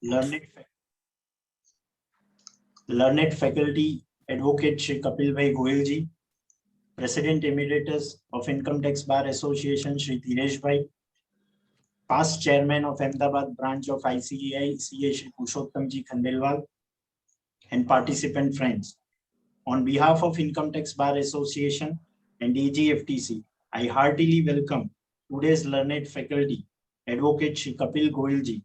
learned, learned faculty Advocate Shri Kapil Bhai Goyal ji, President Emeritus of Income Tax Bar Association Shri Dhiresh Bhai, past Chairman of Ahmedabad branch of ICAI CA Shri Purushottam ji Khandelwal, and participant friends. On behalf of Income Tax Bar Association and AGFTC, I heartily welcome today's learned faculty, Advocate Shri Kapil Goyal ji,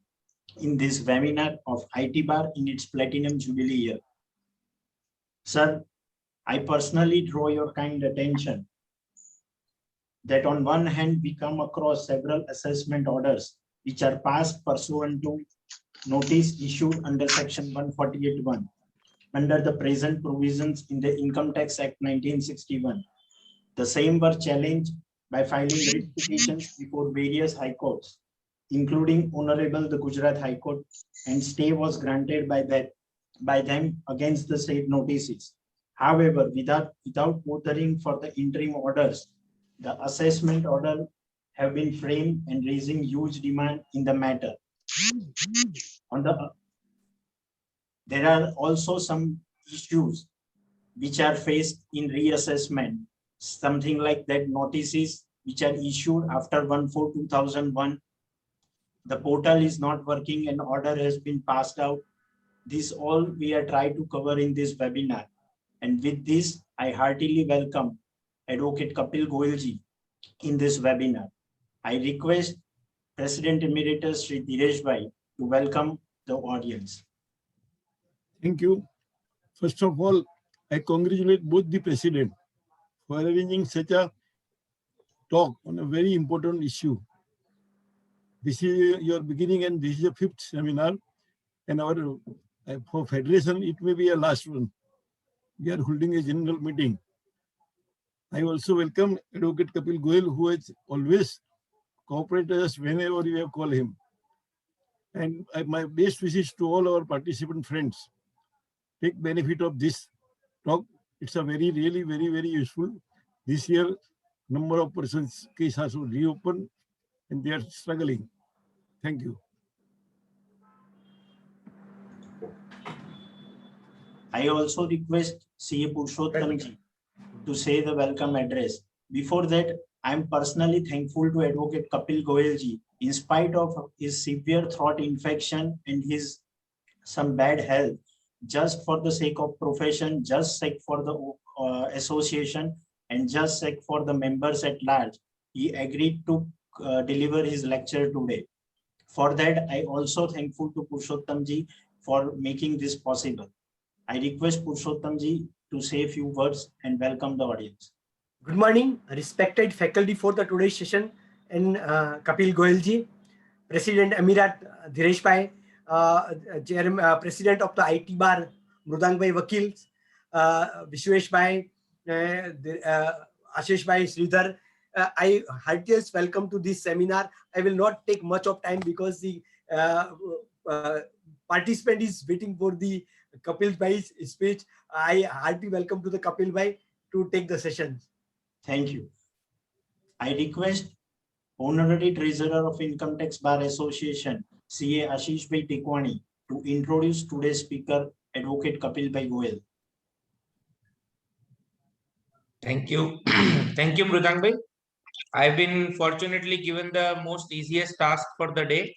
in this webinar of IT Bar in its Platinum Jubilee year. Sir, I personally draw your kind attention that on one hand, we come across several assessment orders which are passed pursuant to notice issued under Section 148(1) under the present provisions in the Income Tax Act 1961. The same were challenged by filing writ petitions before various high courts, including Honorable the Gujarat High Court, and stay was granted by them against the said notices. However, without ordering for the interim orders, the assessment order have been framed and raising huge demand in the matter. There are also some issues which are faced in reassessment, something like that notices which are issued after 1/4/2001. The portal is not working and order has been passed out. This all we are trying to cover in this webinar. And with this, I heartily welcome Advocate Kapil Goyal ji in this webinar. I request President Emeritus Shri Dhiresh Bhai to welcome the audience. Thank you. First of all, I congratulate both the President for arranging such a talk on a very important issue. This is your beginning and this is the 5th seminar, and for Federation it may be a last one. We are holding a general meeting. I also welcome Advocate Kapil Goyal, who has always cooperated us whenever we have called him. And my best wishes to all our participant friends. Take benefit of this talk. It's a really very useful. This year, number of persons case has reopened and they are struggling. Thank you. I also request CA Purushottam ji to say the welcome address. Before that, I am personally thankful to Advocate Kapil Goyal ji, in spite of his severe throat infection and his some bad health, just for the sake of profession, just sake for the association, and just sake for the members at large, he agreed to deliver his lecture today. For that, I also thankful to Purushottam ji for making this possible. I request Purushottam ji to say a few words and welcome the audience. Good morning, respected faculty for the today's session, and Kapil Goyal ji, President Emirat Dhiresh Bhai, President of the IT Bar Mrudang Bhai Vakil, Vishwesh Bhai, Ashish Bhai, Sridhar. I heartiest welcome to this seminar. I will not take much of time because the participant is waiting for the Kapil Bhai's speech. I heartily welcome to the Kapil Bhai to take the session. Thank you. I request Honorary Treasurer of Income Tax Bar Association, CA Ashish Bhai Tekwani, to introduce today's speaker, Advocate Kapil Bhai Goyal. Thank you. Thank you, Mrudang Bhai. I've been fortunately given the most easiest task for the day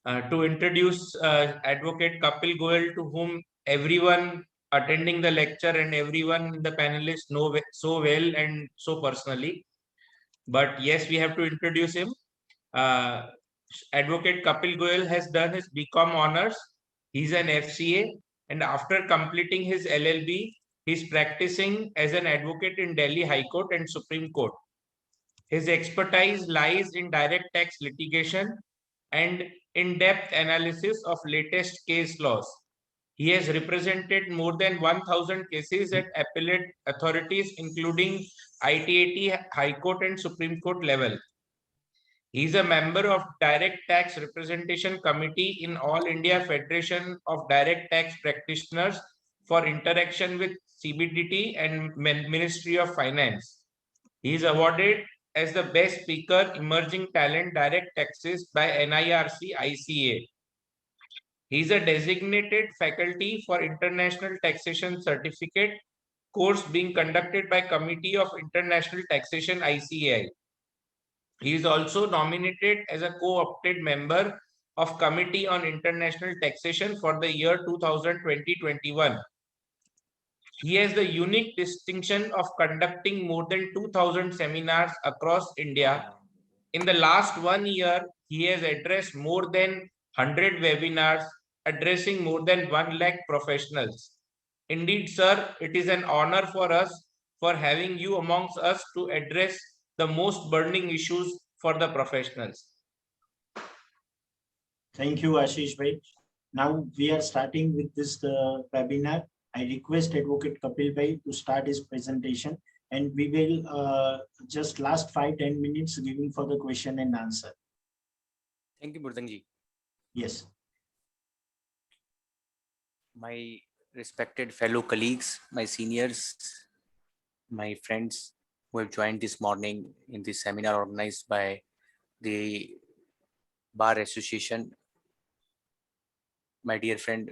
to introduce Advocate Kapil Goyal, to whom everyone attending the lecture and everyone in the panelists know so well and so personally. But yes, we have to introduce him. Advocate Kapil Goyal has done his BCom honors. He's an FCA, and after completing his LLB, he's practicing as an advocate in Delhi High Court and Supreme Court. His expertise lies in direct tax litigation and in-depth analysis of latest case laws. He has represented more than 1,000 cases at appellate authorities, including ITAT, High Court and Supreme Court level. He is a member of Direct Tax Representation Committee in All India Federation of Direct Tax Practitioners for interaction with CBDT and Ministry of Finance. He is awarded as the Best Speaker Emerging Talent Direct Taxes by NIRC ICA. He is a designated faculty for International Taxation Certificate course being conducted by Committee of International Taxation ICAI. He is also nominated as a co-opted member of Committee on International Taxation for the year 2020-21. He has the unique distinction of conducting more than 2,000 seminars across India. In the last 1 year, he has addressed more than 100 webinars, addressing more than 1 lakh professionals. Indeed, sir, it is an honor for us for having you amongst us to address the most burning issues for the professionals. Thank you, Ashish bhai. Now we are starting with this webinar. I request Advocate Kapil bhai to start his presentation, and we will just last 5-10 minutes giving for the question and answer. Thank you, Murdangji. Yes. My respected fellow colleagues, my seniors, my friends who have joined this morning in this seminar organized by the Bar Association, my dear friend,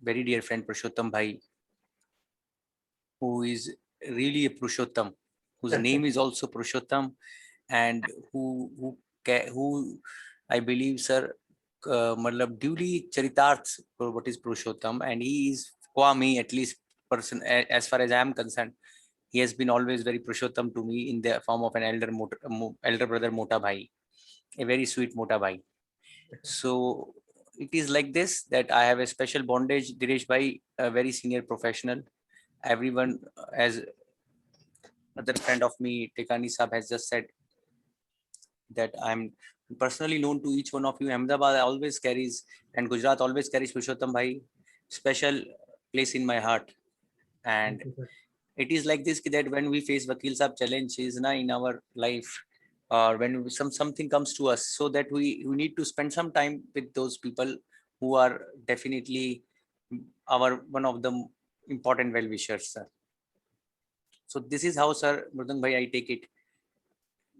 very dear friend Purushottam Bhai, who is really a Purushottam, whose name is also Purushottam, and who I believe, sir, duly charitarth for what is Purushottam, and he is qua me, at least person as far as I am concerned. He has been always very Purushottam to me in the form of an elder brother Mota Bhai, a very sweet Mota Bhai. So it is like this that I have a special bondage. Dinesh Bhai, a very senior professional. Everyone, as another friend of me, Tekani Saab, has just said that I'm personally known to each one of you. Ahmedabad always carries, and Gujarat always carries Purushottam Bhai special place in my heart. And it is like this that when we face Vakil Saab challenges in our life, or when something comes to us, so that we need to spend some time with those people who are definitely one of the important well-wishers, sir. So this is how, sir, Murdang Bhai, I take it.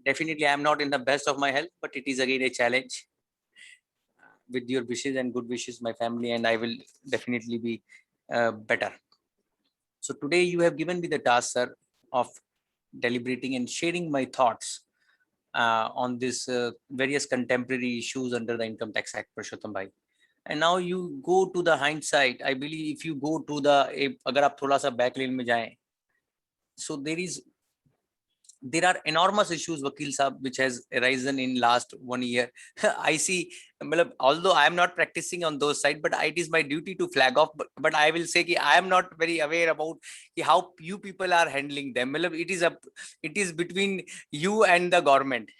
Definitely, I am not in the best of my health, but it is again a challenge. With your wishes and good wishes, my family and I will definitely be better. So today you have given me the task, sir, of deliberating and sharing my thoughts on this various contemporary issues under the Income Tax Act, Purushottam Bhai. And now you go to the hindsight. I believe if you go to the, agar aap thoda sa back lane mein jaye, so there are enormous issues, Vakil Saab, which has arisen in last 1 year. I see, although I am not practicing on those sides, but it is my duty to flag off. But I will say I am not very aware about how you people are handling them. It is between you and the government.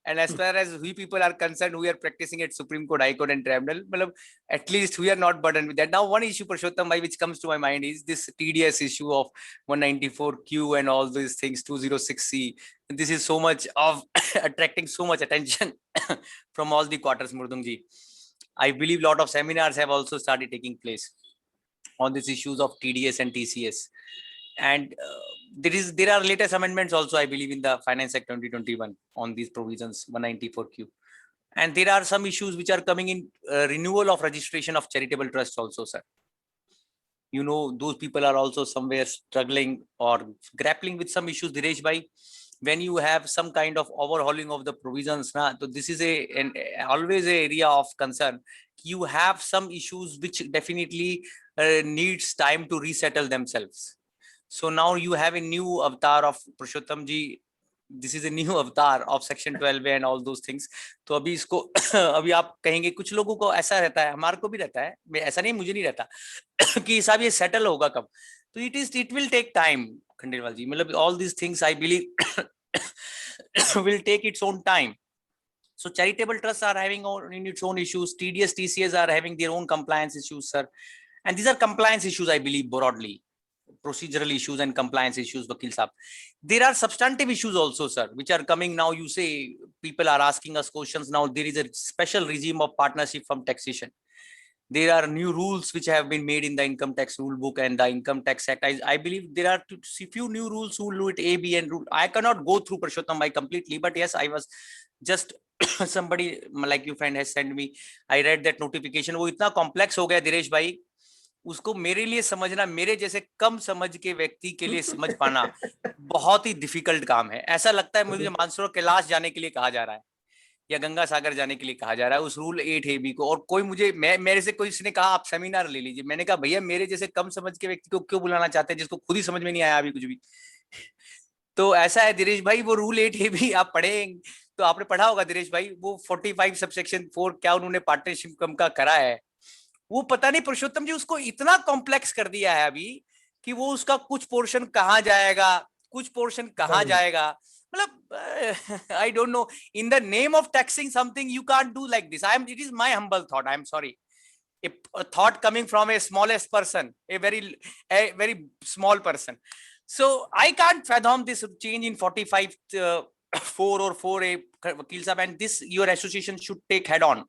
And as far as we people are concerned, we are practicing at Supreme Court, High Court and Tribunal. At least we are not burdened with that. Now, one issue, Purushottam Bhai, which comes to my mind is this TDS issue of 194Q and all these things, 206C. This is so much of attracting so much attention from all the quarters, Murdungji. I believe a lot of seminars have also started taking place on these issues of TDS and TCS. And there are latest amendments also, I believe, in the Finance Act 2021 on these provisions, 194Q. And there are some issues which are coming in renewal of registration of charitable trusts also, sir. You know, those people are also somewhere struggling or grappling with some issues, Dinesh Bhai. When you have some kind of overhauling of the provisions, so this is always an area of concern. You have some issues which definitely needs time to resettle themselves. So now you have a new avatar of Purushottam ji. This is a new avatar of Section 12 and all those things. तो अभी इसको अभी आप कहेंगे कुछ लोगों को ऐसा रहता है, हमारे को भी रहता है, ऐसा नहीं मुझे नहीं रहता कि साहब ये सेटल होगा कब. तो it will take time, Khandelwal ji. मतलब all these things I believe will take its own time. So charitable trusts are having its own issues. TDS, TCS are having their own compliance issues, sir. And these are compliance issues, I believe, broadly. Procedural issues and compliance issues, Vakil Saab. There are substantive issues also, sir, which are coming now. You say people are asking us questions now. There is a special regime of partnership from taxation. There are new rules which have been made in the Income Tax Rule Book and the Income Tax Act. I believe there are few new rules who do it A, B, and rule. I cannot go through Purushottam Bhai completely, but yes, I was just somebody like your friend has sent me, I read that notification. वो इतना complex हो गया दिनेश भाई, उसको मेरे लिए समझना, मेरे जैसे कम समझ के व्यक्ति के लिए समझ पाना बहुत ही डिफिकल्ट काम है। ऐसा लगता है मुझे मानसरोवर कैलाश जाने के लिए कहा जा रहा है या गंगा सागर जाने के लिए कहा जा रहा है उस रूल 8AB को। और कोई मुझे मेरे से कोई इसने कहा आप सेमिनार ले लीजिए, मैंने कहा भैया मेरे जैसे कम समझ के व्यक्ति को क्यों बुलाना चाहते हैं जिसको खुद ही समझ में नहीं आया अभी कुछ भी। तो ऐसा है दिनेश भाई, वो रूल 8AB आप पढ़े तो आपने पढ़ा होगा दिनेश भाई, वो 45 सबसेक्शन 4 क्या उन्होंने पार्टनरशिप कम का करा है, वो पता नहीं पुरुषोत्तम जी उसको इतना कॉम्प्लेक्स कर दिया है अभी कि वो उसका कुछ पोर्शन कहाँ जाएगा, कुछ पोर्शन कहाँ जाएगा, मतलब I don't know, in the name of taxing something you can't do like this. It is my humble thought, I am sorry, a thought coming from a smallest person, a very small person. So I can't fathom this change in 45 4 or 4A, Vakil Sahab, and this your association should take head on.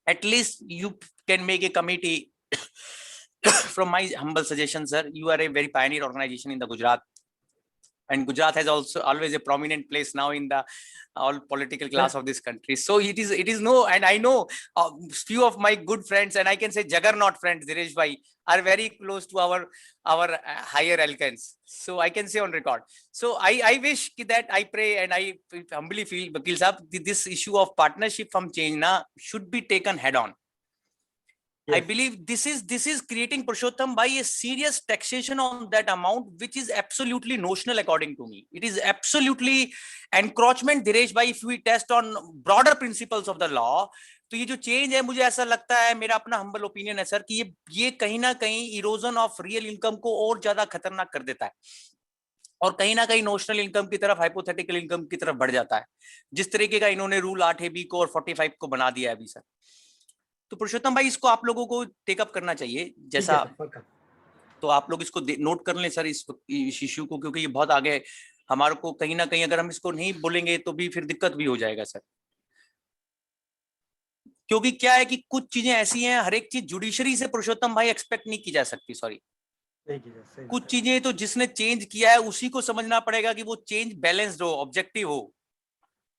At least you can make a committee. From my humble suggestion, sir, you are a very pioneer organization in the Gujarat, and Gujarat has also always a prominent place now in the all political class of this country. So it is no, and I know few of my good friends, and I can say juggernaut friends, Dinesh bhai, are very close to our higher alkanes. So I can say on record. So I wish that, I pray and I humbly feel, Vakil Sahab, this issue of partnership from change na should be taken head on. Yes. I believe this is creating, Purushottam, by a serious taxation on that amount, which is absolutely notional according to me. It is absolutely encroachment, Dinesh bhai, if we test on broader principles of the law. तो ये जो change है, मुझे ऐसा लगता है, मेरा अपना हम्बल ओपिनियन है सर, कि ये कहीं ना कहीं इरोजन ऑफ रियल इनकम को और ज्यादा खतरनाक कर देता है और कहीं ना कहीं नोशनल इनकम की तरफ, हाइपोथेटिकल इनकम की तरफ बढ़ जाता है, जिस तरीके का इन्होंने रूल 8AB को और 45 को बना दिया है अभी सर। तो पुरुषोत्तम भाई, इसको आप लोगों को टेकअप करना चाहिए, जैसा तो आप लोग इसको नोट कर लें सर, इस इश्यू को, क्योंकि ये बहुत आगे हमारे को कहीं ना कहीं अगर हम इसको नहीं बोलेंगे तो भी फिर दिक्कत भी हो जाएगा सर। क्योंकि क्या है कि कुछ चीजें ऐसी हैं, हर एक चीज जुडिशरी से पुरुषोत्तम भाई एक्सपेक्ट नहीं की जा सकती, सॉरी। कुछ चीजें तो जिसने चेंज किया है उसी को समझना पड़ेगा कि वो चेंज बैलेंस्ड हो, ऑब्जेक्टिव हो,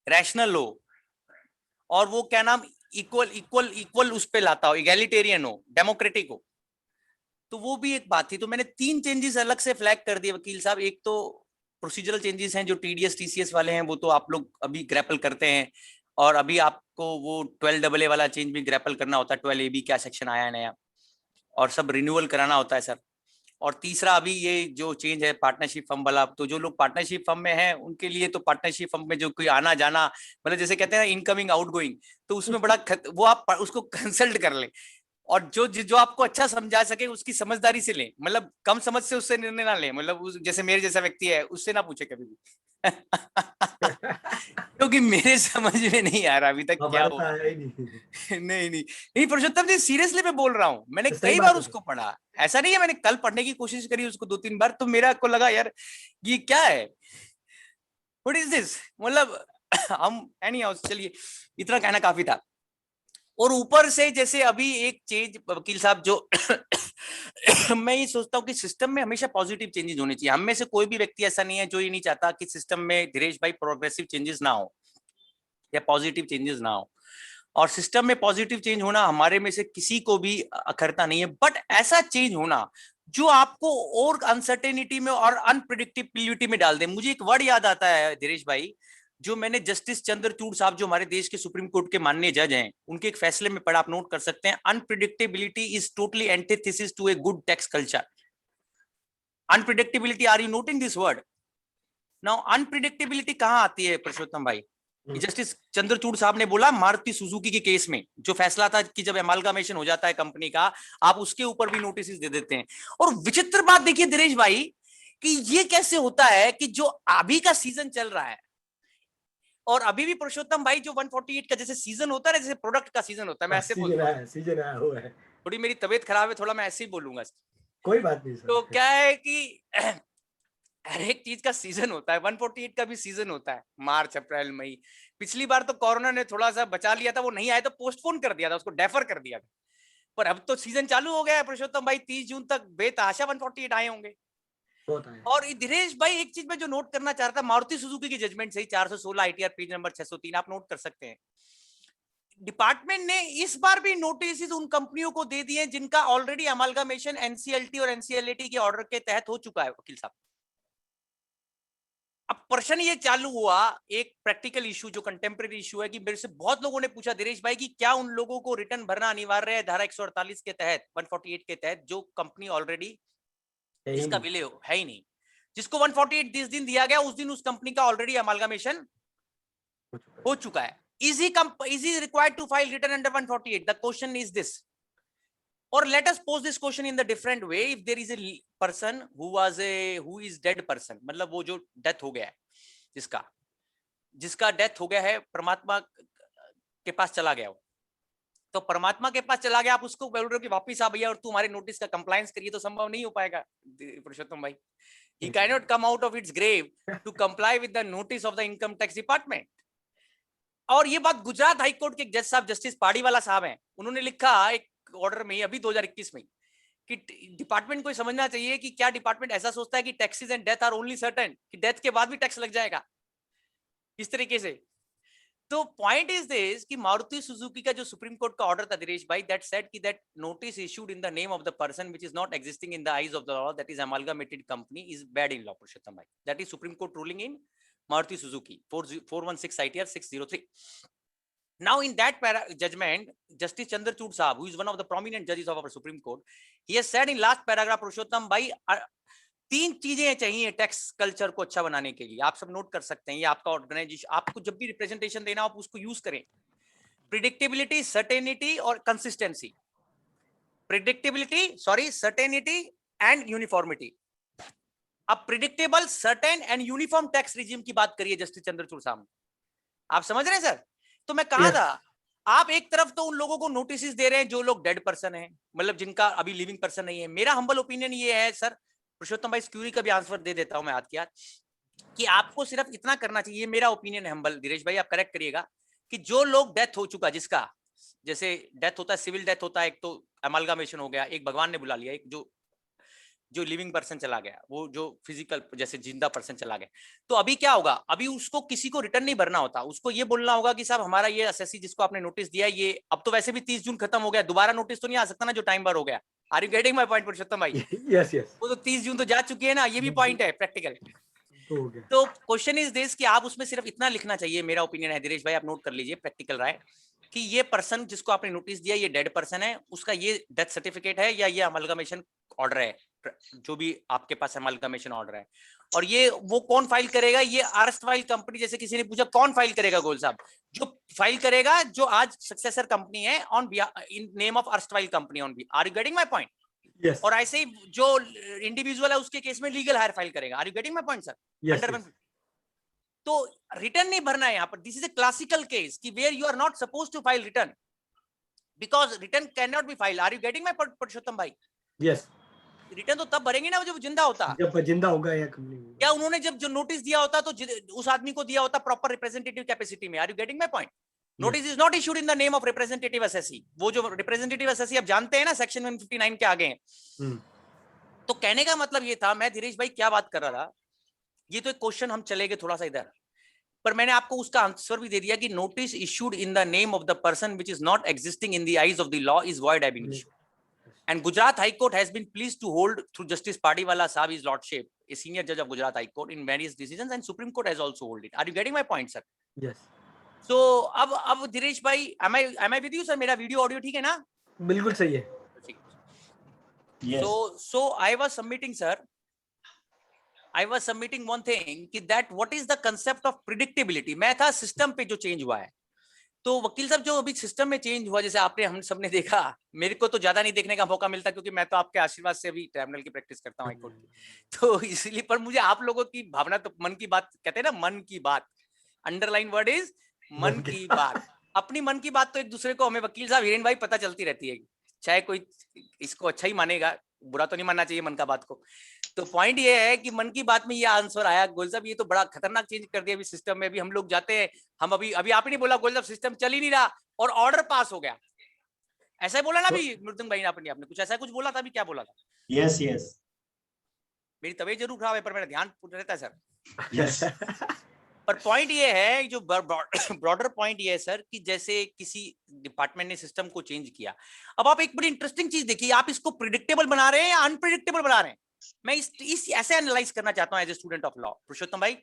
रैशनल हो, और वो क्या नाम इक्वल उस पे लाता हो, इगैलिटेरियन हो, डेमोक्रेटिक हो। तो वो भी एक बात थी। तो मैंने 3 चेंजेस अलग से फ्लैग कर दिए वकील साहब। एक तो प्रोसीजरल चेंजेस हैं जो TDS TCS वाले हैं, वो तो आप लोग अभी ग्रैपल करते हैं, और अभी आपको वो 12AA वाला चेंज भी ग्रैपल करना होता है, 12AB क्या सेक्शन आया है नया, और सब रिन्यूअल कराना होता है सर। और तीसरा अभी ये जो चेंज है पार्टनरशिप फर्म वाला, तो जो लोग पार्टनरशिप फर्म में हैं उनके लिए तो पार्टनरशिप फर्म में जो कोई आना जाना, मतलब जैसे कहते हैं इनकमिंग आउटगोइंग, तो उसमें बड़ा वो आप उसको कंसल्ट कर लें, और जो आपको अच्छा समझा सके उसकी समझदारी से लें, मतलब कम समझ से उससे निर्णय ना लें, मतलब जैसे मेरे जैसा व्यक्ति है उससे ना पूछे कभी भी। क्योंकि मेरे समझ में नहीं आ रहा अभी तक क्या हो। नहीं पुरुषोत्तम जी, सीरियसली मैं बोल रहा हूँ, मैंने कई बार उसको पढ़ा, ऐसा नहीं है, मैंने कल पढ़ने की कोशिश करी उसको 2-3 बार, तो मेरा को लगा यार ये क्या है, व्हाट इज दिस, मतलब हम एनीहाउ, चलिए इतना कहना काफी था। और ऊपर से जैसे अभी एक चेंज वकील साहब जो मैं ये सोचता हूँ कि सिस्टम में हमेशा पॉजिटिव चेंजेस होने चाहिए। हम में से कोई भी व्यक्ति ऐसा नहीं है जो ये नहीं चाहता कि सिस्टम में धीरेश भाई प्रोग्रेसिव चेंजेस ना हो या पॉजिटिव चेंजेस ना हो, और सिस्टम में पॉजिटिव चेंज होना हमारे में से किसी को भी अखरता नहीं है, बट ऐसा चेंज होना जो आपको और अनसर्टेनिटी में और अनप्रिडिक्टेबिलिटी में डाल दे। मुझे एक वर्ड याद आता है धीरेश भाई, जो मैंने जस्टिस चंद्रचूड़ साहब, जो हमारे देश के सुप्रीम कोर्ट के माननीय जज हैं, उनके एक फैसले में पढ़ा, आप नोट कर सकते हैं, unpredictability is totally antithesis to a good tax culture. Unpredictability, are you noting this word? Now unpredictability कहां आती है पुरुषोत्तम भाई? जस्टिस चंद्रचूड़ साहब ने बोला मारुति सुजुकी के केस में जो फैसला था कि जब एमालगामेशन हो जाता है कंपनी का, आप उसके ऊपर भी नोटिस दे देते हैं। और विचित्र बात देखिए दिनेश भाई कि ये कैसे होता है कि जो अभी का सीजन चल रहा है, और अभी भी पुरुषोत्तम भाई जो 148 का जैसे सीजन होता है ना, जैसे प्रोडक्ट का सीजन होता है, मैं ऐसे बोलता हूं, सीजन आया हुआ है, थोड़ी मेरी तबीयत खराब है, थोड़ा मैं ऐसे ही बोलूंगा, कोई बात नहीं सर। तो क्या है कि हर एक चीज का सीजन होता है, 148 का भी सीजन होता है, मार्च अप्रैल मई। पिछली बार तो कोरोना ने थोड़ा सा बचा लिया था, वो नहीं आया तो पोस्टपोन कर दिया था, उसको डेफर कर दिया था, पर अब तो सीजन चालू हो गया है पुरुषोत्तम भाई, 30 जून तक बेतहाशा 148 आए होंगे। होता है। और धीरेश भाई एक चीज मैं जो नोट करना चाह रहा था, मारुति सुजुकी की जजमेंट सही 416 ITR पेज नंबर 603 आप नोट कर सकते हैं। डिपार्टमेंट ने इस बार भी नोटिस उन कंपनियों को दे दिए जिनका ऑलरेडी अमालगामेशन NCLT और NCLAT के ऑर्डर के तहत हो चुका है वकील साहब। अब प्रश्न ये चालू हुआ, एक प्रैक्टिकल इशू जो कंटेम्प्रेरी इशू है कि मेरे से बहुत लोगों ने पूछा दिनेश भाई कि क्या उन लोगों को रिटर्न भरना अनिवार्य है धारा 148 के तहत 148 के तहत जो कंपनी ऑलरेडी है ही जिसका नहीं। विलय है ही नहीं, जिसको 148 जिस दिन दिया गया उस दिन उस कंपनी का ऑलरेडी अमालगामेशन हो चुका है। Is he required to file return under 148? The question is this. Or let us pose this question in the different way. If there is a person who is dead person, मतलब वो जो death हो गया है, जिसका death हो गया है, परमात्मा के पास चला गया हो, तो परमात्मा के पास चला गया, आप उसको बोल रहे हो कि वापिस आ भैया और तुम्हारे नोटिस का कंप्लायंस करिए, तो संभव नहीं हो पाएगा पुरुषोत्तम भाई। He cannot come out of its grave to comply with the notice of the income tax department. और ये बात गुजरात हाई कोर्ट के जज साहब जस्टिस पाड़ीवाला साहब हैं, उन्होंने लिखा एक ऑर्डर में अभी 2021 में कि डिपार्टमेंट को समझना चाहिए कि क्या डिपार्टमेंट ऐसा सोचता है कि taxes and death are only certain, कि डेथ के बाद भी टैक्स लग जाएगा इस तरीके से। तो पॉइंट इज दिस कि मारुति सुजुकी का जो सुप्रीम कोर्ट का ऑर्डर था दिनेश भाई, दैट सेड कि that notice issued in the name of the person which is not existing in the eyes of the law, that is amalgamated company, is bad in law Purushottam भाई। That is supreme court ruling in Maruti Suzuki 416 ITR 603. Now in that judgment, Justice Chandrachud Sahab, who is one of the prominent judges of our Supreme Court, he has said in last paragraph, पुरुषोत्तम भाई, 3 चीजें चाहिए tax culture को अच्छा बनाने के लिए। आप सब नोट कर सकते हैं, ये आपका ऑर्गेनाइजेशन, आपको जब भी रिप्रेजेंटेशन देना आप उसको यूज करें। प्रिडिक्टेबिलिटी, सर्टेनिटी और कंसिस्टेंसी। Predictability, certainty and uniformity. अब predictable, certain and uniform tax regime की बात करिए जस्टिस चंद्रचूड़ साहब, आप समझ रहे हैं सर? तो मैं कहा था, आप एक तरफ तो उन लोगों को नोटिस दे रहे हैं जो लोग डेड पर्सन हैं, मतलब जिनका अभी लिविंग पर्सन नहीं है। मेरा हम्बल ओपिनियन ये है सर, पुरुषोत्तम भाई स्क्यूरी का भी आंसर दे देता हूं मैं हाथ के हाथ, कि आपको सिर्फ इतना करना चाहिए, मेरा ओपिनियन है हम्बल, धीरेश भाई आप करेक्ट करिएगा, कि जो लोग डेथ हो चुका, जिसका जैसे डेथ होता है, सिविल डेथ होता है, एक तो अमालगामेशन हो गया, एक भगवान ने बुला लिया, एक जो लिविंग पर्सन चला गया, वो जो फिजिकल जैसे जिंदा पर्सन चला गया, तो अभी क्या होगा? अभी उसको किसी को रिटर्न नहीं भरना होता, उसको ये बोलना होगा कि साहब हमारा ये एसएससी जिसको आपने नोटिस दिया, ये अब तो वैसे भी 30 जून खत्म हो गया, दोबारा नोटिस तो नहीं आ सकता ना जो टाइम बार हो गया। Are you getting my point Purushottam भाई? यस यस, वो तो 30 जून तो जा चुकी है ना, ये भी पॉइंट है प्रैक्टिकल। हो गया। तो क्वेश्चन इज दिस कि आप उसमें सिर्फ इतना लिखना चाहिए, मेरा ओपिनियन है धीरेश भाई, आप नोट कर लीजिए प्रैक्टिकल राय, कि ये पर्सन जिसको आपने नोटिस दिया ये डेड पर्सन है, उसका ये डेथ सर्टिफिकेट है या ये अमलगमेशन ऑर्डर है, जो भी आपके पास अमलगमेशन ऑर्डर है, और ये वो कौन फाइल करेगा? ये अर्स्ट फाइल कंपनी, जैसे किसी ने पूछा कौन फाइल करेगा, गोयल साहब जो फाइल करेगा, जो आज सक्सेसर कंपनी है on in name of erstwhile company on B. Are you getting my point? Yes, और ऐसे ही जो इंडिविजुअल है उसके केस में लीगल हायर फाइल करेगा। Are you getting my point sir? Yes, तो रिटर्न नहीं भरना है यहाँ पर। This is a classical case कि where you are not supposed to file return because return can not be file. Are you getting my पुरुषोत्तम भाई? Yes, return तो तब भरेंगे ना जब जिंदा होता, जब जिंदा होगा या कंपनी, या उन्होंने जब जो नोटिस दिया होता तो उस आदमी को दिया होता प्रॉपर रिप्रेजेंटेटिव कैपेसिटी में। Are you getting my point? Notice is not issued in the name of representative SSC. वो जो रिप्रेजेंटेटिव एसएससी आप जानते हैं ना, सेक्शन 159 के आगे हैं। तो कहने का मतलब ये था, मैं धीरेश भाई क्या बात कर रहा था, ये तो एक क्वेश्चन हम चले गए थोड़ा सा इधर, पर मैंने आपको उसका आंसर भी दे दिया कि notice issued in the name of the person which is not existing in the eyes of the law is void एब initio. And Gujarat High Court has been pleased to hold through Justice Padiwala Sahab, his lordship, a senior judge of Gujarat High Court, in various decisions, and Supreme Court has also held it. Are you getting my point, sir? Yes, So अब धीरेश भाई, am I with you, sir? मेरा video audio ठीक है ना? बिल्कुल सही है। Yes. So I was submitting, sir. I was submitting one thing कि that what is the concept of predictability? मैं था सिस्टम पे जो चेंज हुआ है, तो वकील साहब जो अभी सिस्टम में चेंज हुआ, जैसे आपने हम सबने देखा, मेरे को तो ज्यादा नहीं देखने का मौका मिलता क्योंकि मैं तो आपके आशीर्वाद से अभी ट्रिब्यूनल की प्रैक्टिस करता हूँ हाईकोर्ट की, तो इसलिए, पर मुझे आप लोगों की भावना, तो मन की बात कहते हैं ना, मन की बात, अंडरलाइन वर्ड इज मन की बात, अपनी मन की बात तो एक दूसरे को, हमें वकील साहब हिरेन भाई पता चलती रहती है, चाहे कोई इसको अच्छा ही मानेगा, बुरा तो नहीं मानना चाहिए मन का बात को। तो पॉइंट ये है कि मन की बात में ये आंसर आया, गोयल साहब ये तो बड़ा खतरनाक चेंज कर दिया अभी सिस्टम में। अभी हम लोग जाते हैं, हम अभी आप ही नहीं बोला गोयल साहब, सिस्टम चल ही नहीं रहा और ऑर्डर पास हो गया, ऐसा ही बोला ना अभी मृदुंग भाई, आपने कुछ ऐसा कुछ बोला था, अभी क्या बोला था? Yes, yes. मेरी तबीयत जरूर खराब है पर मेरा ध्यान रहता है सर। Yes. पर पॉइंट ये है, जो ब्रॉडर पॉइंट ये है सर, कि जैसे किसी डिपार्टमेंट ने सिस्टम को चेंज किया, अब आप एक बड़ी इंटरेस्टिंग चीज देखिए, आप इसको प्रिडिक्टेबल बना रहे हैं या अनप्रिडिक्टेबल बना रहे हैं। मैं इस ऐसे एनालाइज करना चाहता हूं as a student of law, Purushottam भाई।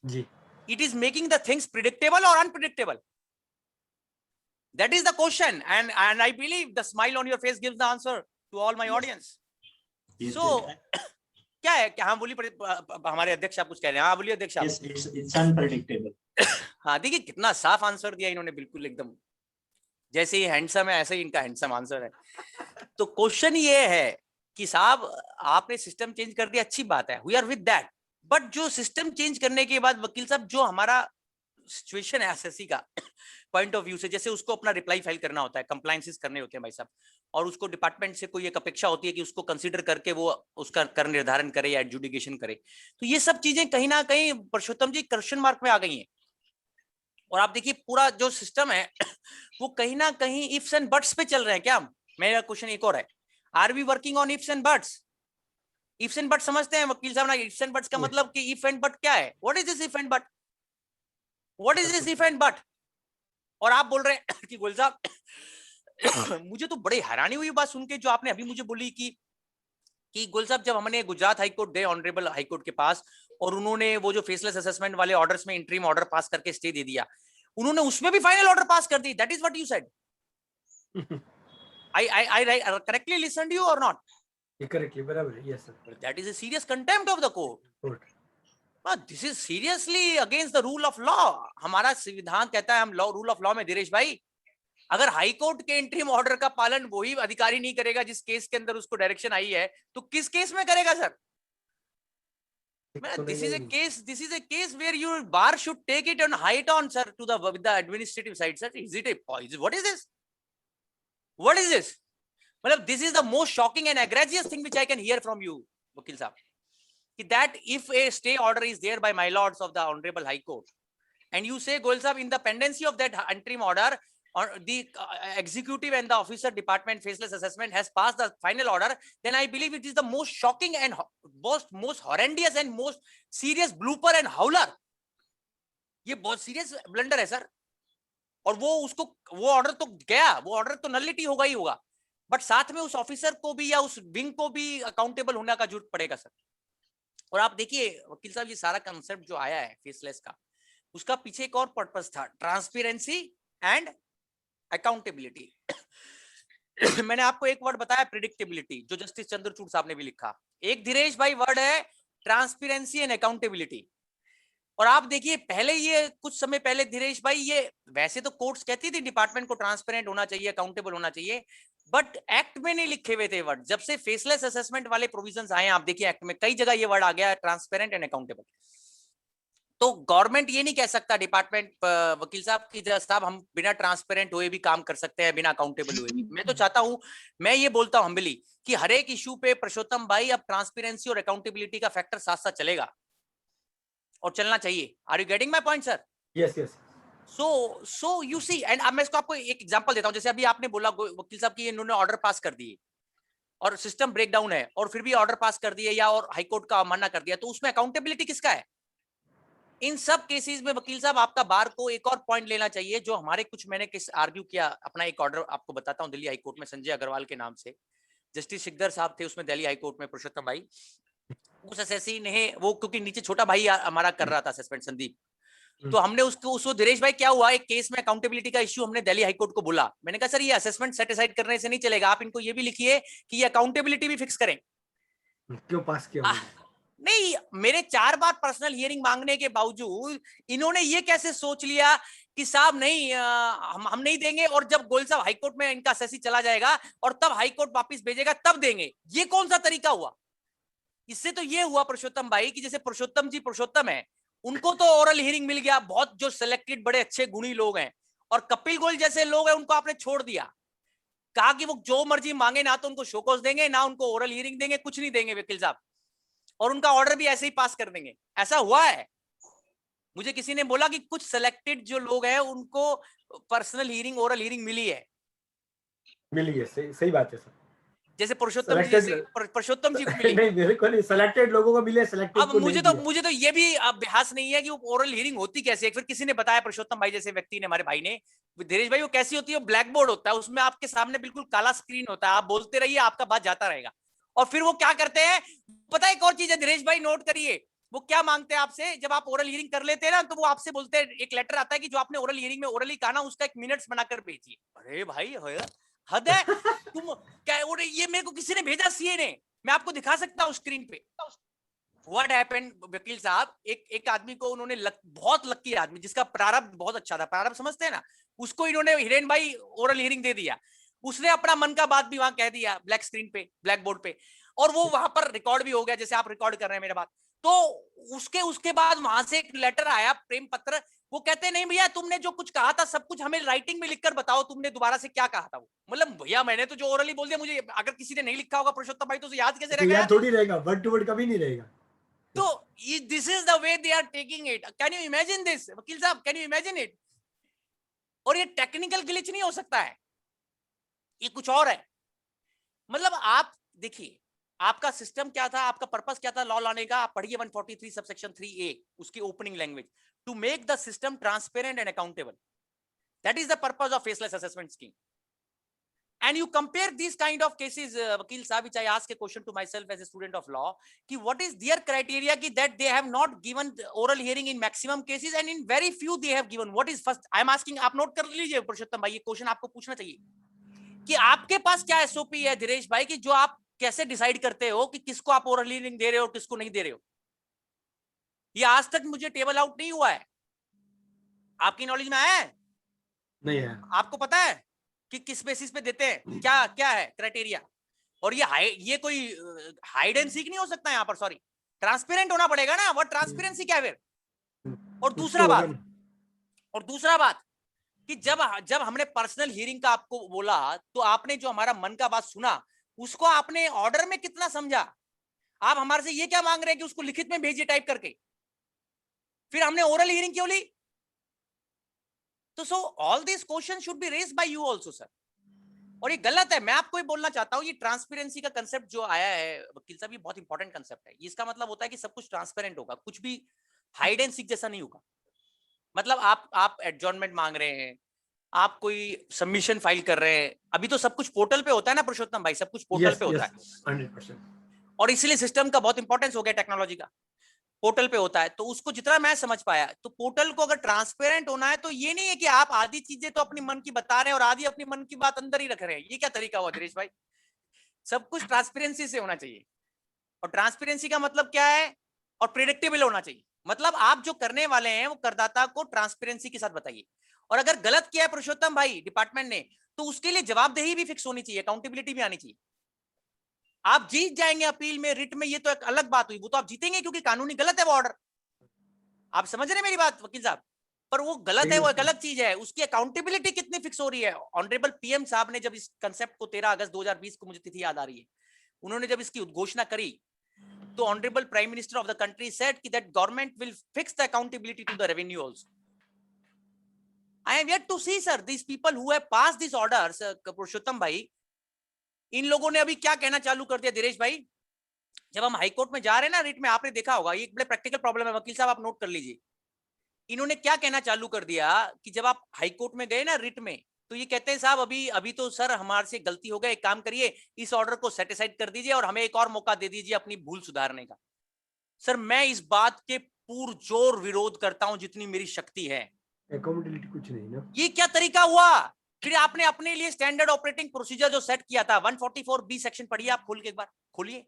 जी, it is making the things predictable और unpredictable, that is the question, and I believe the smile on your face gives the answer to all my audience. Yes, so क्या है, क्या, हाँ बोलिए, हमारे अध्यक्ष आप कुछ कह रहे हैं, हाँ बोलिए अध्यक्ष आप। yes, it's unpredictable. हाँ देखिए कितना साफ आंसर दिया इन्होंने, बिल्कुल एकदम जैसे ही हैंडसम है ऐसे ही इनका हैंडसम आंसर है। तो क्वेश्चन ये है कि साहब आपने सिस्टम चेंज कर दिया, अच्छी बात है, we are with that, but जो सिस्टम चेंज करने के बाद वकील साहब जो हमारा सिचुएशन है एसएससी का पॉइंट ऑफ व्यू से, जैसे उसको अपना रिप्लाई फाइल करना होता है, कंप्लायंसेस करने होते हैं भाई साहब, और उसको डिपार्टमेंट से कोई एक अपेक्षा होती है कि उसको कंसीडर करके वो उसका कर निर्धारण करे या एडजुडिकेशन करे, तो ये सब चीजें कहीं ना कहीं पुरुषोत्तम जी क्वेश्चन मार्क में आ गई हैं। और आप देखिए पूरा जो सिस्टम है वो कहीं ना कहीं इफ्स एंड बट्स पे चल रहे हैं क्या। मेरा क्वेश्चन एक और है, are we working on ifs and buts? Ifs and but समझते हैं वकील साहब ना, इफ्स एंड बट्स का मतलब कि इफ एंड बट क्या है, what is this if and but, what is this if and but. और आप बोल रहे हैं कि गोयल साहब मुझे तो बड़ी हैरानी हुई बात सुन के जो आपने अभी मुझे बोली कि गोयल साहब जब हमने गुजरात हाईकोर्ट गए ऑनरेबल हाईकोर्ट के पास और उन्होंने वो जो फेसलेस असेसमेंट वाले ऑर्डर्स में इंटरिम ऑर्डर पास करके स्टे दे दिया, उन्होंने उसमें भी फाइनल ऑर्डर पास कर दी, that is what you said. I correctly listened to you or not? correctly, बराबर, yes sir. That is a serious contempt of the court. Court. This is seriously against the rule of law. हमारा संविधान कहता है हम rule of law में, धीरेश भाई, अगर high court के इंटरिम ऑर्डर का पालन वही अधिकारी नहीं करेगा जिस केस के अंदर उसको डायरेक्शन आई है, तो किस केस में करेगा sir? This is a case where your bar should take it and height on sir to the with the administrative side sir. Is it a what is this? What is this? मतलब this is the most shocking and egregious thing which I can hear from you, Vakil Sahab. That if a stay order is there by my lords of the Honorable High Court, and you say, Goel Sahab, in the pendency of that interim order, or the executive and the officer department faceless assessment has passed the final order, then I believe it is the most shocking and most horrendous and most serious blooper and howler. ये बहुत serious blunder है sir. और वो order तो गया, वो order तो nullity होगा ही होगा, बट साथ में उस ऑफिसर को भी या उस विंग को भी अकाउंटेबल होने का जरूरत पड़ेगा सर। और आप देखिए वकील साहब, ये सारा कंसेप्ट जो आया है फेसलेस का, उसका पीछे एक और पर्पस था, ट्रांसपेरेंसी एंड अकाउंटेबिलिटी। मैंने आपको एक वर्ड बताया, प्रिडिक्टेबिलिटी, जो जस्टिस चंद्रचूड़ साहब ने भी लिखा। एक धीरेश भाई वर्ड है ट्रांसपेरेंसी एंड अकाउंटेबिलिटी। और आप देखिए पहले, ये कुछ समय पहले धीरेश भाई, ये वैसे तो कोर्ट्स कहती थी डिपार्टमेंट को ट्रांसपेरेंट होना चाहिए, अकाउंटेबल होना चाहिए, बट एक्ट में नहीं लिखे हुए थे वर्ड। जब से फेसलेस असेसमेंट वाले प्रोविजंस आए, आप देखिए एक्ट में कई जगह ये वर्ड आ गया, ट्रांसपेरेंट एंड अकाउंटेबल। तो गवर्नमेंट ये नहीं कह सकता डिपार्टमेंट वकील साहब की साहब हम बिना ट्रांसपेरेंट हुए भी काम कर सकते हैं, बिना अकाउंटेबल हुए भी। मैं तो चाहता हूं, मैं ये बोलता हूं हम्बली कि हर एक इश्यू पे पुरुषोत्तम भाई अब ट्रांसपेरेंसी और अकाउंटेबिलिटी का फैक्टर साथ साथ चलेगा और चलना चाहिए। Are you getting my point sir? Yes yes. So you see, and अब मैं इसको आपको एक एग्जांपल देता हूं। जैसे अभी आपने बोला वकील साहब की इन्होंने ऑर्डर पास कर दिए और सिस्टम ब्रेकडाउन है और फिर भी ऑर्डर पास कर दिए या और हाईकोर्ट का अवमानना कर दिया, तो उसमें अकाउंटेबिलिटी किसका है? इन सब केसेस में वकील साहब आपका बार को एक और पॉइंट लेना चाहिए, जो हमारे कुछ मैंने किस आर्ग्यू किया। अपना एक ऑर्डर आपको बताता हूं, दिल्ली हाईकोर्ट में संजय अग्रवाल के नाम से जस्टिस सिकदर साहब थे उसमें दिल्ली हाईकोर्ट में, पुरुषोत्तम भाई उस एसएससी ने वो, क्योंकि नीचे छोटा भाई हमारा कर रहा था असेसमेंट संदीप, तो हमने उसको धीरेश भाई क्या हुआ, एक केस में अकाउंटेबिलिटी का इश्यू हमने दिल्ली हाईकोर्ट को बोला। मैंने कहा सर ये असेसमेंट सेटिसाइड करने से नहीं चलेगा, आप इनको ये भी लिखिए कि ये अकाउंटेबिलिटी भी फिक्स करें। क्यों पास किया? नहीं, मेरे 4 बार पर्सनल हियरिंग मांगने के बावजूद इन्होंने ये कैसे सोच लिया कि साहब नहीं हम नहीं देंगे, और जब गोयल साहब हाईकोर्ट में इनका एसएससी चला जाएगा और तब हाईकोर्ट वापस भेजेगा तब देंगे। ये कौन सा तरीका हुआ? इससे तो ये हुआ पुरुषोत्तम भाई कि जैसे पुरुषोत्तम जी पुरुषोत्तम है, उनको तो ओरल हियरिंग मिल गया, बहुत जो सिलेक्टेड बड़े अच्छे गुणी लोग हैं, और कपिल गोयल जैसे लोग हैं उनको आपने छोड़ दिया, कहा कि वो जो मर्जी मांगे, ना तो उनको शोकॉज देंगे ना उनको ओरल हियरिंग देंगे, कुछ नहीं देंगे वकील साहब, और उनका ऑर्डर भी ऐसे ही पास कर देंगे। ऐसा हुआ है। मुझे किसी ने बोला कि कुछ सिलेक्टेड जो लोग हैं उनको पर्सनल हियरिंग ओरल हियरिंग मिली है। सही बात है सर। जैसे पुरुषोत्तम जी पुरुषोत्तम जी को मिली। नहीं, मेरे को नहीं, सिलेक्टेड लोगों को मिले, सिलेक्टेड अब को नहीं दिया। मुझे तो ये भी अभ्यास नहीं है कि वो ओरल हियरिंग होती कैसे है। फिर किसी ने बताया, पुरुषोत्तम भाई जैसे व्यक्ति ने, हमारे भाई ने, धीरेश भाई वो कैसी होती है, ब्लैक बोर्ड होता है, उसमें आपके सामने बिल्कुल काला स्क्रीन होता है, आप बोलते रहिए, आपका बात जाता रहेगा। और फिर वो क्या करते हैं, पता है एक और चीज है धीरेश भाई, नोट करिए, वो क्या मांगते हैं आपसे, जब आप ओरल हियरिंग कर लेते हैं ना, तो वो आपसे बोलते हैं, एक लेटर आता है कि जो आपने ओरल हियरिंग में ओरली कहा ना, उसका एक मिनट्स बनाकर भेजिए। अरे भाई हद है तुम क्या, ये मेरे को किसी ने भेजा सीए ने, मैं आपको दिखा सकता हूँ स्क्रीन पे। व्हाट हैपेंड वकील साहब, एक आदमी को उन्होंने बहुत लकी आदमी, जिसका प्रारब्ध बहुत अच्छा था, प्रारब्ध समझते हैं ना, उसको इन्होंने हिरेन भाई ओरल हियरिंग दे दिया, उसने अपना मन का बात भी वहां कह दिया ब्लैक स्क्रीन पे, ब्लैक बोर्ड पे, और वो वहां पर रिकॉर्ड भी हो गया, जैसे आप रिकॉर्ड कर रहे हैं मेरा बात। तो उसके बाद वहां से एक लेटर आया, प्रेम पत्र, वो कहते नहीं भैया तुमने जो कुछ कहा था सब कुछ हमें राइटिंग में लिखकर बताओ, तुमने दोबारा से क्या कहा था। वो मतलब भैया मैंने तो जो ओरली बोल दिया, मुझे अगर किसी ने नहीं लिखा होगा पुरुषोत्तम भाई, तो उसे याद कैसे रहेगा? याद थोड़ी रहेगा, वर्ड टू वर्ड कभी नहीं रहेगा। तो this is the way they are taking it. Can you imagine this वकील साहब, कैन यू इमेजिन इट? और ये टेक्निकल ग्लिच नहीं हो सकता है, ये कुछ और है। मतलब आप देखिए, आपका सिस्टम क्या था, आपका पर्पस क्या था लॉ लाने का, आप पढ़िए 143 सबसेक्शन 3A, उसकी opening language, to make the system transparent and accountable, that is the purpose of faceless assessment scheme. And you compare these kind of cases, Vakil Sahab, which I ask a question to myself as a student of law, ki what is their criteria ki that they have not given oral hearing in maximum cases and in very few they have given. What is first? I am asking, आप note कर लीजिए पुरुषोत्तम भाई, ये question आपको पूछना चाहिए कि आपके पास क्या एसओपी है धीरेश भाई, कि जो आप कैसे डिसाइड करते हो कि किसको आप ओरल हियरिंग दे रहे हो और किसको नहीं दे रहे हो। ये आज तक मुझे टेबल आउट नहीं हुआ है, आपकी नॉलेज में आया है? नहीं है। आपको पता है कि किस बेसिस पे देते हैं, क्या क्या है क्राइटेरिया? और ये कोई हाइड एंड सीक नहीं हो सकता यहाँ पर, सॉरी, ट्रांसपेरेंट होना पड़ेगा ना, वो ट्रांसपेरेंसी क्या है फिर? और दूसरा बात कि जब हमने पर्सनल हियरिंग का आपको बोला, तो आपने जो हमारा मन का बात सुना, उसको आपने ऑर्डर में कितना समझा? आप हमारे से ये क्या मांग रहे हैं कि उसको लिखित में भेजिए टाइप करके, फिर हमने ओरल हियरिंग क्यों ली? तो so all this question should be raised bye you also sir, और ये गलत है। मैं आपको ये बोलना चाहता हूँ, ये ट्रांसपेरेंसी का कंसेप्ट जो आया है वकील साहब, ये बहुत इंपॉर्टेंट कंसेप्ट है। इसका मतलब होता है कि सब कुछ ट्रांसपेरेंट होगा, कुछ भी हाइड एंड सीक जैसा नहीं होगा। मतलब आप एडजॉर्नमेंट मांग रहे हैं, आप कोई सबमिशन फाइल कर रहे हैं, अभी तो सब कुछ पोर्टल पे होता है ना पुरुषोत्तम भाई, सब कुछ पोर्टल पे होता है, 100%। और इसलिए सिस्टम का बहुत इंपॉर्टेंस हो गया, टेक्नोलॉजी का, पोर्टल पे होता है। तो उसको जितना मैं समझ पाया, तो पोर्टल को अगर ट्रांसपेरेंट होना है, तो ये नहीं है कि आप आधी चीजें तो अपनी मन की बता रहे हैं और आधी अपनी मन की बात अंदर ही रख रहे हैं। ये क्या तरीका हुआ धीरेश भाई? सब कुछ ट्रांसपेरेंसी से होना चाहिए, और ट्रांसपेरेंसी का मतलब क्या है? और प्रेडिक्टेबल होना चाहिए। मतलब आप जो करने वाले हैं वो करदाता को ट्रांसपेरेंसी के साथ बताइए, और अगर गलत किया है पुरुषोत्तम भाई डिपार्टमेंट ने, तो उसके लिए जवाबदेही भी फिक्स होनी चाहिए, अकाउंटेबिलिटी भी आनी चाहिए। आप जीत जाएंगे अपील में, रिट में, ये तो एक अलग बात हुई, वो तो आप जीतेंगे क्योंकि कानूनी गलत है वो ऑर्डर। आप समझ रहे हैं मेरी बात वकील साहब? पर वो गलत है, वो एक अलग चीज है, उसकी अकाउंटेबिलिटी कितनी फिक्स हो रही है। ऑनरेबल पीएम साहब ने जब इस कंसेप्ट को 13 अगस्त 2020 को, मुझे तिथि याद आ रही है, उन्होंने जब इसकी उद्घोषणा करी, तो honourable prime minister of the country said कि that government will fix the accountability to the revenue also. I am yet to see sir this people who have passed this orders. Purushottam भाई, इन लोगों ने अभी क्या कहना चालू कर दिया धीरेश भाई, जब हम हाई कोर्ट में जा रहे हैं ना रिट में, आपने देखा होगा, ये एक बड़े प्रैक्टिकल प्रॉब्लम है वकील साहब, आप नोट कर लीजिए। इन्होंने क्या कहना चालू कर दिया कि जब आप हाई कोर्ट में गए ना रिट में, तो ये कहते हैं साहब अभी तो सर हमारे से गलती हो गई, एक काम करिए, इस ऑर्डर को सेटिसाइड कर दीजिए और हमें एक और मौका दे दीजिए अपनी भूल सुधारने का। सर मैं इस बात के पुरजोर विरोध करता हूं जितनी मेरी शक्ति है। अकाउंटेबिलिटी कुछ नहीं ना, ये क्या तरीका हुआ? फिर आपने अपने लिए स्टैंडर्ड ऑपरेटिंग प्रोसीजर जो सेट किया था, 144B सेक्शन पढ़िए आप, खोल के एक बार खोलिए,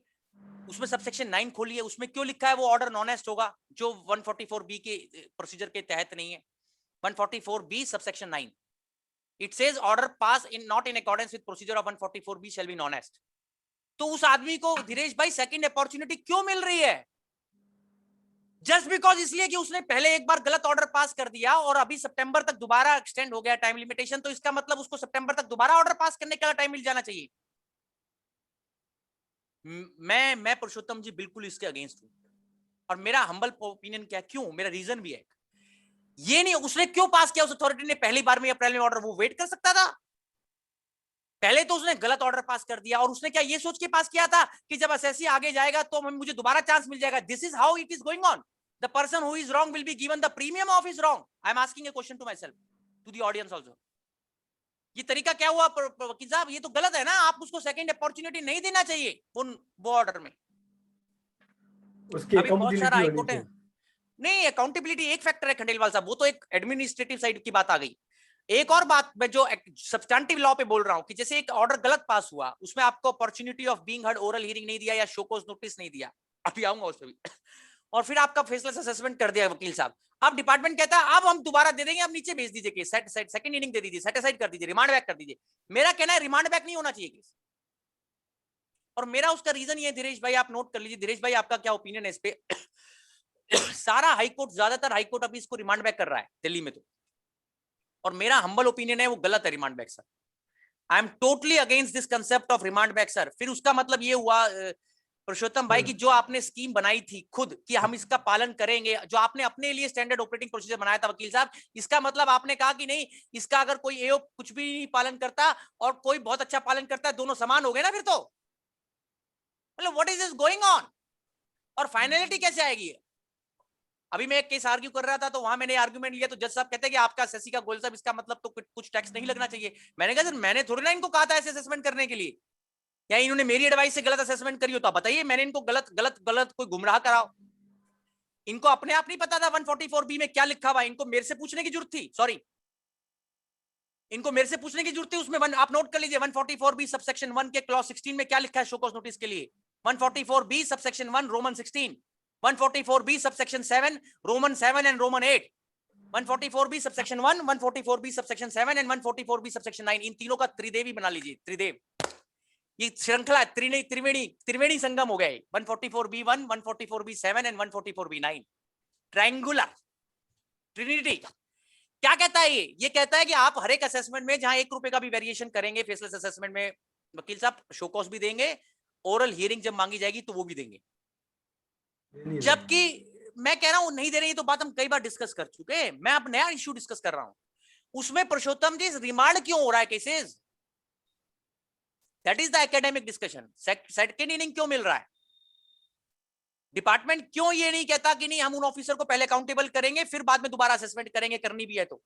उसमें सबसेक्शन 9 खोलिए, उसमें क्यों लिखा है वो ऑर्डर नॉनेस्ट होगा जो 144B के प्रोसीजर के तहत नहीं है। 144B subsection 9, it says order pass in not in accordance with procedure of 144B shall be non est. तो उस आदमी को धीरेश भाई सेकंड अपॉर्चुनिटी क्यों मिल रही है? जस्ट बिकॉज इसलिए कि उसने पहले एक बार गलत ऑर्डर पास कर दिया और अभी सितंबर तक दोबारा एक्सटेंड हो गया टाइम लिमिटेशन, तो इसका मतलब उसको सितंबर तक दोबारा ऑर्डर पास करने का टाइम मिल जाना चाहिए। मैं पुरुषोत्तम जी बिल्कुल इसके अगेंस्ट हूं, और मेरा हम्बल ओपिनियन क्या, क्यों, मेरा रीजन भी है। ये नहीं, उसने क्यों पास किया उस अथॉरिटी ने पहली बार में अप्रैल में ऑर्डर? वो वेट कर सकता था, पहले तो उसने गलत ऑर्डर पास कर दिया और उसने क्या ये सोच के पास किया था कि जब असेसी आगे जाएगा तो मुझे दोबारा चांस मिल जाएगा. This is how it is going on. The person who is wrong will be given the premium of his wrong. I am asking a question to myself, to the audience also. ये तरीका क्या हुआ वकील साहब? ये तो गलत है ना. आप उसको सेकंड अपॉर्चुनिटी नहीं देना चाहिए वो ऑर्डर में. उसकी अभी बहुत सारा accountability हाईकोर्ट होनी है. चाहिए। नहीं, अकाउंटेबिलिटी एक फैक्टर है खंडेलवाल साहब, वो तो एक एडमिनिस्ट्रेटिव साइड की बात आ गई. एक और बात मैं जो सब्सटैंटिव लॉ पे बोल रहा हूं कि जैसे एक ऑर्डर गलत पास हुआ, उसमें आपको opportunity of being heard oral hearing नहीं दिया या शोकॉज नोटिस नहीं दिया. अभी आऊंगा उस पर भी. और फिर आपका फेसलेस असेसमेंट कर दिया वकील साहब. अब डिपार्टमेंट कहता है अब हम दोबारा दे देंगे, अब नीचे भेज दीजिए केस, सेकंड इनिंग दे दीजिए, सेट असाइड कर दीजिए, रिमांड बैक कर दीजिए. मेरा कहना है रिमांड बैक नहीं होना चाहिए केस. और मेरा उसका रीजन ये है, धीरेश भाई आप नोट कर लीजिए. धीरेश भाई आपका क्या ओपिनियन है इस पे? सारा हाईकोर्ट, ज्यादातर हाईकोर्ट अभी इसको रिमांड बैक कर रहा है दिल्ली में तो. और मेरा हम्बल ओपिनियन है वो गलत है remand back sir. I am totally against this concept of remand back sir. फिर उसका मतलब ये हुआ पुरुषोत्तम भाई की जो आपने स्कीम बनाई थी खुद कि हम इसका पालन करेंगे, जो आपने अपने लिए स्टैंडर्ड ऑपरेटिंग प्रोसीजर बनाया था वकील साहब, इसका मतलब आपने कहा कि नहीं इसका अगर कोई एओ कुछ भी नहीं पालन करता और कोई बहुत अच्छा पालन करता है, दोनों समान हो गए ना फिर तो. मतलब what is this going on? और फाइनलिटी कैसे आएगी? अभी मैं एक केस आर्ग्यू कर रहा था तो वहां मैंने आर्गुमेंट लिया तो जज साहब कहते हैं कि आपका एसएससी का गोल साहब इसका मतलब तो कुछ टैक्स नहीं लगना चाहिए. मैंने कहा सर मैंने थोड़ी ना इनको कहा था ऐसे असेसमेंट करने के लिए, या इन्होंने मेरी एडवाइस से गलत असेसमेंट करी हो तो बताइए मैंने इनको गलत गलत गलत कोई गुमराह कराओ. इनको अपने आप नहीं पता था 144B में क्या लिखा हुआ है, इनको मेरे से पूछने की जरूरत थी. सॉरी, इनको मेरे से पूछने की जरूरत थी. उसमें आप नोट कर लीजिए 144B सबसेक्शन 1 के क्लॉज 16 में क्या लिखा है शोकॉज नोटिस के लिए. 144B subsection 1 Roman 16, 144B subsection 7 Roman 7 and Roman 8, 144B subsection 1, 144B subsection 7 and 144B subsection 9. इन तीनों का त्रिदेवी बना लीजिए. त्रिदेव ये श्रृंखला त्रिवेणी संगम हो गए. 144B1, 144B7 and 144B9 triangular Trinity. क्या कहता है ये कहता है कि आप हर एक असेसमेंट में जहां 1 रुपए का भी वेरिएशन करेंगे फेसलेस असेसमेंट में वकील साहब शोकॉज भी देंगे, ओरल हियरिंग जब मांगी जाएगी तो वो भी देंगे. जबकि मैं कह रहा हूं नहीं दे रही तो बात हम कई बार डिस्कस कर चुके हैं. मैं अब नया इश्यू डिस्कस कर रहा हूं. उसमें पुरुषोत्तम जी रिमांड क्यों हो रहा है cases? That is the academic discussion. Second inning क्यों मिल रहा है? डिपार्टमेंट क्यों ये नहीं कहता कि नहीं हम उन ऑफिसर को पहले अकाउंटेबल करेंगे फिर बाद में दोबारा असेसमेंट करेंगे, करनी भी है तो?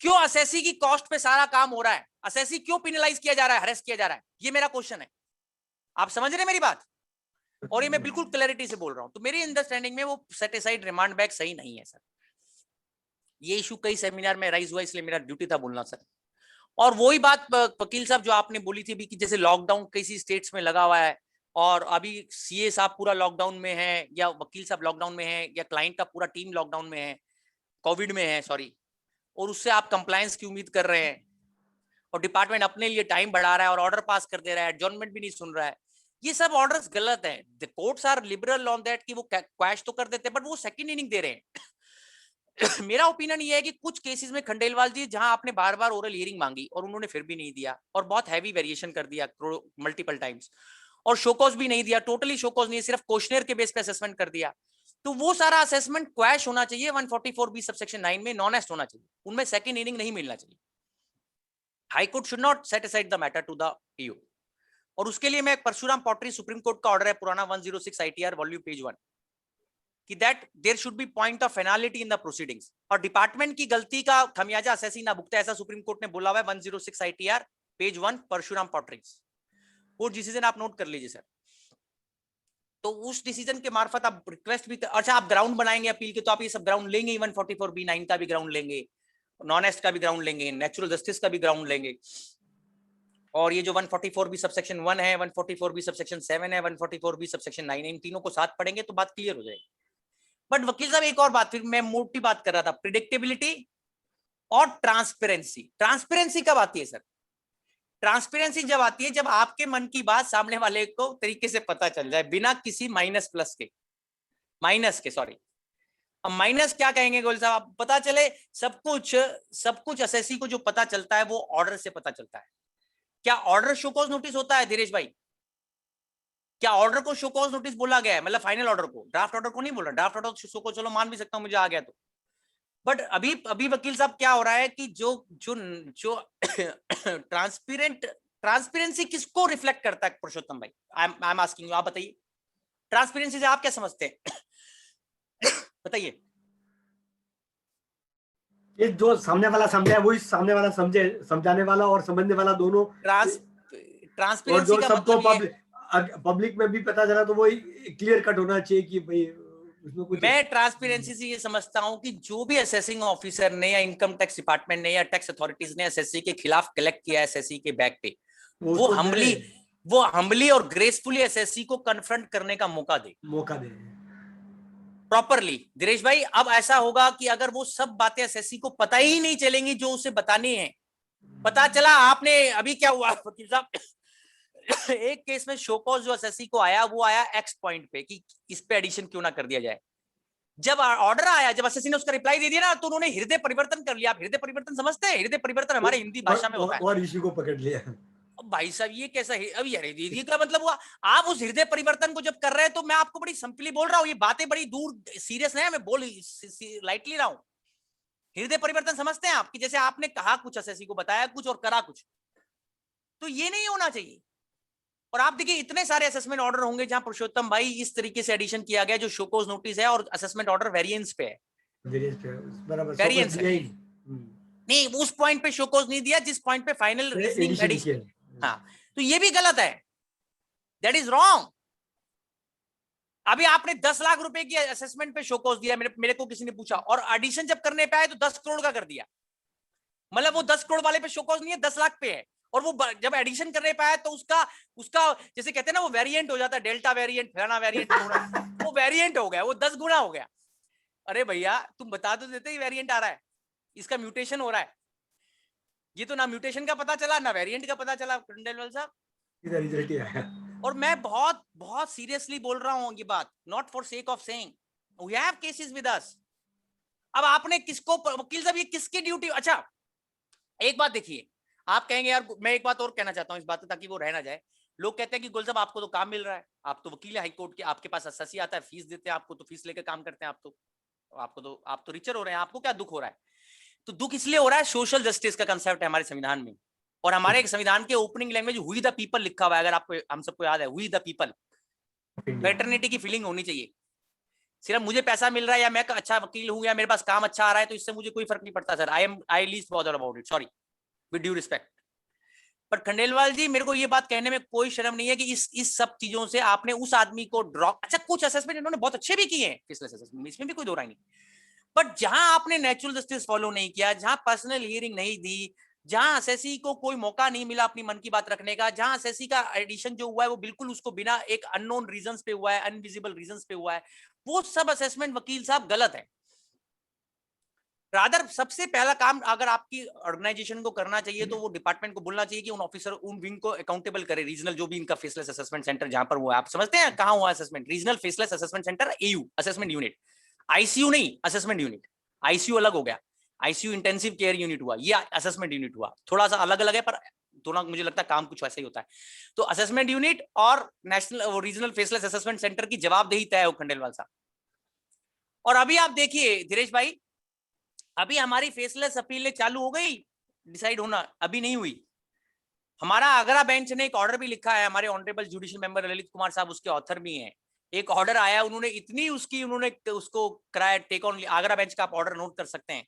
क्यों असेसी की कॉस्ट पे सारा काम हो रहा है? असेसी क्यों पेनलाइज किया जा रहा है, हरेस किया जा रहा है? ये मेरा क्वेश्चन है. आप समझ रहे हैं मेरी बात? और ये मैं बिल्कुल क्लैरिटी से बोल रहा हूं. तो मेरी अंडरस्टैंडिंग में वो सेट असाइड रिमांड बैक सही नहीं है सर. ये इशू कई सेमिनार में राइज हुआ इसलिए मेरा ड्यूटी था बोलना सर. और वही बात वकील साहब जो आपने बोली थी भी कि जैसे लॉकडाउन किसी स्टेट्स में लगा हुआ है और अभी सीए साहब पूरा लॉकडाउन में है या वकील साहब लॉकडाउन में है या क्लाइंट का पूरा टीम लॉकडाउन में है, कोविड में है सॉरी, और उससे आप कंप्लायंस की उम्मीद कर रहे हैं और डिपार्टमेंट अपने लिए टाइम बढ़ा रहा है और ऑर्डर पास कर दे रहा है, एडजॉर्नमेंट भी नहीं सुन रहा है. ये सब ऑर्डर्स गलत हैं. The courts are liberal on that कि वो क्वैश तो कर देते हैं बट वो सेकंड इनिंग दे रहे हैं. मेरा ओपिनियन ये है कि कुछ केसेस में खंडेलवाल जी जहां आपने बार बार ओरल हियरिंग मांगी और उन्होंने फिर भी नहीं दिया और बहुत हैवी वेरिएशन कर दिया मल्टीपल टाइम्स और शोकॉज भी नहीं दिया, टोटली शोकॉज नहीं, सिर्फ क्वेश्चनर के बेस पे असेसमेंट कर दिया, तो वो सारा असेसमेंट क्वैश होना चाहिए. 144B सबसेक्शन 9 में नॉन एस्ट होना चाहिए, उनमें सेकंड इनिंग नहीं मिलना चाहिए. High court should not set aside the matter to the EO. और उसके लिए मैं परशुराम पॉटरी सुप्रीम कोर्ट का ऑर्डर है पुराना 106 ITR वॉल्यूम पेज 1 कि that there should be point of penalty in the proceedings और डिपार्टमेंट की गलती का खमियाजा असेसी ना भुगते, ऐसा सुप्रीम कोर्ट ने बोला हुआ है 106 ITR पेज 1 परशुराम पॉटरीज. वो डिसीजन आप नोट कर लीजिए सर. तो उस डिसीजन के मार्फत आप रिक्वेस्ट भी अच्छा आप ग्राउंड बनाएंगे अपील के तो आप ये सब ग्राउंड लेंगे, 144B9 का भी ग्राउंड लेंगे, नॉन एस्ट का भी ग्राउंड लेंगे, नेचुरल जस्टिस का भी ग्राउंड लेंगे. और ये जो 144B सबसेक्शन 1 है, 144B सबसेक्शन 7 है, 144B सबसेक्शन 9 है, इन तीनों को साथ पढ़ेंगे तो बात क्लियर हो जाएगी. बट वकील साहब एक और बात, फिर मैं मोटी बात कर रहा था, प्रिडिक्टेबिलिटी और ट्रांसपेरेंसी. ट्रांसपेरेंसी कब आती है सर? ट्रांसपेरेंसी जब आती है जब आपके मन की बात सामने वाले को तरीके से पता चल जाए बिना किसी माइनस के सॉरी. अब माइनस क्या कहेंगे गोयल साहब? पता चले सब कुछ असेसी को जो पता चलता है वो ऑर्डर से पता चलता है. क्या ऑर्डर शोकॉज नोटिस होता है धीरेश भाई? क्या ऑर्डर को शोकॉज नोटिस बोला गया है? मतलब फाइनल ऑर्डर को, ड्राफ्ट ऑर्डर को नहीं बोल रहा. ड्राफ्ट ऑर्डर शो को चलो मान भी सकता हूं मुझे आ गया तो, बट अभी वकील साहब क्या हो रहा है कि जो जो जो ट्रांसपेरेंसी किसको रिफ्लेक्ट करता है पुरुषोत्तम भाई? आई एम आस्किंग यू, आप बताइए ट्रांसपेरेंसी से आप क्या समझते हैं? बताइए। ये जो सामने वाला समझे वही सामने वाला समझे, समझाने वाला और समझने वाला दोनों। और ट्रांसपेरेंसी जो का सबको मतलब ये पब्लिक में भी पता चला तो वही क्लियर कट होना चाहिए कि भाई उसमें कुछ। मैं ट्रांसपेरेंसी से ये समझता हूं कि जो भी असेसिंग ऑफिसर ने या इनकम टैक्स डिपार्टमेंट ने या टैक्स अथॉरिटीज ने एसएससी के खिलाफ कलेक्ट किया एसएससी के बैक पे, वो हम्बली और ग्रेसफुली एसएससी को कन्फ्रंट करने का मौका दे प्रॉपरली। दिनेश भाई, अब ऐसा होगा कि अगर वो सब बातें एसएससी को पता ही नहीं चलेंगी जो उसे बतानी है। पता चला आपने अभी क्या हुआ वकील साहब, एक केस में शोकॉज जो एसएससी को आया वो आया एक्स पॉइंट पे कि इस पे एडिशन क्यों ना कर दिया जाए। जब ऑर्डर आया, जब एसएससी ने उसका रिप्लाई दे दिया ना, तो उन्होंने हृदय परिवर्तन कर लिया। आप हृदय परिवर्तन समझते हैं? हृदय परिवर्तन हमारे हिंदी भाषा में होता है। और इसी को पकड़ लिया। अब भाई साहब ये कैसा है? अब यार ये का मतलब हुआ आप उस हृदय परिवर्तन को जब कर रहे हैं, तो मैं आपको बड़ी सिंपली बोल रहा हूँ, ये बातें बड़ी दूर सीरियस नहीं है, मैं बोल लाइटली रहा हूँ। हृदय परिवर्तन समझते हैं आप कि जैसे आपने कहा कुछ, एसएससी को बताया कुछ और करा कुछ, तो ये नहीं होना चाहिए। और आप देखिए इतने सारे असेसमेंट ऑर्डर होंगे जहां पुरुषोत्तम भाई इस तरीके से एडिशन किया गया जो शोकोज नोटिस है और असेसमेंट ऑर्डर वेरिएंस पे है। वेरिएंस है। नहीं, उस पॉइंट पे शोकोज नहीं दिया जिस पॉइंट पे फाइनल रीजनिंग एडिशन। हाँ, तो ये भी गलत है, दैट इज रॉन्ग। अभी आपने 10 लाख रुपए की असेसमेंट पे शोकोज दिया, मेरे को किसी ने पूछा, और एडिशन जब करने पे आए तो 10 करोड़ का कर दिया। मतलब वो 10 करोड़ वाले पे शोकोज नहीं है, 10 लाख पे है। और वो जब एडिशन करने पे आया तो उसका जैसे कहते हैं ना, वो वेरिएंट हो जाता है, डेल्टा वेरिएंट, फलाना वेरिएंट, वो वेरिएंट हो गया, वो 10 गुना हो गया। अरे भैया तुम बता तो देते ही वेरिएंट आ रहा है, इसका म्यूटेशन हो रहा है। ये तो ना म्यूटेशन का पता चला ना वेरिएंट का पता चला खंडेलवाल साहब। और मैं बहुत बहुत सीरियसली बोल रहा हूं ये बात, not for sake of saying, we have cases with us. अब आपने किसको, वकील साहब ये किसकी ड्यूटी? अच्छा एक बात देखिए, आप कहेंगे यार, मैं एक बात और कहना चाहता हूं इस बात ताकि वो रह ना जाए। लोग कहते हैं कि गुल साहब आपको तो काम मिल रहा है, आप तो वकील है हाईकोर्ट के, आपके पास एसएससी आता है, फीस देते हैं आपको, तो फीस लेकर काम करते हैं आप तो रिचर हो रहे हैं, आपको क्या दुख हो रहा है? तो दुख इसलिए हो रहा है, सोशल जस्टिस का कंसेप्ट है हमारे संविधान में, और हमारे संविधान के opening language we the people लिखा हुआ है। अगर आपको, हम सबको याद है, वी द पीपल, पैटर्निटी की फीलिंग होनी चाहिए। सिर्फ मुझे पैसा मिल रहा है या मैं अच्छा वकील हूं या मेरे पास काम अच्छा आ रहा है तो इससे मुझे कोई फर्क नहीं पड़ता sir. I least bother about it, sorry, with due respect. पर खंडेलवाल जी, मेरे को ये बात कहने में कोई शर्म नहीं है कि इस सब चीजों से आपने उस आदमी को ड्रॉप, अच्छा कुछ असेसमेंट इन्होंने बहुत अच्छे भी किए हैं, इसमें भी कोई दो राय नहीं, बट जहां आपने नेचुरल जस्टिस फॉलो नहीं किया, जहां पर्सनल हियरिंग नहीं दी, जहां एसएससी को कोई मौका नहीं मिला अपनी मन की बात रखने का, जहां एसएससी का एडिशन जो हुआ है वो बिल्कुल उसको बिना एक अननोन रीजंस पे हुआ है, अनविजिबल रीजंस पे हुआ है, वो सब असेसमेंट वकील साहब गलत है। रादर सबसे पहला काम अगर आपकी ऑर्गेनाइजेशन को करना चाहिए तो वो डिपार्टमेंट को बोलना चाहिए कि उन ऑफिसर, उन विंग को अकाउंटेबल करे, रीजनल जो भी इनका फेसलेस असेसमेंट सेंटर जहां पर हुआ है, आप समझते हैं कहां हुआ assessment, regional faceless assessment centre, AU assessment unit, ICU नहीं असेसमेंट यूनिट, आईसीयू अलग हो गया, आईसीयू इंटेंसिव केयर यूनिट हुआ, ये असेसमेंट यूनिट हुआ, थोड़ा सा अलग अलग है पर दोनों मुझे लगता है काम कुछ वैसा ही होता है। तो असेसमेंट यूनिट और national regional faceless assessment centre की जवाबदेही तय हो खंडेलवाल साहब। और अभी आप देखिए धीरेश भाई, अभी हमारी फेसलेस अपीलें चालू हो गई, डिसाइड होना अभी नहीं हुई। हमारा आगरा बेंच ने एक ऑर्डर भी लिखा है, हमारे honourable judicial member Lalit Kumar साहब उसके ऑथर भी हैं। एक ऑर्डर आया, उन्होंने इतनी उन्होंने उसको कराया टेक ऑन, आगरा बेंच का आप ऑर्डर नोट कर सकते हैं।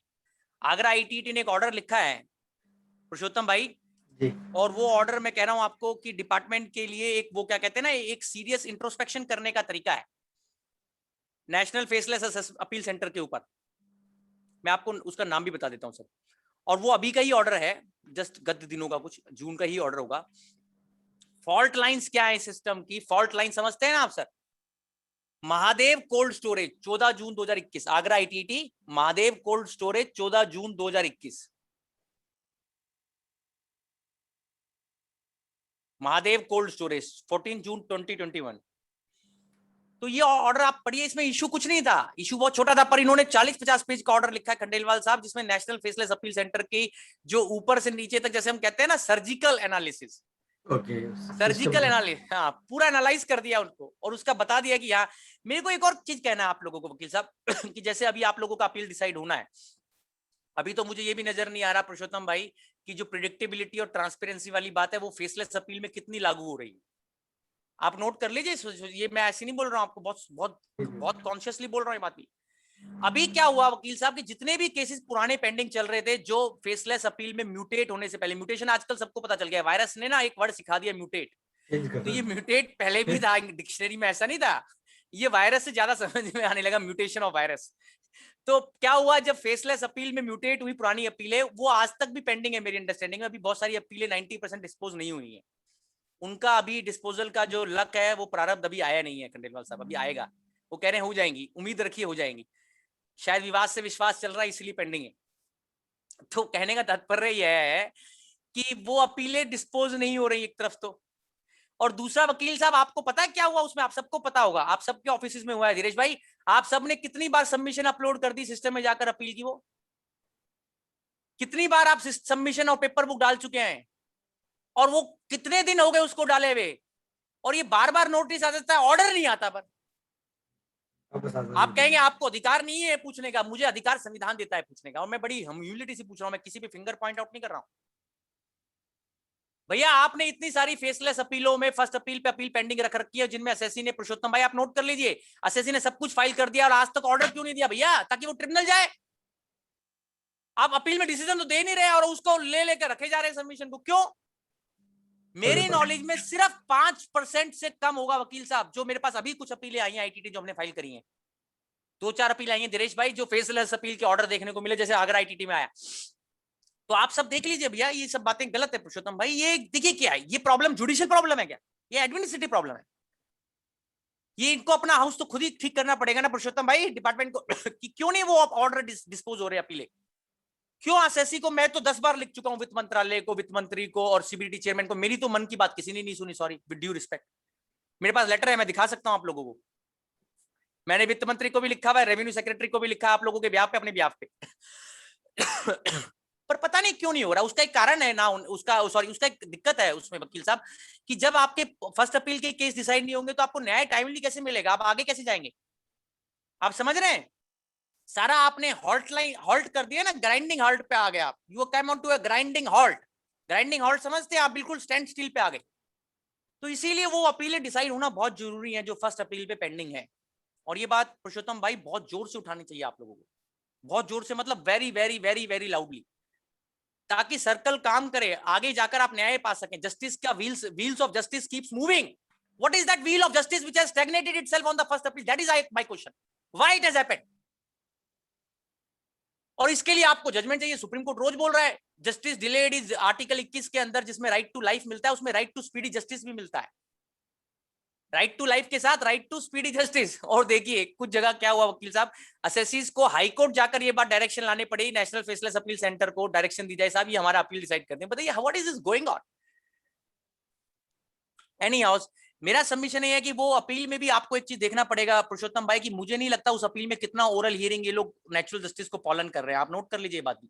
आगरा आईटीटी ने एक ऑर्डर लिखा है पुरुषोत्तम भाई जी। और वो ऑर्डर मैं कह रहा हूं आपको कि डिपार्टमेंट के लिए एक, वो क्या कहते हैं ना, एक सीरियस इंट्रोस्पेक्शन करने का तरीका है नेशनल फेसलेस अपील सेंटर के ऊपर। मैं आपको उसका नाम भी बता देता हूं सर, और वो अभी का ही ऑर्डर है, जस्ट गत दिनों का, कुछ जून का ही ऑर्डर होगा। फॉल्ट लाइंस क्या है सिस्टम की, फॉल्ट लाइन समझते हैं ना आप सर? महादेव कोल्ड स्टोरेज 14 जून 2021, Agra ITT Mahadev cold storage 14 जून 2021, महादेव कोल्ड स्टोरेज 14 जून 2021। तो ये ऑर्डर आप पढ़िए, इसमें इशू कुछ नहीं था, इशू बहुत छोटा था, पर इन्होंने 40-50 पेज का ऑर्डर लिखा है खंडेलवाल साहब, जिसमें नेशनल फेसलेस अपील सेंटर की जो ऊपर से नीचे तक, जैसे हम कहते हैं ना सर्जिकल एनालिसिस, सर्जिकल एनालिसिस, हाँ पूरा एनालाइज कर दिया उनको और उसका बता दिया कि हाँ। मेरे को एक और चीज कहना है आप लोगों को वकील साहब कि जैसे अभी आप लोगों का अपील डिसाइड होना है, अभी तो मुझे ये भी नजर नहीं आ रहा पुरुषोत्तम भाई कि जो प्रिडिक्टेबिलिटी और ट्रांसपेरेंसी वाली बात है वो फेसलेस अपील में कितनी लागू हो रही है। आप नोट कर लीजिए, ये मैं ऐसे नहीं बोल रहा हूँ आपको, बहुत बहुत बहुत कॉन्शियसली बोल रहा हूँ ये बात भी। अभी क्या हुआ वकील साहब कि जितने भी केसेस पुराने पेंडिंग चल रहे थे जो फेसलेस अपील में म्यूटेट होने से पहले, म्यूटेशन आजकल सबको पता चल गया है, वायरस ने ना एक वर्ड सिखा दिया म्यूटेट, तो ये म्यूटेट पहले भी था डिक्शनरी में, ऐसा नहीं था, ये वायरस से ज्यादा समझ में आने लगा, म्यूटेशन ऑफ वायरस। तो क्या हुआ जब फेसलेस अपील में म्यूटेट हुई पुरानी अपीलें, वो आज तक भी पेंडिंग है मेरी अंडरस्टैंडिंग में, अभी बहुत सारी अपीलें 90% डिस्पोज नहीं हुई है, उनका अभी डिस्पोजल का जो लक है वो प्रारब्ध अभी आया नहीं है खंडेलवाल साहब, अभी आएगा, वो कह रहे हैं हो जाएंगी, उम्मीद रखिए हो जाएंगी, शायद विवाद से विश्वास चल रहा है इसलिए पेंडिंग है। तो कहने का तात्पर्य यह है कि वो अपीलें डिस्पोज नहीं हो रही एक तरफ तो, और दूसरा वकील साहब आपको पता है क्या हुआ उसमें, आप सबको पता होगा, आप सबके ऑफिस में हुआ है धीरेश भाई, आप सबने कितनी बार सबमिशन अपलोड कर दी सिस्टम में जाकर अपील की, वो कितनी बार आप सबमिशन और पेपर बुक डाल चुके हैं, और वो कितने दिन हो गए उसको डाले हुए, और ये बार बार नोटिस आ जाता है, ऑर्डर नहीं आता। पर आप कहेंगे आपको अधिकार नहीं है पूछने का, मुझे अधिकार संविधान देता है पूछने का, और मैं बड़ी ह्यूमिलिटी से पूछ रहा हूं, मैं किसी पे फिंगर पॉइंट आउट नहीं कर रहा हूं। भैया आपने इतनी सारी फेसलेस अपीलों में फर्स्ट अपील पे अपील पेंडिंग रख रखी है, जिनमें एसएससी ने, पुरुषोत्तम भाई आप नोट कर लीजिए, एसएससी ने सब कुछ फाइल कर दिया और आज तक ऑर्डर क्यों नहीं दिया भैया, ताकि वो ट्रिब्यूनल जाए। आप अपील में डिसीजन तो दे नहीं रहे और उसको ले लेकर रखे जा रहे हैं सबमिशन को, क्यों? मेरी नॉलेज में सिर्फ 5% से कम होगा वकील साहब, जो मेरे पास अभी कुछ अपीलें आई हैं आईटीटी जो हमने फाइल करी हैं, 2-4 अपील आई हैं दिनेश भाई जो फेसलेस अपील के ऑर्डर देखने को मिले, जैसे आगरा आईटीटी में आया। तो आप सब देख लीजिए भैया, ये सब बातें गलत है पुरुषोत्तम भाई, ये देखिए क्या है, ये प्रॉब्लम जुडिशियल प्रॉब्लम है क्या, ये एडमिनिस्ट्रेटिव प्रॉब्लम है, ये इनको अपना हाउस तो खुद ही ठीक करना पड़ेगा ना पुरुषोत्तम भाई डिपार्टमेंट को कि क्यों नहीं वो ऑर्डर डिस्पोज हो रहे अपीलें, क्यों एसएससी को, मैं तो 10 बार लिख चुका हूं वित्त मंत्रालय को, वित्त मंत्री को और सीबीडी चेयरमैन को, मेरी तो मन की बात किसी ने नहीं सुनी, सॉरी विद ड्यू रिस्पेक्ट, मेरे पास लेटर है मैं दिखा सकता हूं आप लोगों को, मैंने वित्त मंत्री को भी लिखा हुआ है, रेवेन्यू सेक्रेटरी को भी लिखा, आप लोगों के ब्याह पे, अपने ब्याह पे पर पता नहीं क्यों नहीं हो रहा, उसका एक कारण है ना, उसका एक दिक्कत है उसमें वकील साहब कि जब आपके फर्स्ट अपील के केस डिसाइड नहीं होंगे तो आपको न्याय टाइमली कैसे मिलेगा, आप आगे कैसे जाएंगे, आप समझ रहे हैं, सारा आपने हॉल्ट कर दिया ना, ग्राइंडिंग हॉल्ट पे आ गए आप, you come on to a grinding halt समझते हैं आप, बिल्कुल स्टैंड स्टिल पे आ गए। तो इसीलिए वो अपीलें डिसाइड होना बहुत जरूरी है जो फर्स्ट अपील पे पेंडिंग है, और ये बात पुरुषोत्तम भाई बहुत जोर से उठानी चाहिए आप लोगों को, बहुत जोर से, मतलब very very very very loudly, ताकि सर्कल काम करे, आगे जाकर आप न्याय पा सकें, जस्टिस का wheels of justice keeps moving, what is that wheel of justice which has stagnated itself on the first appeal, that is my question, why it has happened, और इसके लिए आपको जजमेंट चाहिए, सुप्रीम कोर्ट रोज बोल रहा है justice delayed is article 21 के अंदर, जिसमें राइट टू लाइफ मिलता है, उसमें राइट टू स्पीडी जस्टिस भी मिलता है, राइट टू लाइफ के साथ राइट टू स्पीडी जस्टिस। और देखिए कुछ जगह क्या हुआ वकील साहब, एसएससीज को हाई कोर्ट जाकर ये बात डायरेक्शन लाने पड़ी, नेशनल फेसलेस अपील सेंटर को डायरेक्शन दी जाए, साहब ये हमारा अपील डिसाइड करते हैं, बताइए what is this going on. Any house, मेरा सबमिशन ये है कि वो अपील में भी आपको एक चीज देखना पड़ेगा पुरुषोत्तम भाई, कि मुझे नहीं लगता उस अपील में कितना ओरल हियरिंग ये लोग नेचुरल जस्टिस को पालन कर रहे हैं, आप नोट कर लीजिए बात भी,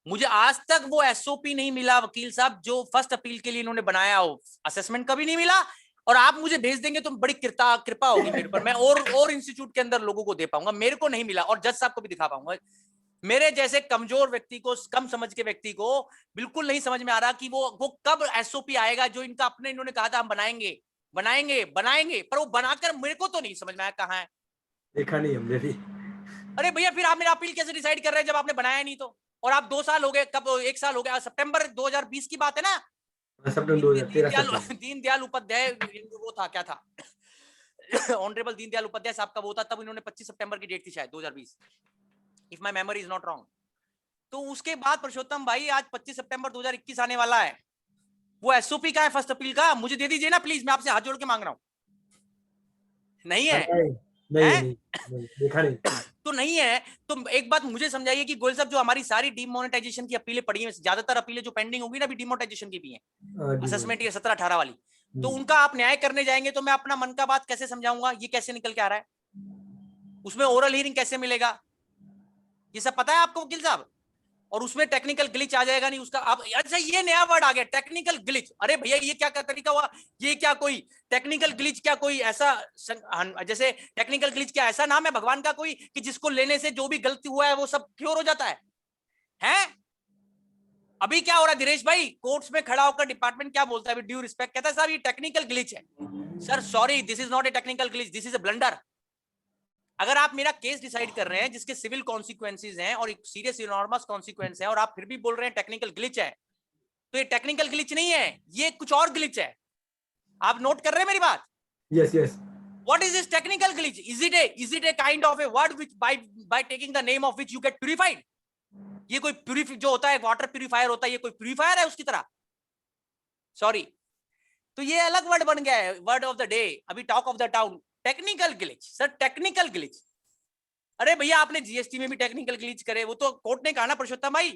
मुझे आज तक वो एसओपी नहीं मिला वकील साहब जो फर्स्ट अपील के लिए इन्होंने बनाया हो, असेसमेंट कभी नहीं मिला, और आप मुझे भेज देंगे तो बड़ी कृपा होगी मेरे पर, मैं और इंस्टीट्यूट के अंदर लोगों को दे पाऊंगा, मेरे को नहीं मिला, और जज साहब को भी दिखा पाऊंगा, मेरे जैसे कमजोर व्यक्ति को, कम समझ के व्यक्ति को बिल्कुल नहीं समझ में आ रहा कि वो कब एसओपी आएगा जो इनका अपने, इन्होंने कहा था हम बनाएंगे, पर वो बनाकर मेरे को तो नहीं समझ में आया कहाँ है, देखा नहीं हमने भी। अरे भैया फिर आप मेरा अपील कैसे डिसाइड कर रहे हैं जब आपने बनाया नहीं तो, और आप 2 साल हो गए, कब 1 साल हो गया, सितंबर 2020 की बात है ना, दीनदयाल उपाध्याय वो था, क्या था ऑनरेबल दीनदयाल उपाध्याय साहब का वो था, तब इन्होंने 25 सितंबर की डेट थी शायद 2020, if my memory is not wrong. तो उसके बाद पुरुषोत्तम भाई आज 25 सितंबर 2021 आने वाला है, वो एसओपी का है फर्स्ट अपील का, मुझे दे दीजिए ना प्लीज, मैं आपसे हाथ जोड़ के मांग रहा हूं, नहीं है, नहीं, देखा नहीं, तो नहीं है, तो एक बात मुझे समझाइए कि गोयल साहब जो हमारी सारी डीमोनेटाइजेशन की अपीलें पड़ी हैं, ज्यादातर अपीलें जो पेंडिंग होंगी ना अभी डीमोनेटाइजेशन की भी हैं, असेसमेंट ये 17-18 वाली, तो उनका आप न्याय करने जाएंगे तो मैं अपना मन का बात कैसे समझाऊंगा, ये कैसे निकल के आ रहा है, उसमें ओरल हियरिंग कैसे मिलेगा, ये सब पता है आपको वकील साहब, और उसमें टेक्निकल ग्लिच आ जाएगा नहीं उसका, आप अच्छा ये नया वर्ड आ गया टेक्निकल ग्लिच, अरे भैया ये क्या तरीका हुआ, ये क्या कोई टेक्निकल ग्लिच, क्या कोई ऐसा जैसे टेक्निकल ग्लिच क्या ऐसा नाम है भगवान का कोई कि जिसको लेने से जो भी गलती हुआ है वो सब क्योर हो जाता है, हैं? अभी क्या हो रहा है दिनेश भाई, कोर्ट्स में खड़ा होकर डिपार्टमेंट क्या बोलता है, ड्यू रिस्पेक्ट, कहता है साहब ये टेक्निकल ग्लिच है। Sir sorry, this is not a technical glitch, this is a blunder. अगर आप मेरा केस डिसाइड कर रहे हैं जिसके सिविल कॉन्सिक्वेंसेज हैं और एक सीरियस इनॉर्मस कॉन्सिक्वेंस है और आप फिर भी बोल रहे हैं टेक्निकल ग्लिच है, तो ये टेक्निकल ग्लिच नहीं है, ये कुछ और ग्लिच है। आप नोट कर रहे हैं मेरी बात? Yes, yes. What is this technical glitch? Is it a kind of a word which by taking the name of which you get purified? ये कोई प्यूरिफाई जो होता है वाटर प्यूरिफायर होता है, ये कोई प्यूरिफायर है उसकी तरह? सॉरी, तो ये अलग वर्ड बन गया है, वर्ड ऑफ द डे, अभी talk of the town, technical glitch. Sir technical glitch, अरे भैया आपने जीएसटी में भी टेक्निकल ग्लिच करे, वो तो कोर्ट ने कहा ना पुरुषोत्तम भाई,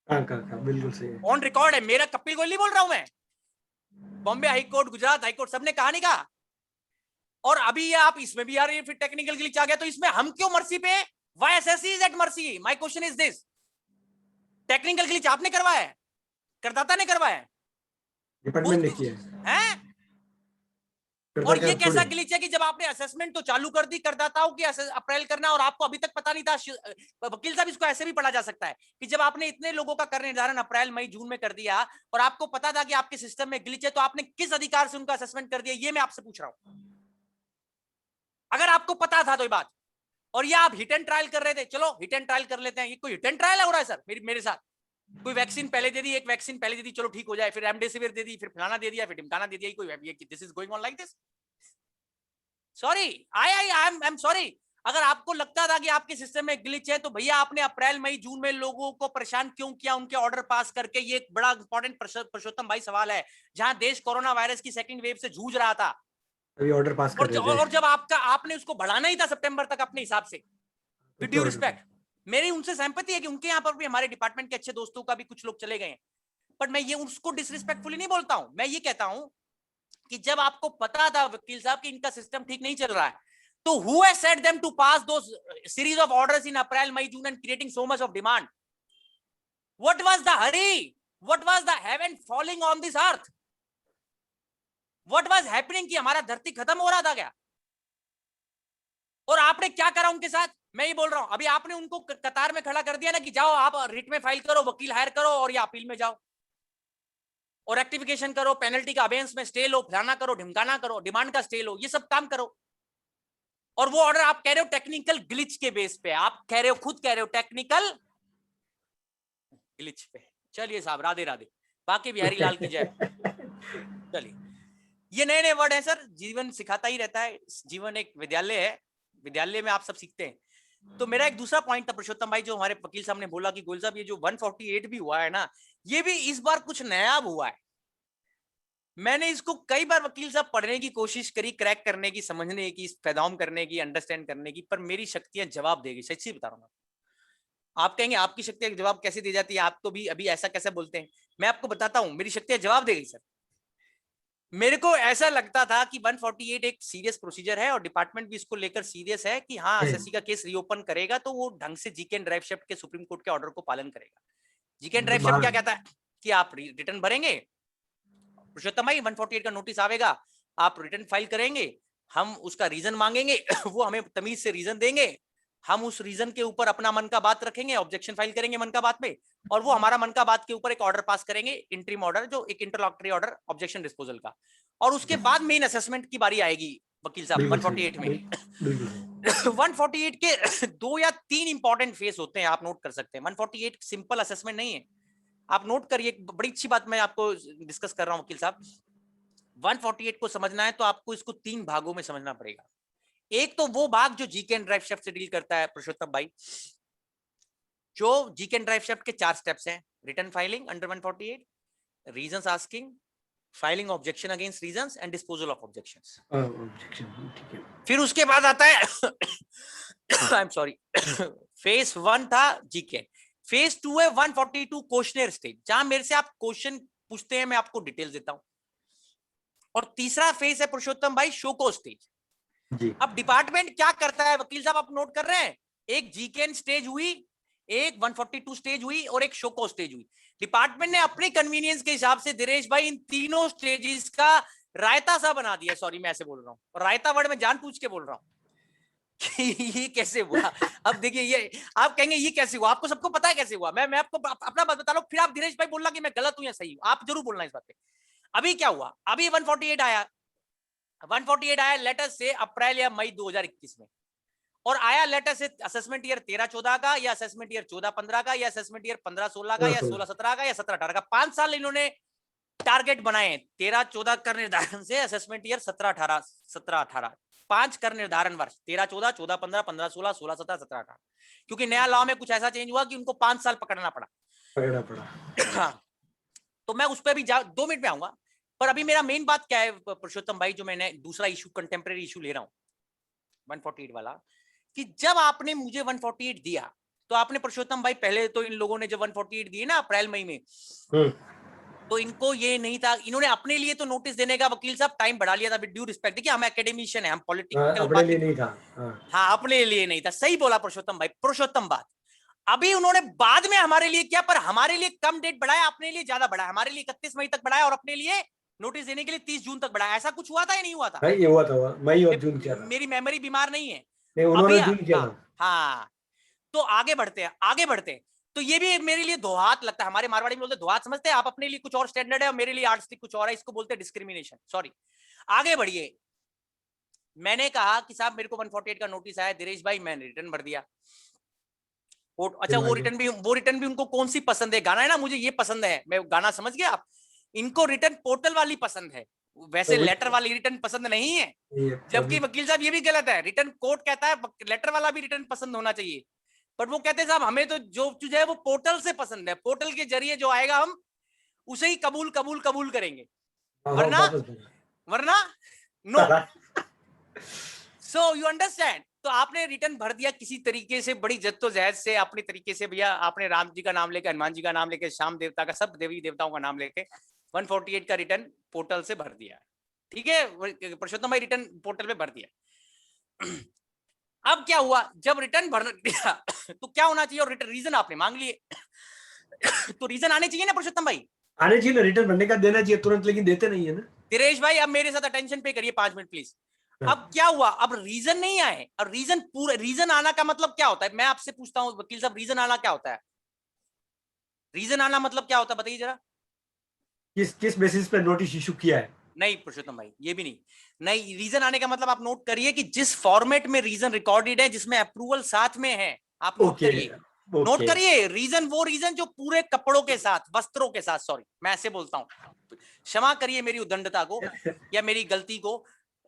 बिल्कुल सही है। ऑन रिकॉर्ड है, मेरा कपिल गोयल नहीं बोल रहा हूं मैं, Bombay high court, Gujarat high court, सबने कहा नहीं कहा। और अभी ये आप इसमें भी यार ये फिर टेक्निकल ग्लिच आ गया, तो इसमें हम क्यों मर्सी पे? Why SSC is at mercy? My question is this, technical glitch आपने करवाया है, करदाता ने करवाया है, डिपार्टमेंट ने किया है? और ये कैसा ग्लिच है कि जब आपने असेसमेंट तो चालू कर दी करदाताओं की अप्रैल करना, और आपको अभी तक पता नहीं था। वकील साहब इसको ऐसे भी पढ़ा जा सकता है कि जब आपने इतने लोगों का कर निर्धारण अप्रैल मई जून में कर दिया और आपको पता था कि आपके सिस्टम में ग्लिच है, तो आपने किस अधिकार से उनका असेसमेंट कर दिया, ये मैं आपसे पूछ रहा हूं। अगर आपको पता था तो ये बात, और ये आप हिट एंड ट्रायल कर रहे थे, चलो हिट एंड ट्रायल कर लेते हैं, ये कोई हिट एंड ट्रायल हो रहा है सर मेरे साथ? कोई वैक्सीन पहले दे दी, एक वैक्सीन पहले दे दी, चलो ठीक हो जाए, फिर रेमडेसिविर दे दी, फिर फलाना दे दिया, फिर ढिमकाना दे दिया, कोई this is going on like this? Sorry, I am sorry. अगर आपको लगता था कि आपके सिस्टम में ग्लिच है, तो भैया आपने अप्रैल मई जून में लोगों को परेशान क्यों किया उनके ऑर्डर पास करके? ये एक बड़ा इंपॉर्टेंट पुरुषोत्तम भाई सवाल है, जहां देश कोरोना वायरस की सेकंड वेव से जूझ रहा था, अभी ऑर्डर पास कर रहे थे। और जब आपने उसको बढ़ाना ही था सितंबर तक अपने हिसाब से, विद ड्यू रिस्पेक्ट, मेरी उनसे सहमति है कि उनके यहाँ पर भी हमारे डिपार्टमेंट के अच्छे दोस्तों का भी कुछ लोग चले गए हैं, बट मैं ये उसको डिसरिस्पेक्टफुली नहीं बोलता हूं। मैं ये कहता हूं कि जब आपको पता था वकील साहब कि इनका सिस्टम ठीक नहीं चल रहा है, तो who has set them to pass those series of orders in April, May, June and creating so much of demand? What was the hurry? What was the heaven falling on this earth? What was happening कि हमारा धरती खत्म हो रहा था क्या? और आपने क्या करा उनके साथ? मैं ये बोल रहा हूं, अभी आपने उनको कतार में खड़ा कर दिया ना कि जाओ आप रिट में फाइल करो, वकील हायर करो और या अपील में जाओ और रेक्टिफिकेशन करो, पेनल्टी का अबेंस में स्टे लो, फलाना करो, ढिमकाना करो, डिमांड का स्टे लो, ये सब काम करो। और वो ऑर्डर आप कह रहे हो टेक्निकल ग्लिच के बेस पे, आप कह रहे हो, खुद कह रहे हो टेक्निकल ग्लिच पे। चलिए साहब, राधे राधे, बाकी बिहारी लाल की जय। चलिए, ये नए नए वर्ड है सर, जीवन सिखाता ही रहता है, जीवन एक विद्यालय है, विद्यालय में आप सब सीखते हैं। तो मेरा एक दूसरा पॉइंट था पुरुषोत्तम भाई, जो हमारे वकील साहब ने बोला कि गोयल साहब ये जो 148 भी हुआ है ना, ये भी इस बार कुछ नया हुआ है। मैंने इसको कई बार वकील साहब पढ़ने की कोशिश करी, क्रैक करने की, समझने की, फैदाउम करने की, अंडरस्टैंड करने की, पर मेरी शक्तियां जवाब देगी, सच्ची बता रहा हूं। आप कहेंगे आपकी शक्तियां जवाब कैसे दे जाती है, आप तो भी अभी ऐसा कैसे बोलते हैं? मैं आपको बताता हूं, मेरी शक्तियां जवाब देगी सर। मेरे को ऐसा लगता था कि 148 एक सीरियस प्रोसीजर है और डिपार्टमेंट भी इसको लेकर सीरियस है कि हाँ एसएससी का केस रीओपन करेगा तो वो ढंग से जीके एंड ड्राइव शिफ्ट के सुप्रीम कोर्ट के ऑर्डर को पालन करेगा। जीके एंड ड्राइव शिफ्ट क्या कहता है कि आप रिटर्न भरेंगे, पुरुषोत्तम भाई 148 का नोटिस आवेगा, आप रिटर्न फाइल करेंगे, हम उसका रीजन मांगेंगे, वो हमें तमीज से रीजन देंगे, हम उस रीजन के ऊपर अपना मन का बात रखेंगे, ऑब्जेक्शन फाइल करेंगे मन का बात में, और वो हमारा मन का बात के ऊपर एक ऑर्डर पास करेंगे, इंटरिम ऑर्डर, जो एक इंटरलॉक्टरी ऑर्डर ऑब्जेक्शन डिस्पोजल का, और उसके बाद मेन असेसमेंट की बारी आएगी वकील साहब 148 में। 148 के 2 या 3 इंपॉर्टेंट फेस होते हैं, आप नोट कर सकते हैं। 148 सिंपल असेसमेंट नहीं है, आप नोट करिए, बड़ी अच्छी बात मैं आपको डिस्कस कर रहा हूं वकील साहब। 148 को समझना है तो आपको इसको 3 भागों में समझना पड़ेगा। एक तो वो भाग जो जीके एंड ड्राइव शिफ्ट से डील करता है पुरुषोत्तम भाई, जो जीके एंड ड्राइव शिफ्ट के 4 स्टेप्स हैं, return filing under 148, reasons asking, filing objection against reasons and disposal of objections. फिर उसके बाद आता है आई एम सॉरी, फेज 1 था जीके, फेज 2 है 142 क्वेश्चनर स्टेज, जहां मेरे से आप क्वेश्चन पूछते हैं, मैं आपको डिटेल्स देता हूं, और तीसरा फेज है पुरुषोत्तम भाई शोको स्टेज। अब डिपार्टमेंट क्या करता है वकील साहब, आप नोट कर रहे हैं, एक जीके स्टेज हुई, एक 142 स्टेज हुई और एक शोको स्टेज हुई। डिपार्टमेंट ने अपनी कन्वीनियंस के हिसाब से दिनेश भाई इन तीनों स्टेजेस का रायता सा बना दिया, सॉरी मैं ऐसे बोल रहा हूं, और रायता वर्ड में जानबूझ के बोल रहा हूं, कि ये कैसे हुआ। अब देखिए ये आप कहेंगे ये कैसे हुआ, आपको सबको पता है कैसे हुआ। मैं आपको अपना बात बता रहा हूँ, फिर आप धीरेश भाई बोलना कि मैं गलत हूं या सही हूं, आप जरूर बोलना इस बात पे। अभी क्या हुआ, अभी 148 आया, 148 आया लेटर से अप्रैल या मई 2021 में, और आया लेटर से असेसमेंट ईयर 13-14 का, या असेसमेंट ईयर 14-15 का, या असेसमेंट ईयर 15-16 का, या 16-17 का, या 17-18 का। 5 साल इन्होंने टारगेट बनाए हैं। 13-14 कर निर्धारण से असेसमेंट ईयर 17-18 5 कर निर्धारण वर्ष 13-14, 14-15, 15-16, 16-17, 17-18, क्योंकि नया लॉ में कुछ ऐसा चेंज हुआ कि उनको 5 साल पकड़ना पड़ा। तो मैं उस पर भी 2 मिनट में आऊंगा, पर अभी मेरा मेन बात क्या है पुरुषोत्तम भाई, जो मैंने दूसरा इशू कंटेम्प्रेरी इशू ले रहा हूं 148 वाला, कि जब आपने मुझे 148 दिया तो आपने पुरुषोत्तम भाई, पहले तो इन लोगों ने जब 148 दिए ना अप्रैल मई में, तो इनको ये नहीं था, इन्होंने अपने लिए तो नोटिस देने का वकील साहब टाइम बढ़ा लिया था, विद ड्यू रिस्पेक्ट। देखिए हम एकेडमिशियन है, हम पॉलिटिकल अपने लिए नहीं था। हाँ अपने लिए नहीं था, सही बोला पुरुषोत्तम भाई, पुरुषोत्तम बात। अभी उन्होंने बाद में हमारे लिए किया, पर हमारे लिए कम डेट बढ़ाया, अपने लिए ज्यादा बढ़ाया। हमारे लिए 31 मई तक बढ़ाया और अपने लिए नोटिस देने के लिए 30 जून तक बढ़ाया। ऐसा कुछ हुआ था या नहीं हुआ था? नहीं, ये हुआ था, मई और जून किया था। मेरी मेमोरी बीमार नहीं है। नहीं, उन्होंने अभी जून किया था। हाँ, तो आगे बढ़ते हैं, आगे बढ़ते हैं। तो ये भी मेरे लिए दोहात लगता है, हमारे मारवाड़ी में बोलते दोहात समझते हैं आप, अपने लिए कुछ और स्टैंडर्ड है और मेरे लिए आर्ट्स कुछ और है, इसको बोलते हैं डिस्क्रिमिनेशन। सॉरी, आगे बढ़िए। मैंने कहा कि साहब मेरे को 148 का नोटिस आया दिनेश भाई, मैंने रिटर्न भर दिया। अच्छा, वो रिटर्न भी उनको कौन सी पसंद है, गाना है ना मुझे ये पसंद है, मैं गाना समझ गया आप। इनको रिटर्न पोर्टल वाली पसंद है, वैसे लेटर वाली रिटर्न पसंद नहीं है। जबकि वकील साहब ये भी गलत है, रिटर्न कोर्ट कहता है लेटर वाला भी रिटर्न पसंद होना चाहिए, बट वो कहते हैं साहब हमें तो जो चीज है वो पोर्टल से पसंद है, पोर्टल के जरिए जो आएगा हम उसे ही कबूल कबूल कबूल करेंगे, वरना नो। So you understand. तो आपने रिटर्न भर दिया किसी तरीके से, बड़ी जद्दोजहद से, अपने तरीके से। भैया आपने राम जी का नाम लेके, हनुमान जी का नाम लेके, शाम देवता का, सब देवी देवताओं का नाम लेके 148 का रिटर्न पोर्टल से भर दिया। ठीक है पुरुषोत्तम भाई, रिटर्न पोर्टल पे भर दिया। अब क्या हुआ, जब रिटर्न भर दिया तो क्या होना चाहिए, और रीजन आपने मांग लिए तो रीजन आने चाहिए ना पुरुषोत्तम भाई, आने चाहिए ना, रिटर्न भरने का देना चाहिए तुरंत, लेकिन देते नहीं है ना। दिनेश भाई अब मेरे साथ अटेंशन पे करिए 5 मिनट प्लीज। अब क्या हुआ, अब रीजन नहीं आए, और रीजन पूरा, रीजन आना का मतलब क्या होता है, मैं आपसे पूछता हूं वकील साहब, रीजन आना क्या होता है? रीजन आना मतलब क्या होता है बताइए जरा। किस बेसिस पे नोटिस इशू किया है? नहीं पुरुषोत्तम भाई, ये भी नहीं, रीजन आने का मतलब आप नोट करिए कि जिस फॉर्मेट में रीजन रिकॉर्डेड है, जिसमें अप्रूवल साथ में है, आप नोट करिए, नोट करिए। रीजन वो रीजन जो पूरे कपड़ों के साथ, वस्त्रों के साथ, सॉरी मैं ऐसे बोलता हूं, क्षमा करिए मेरी उद्दंडता को या मेरी गलती को।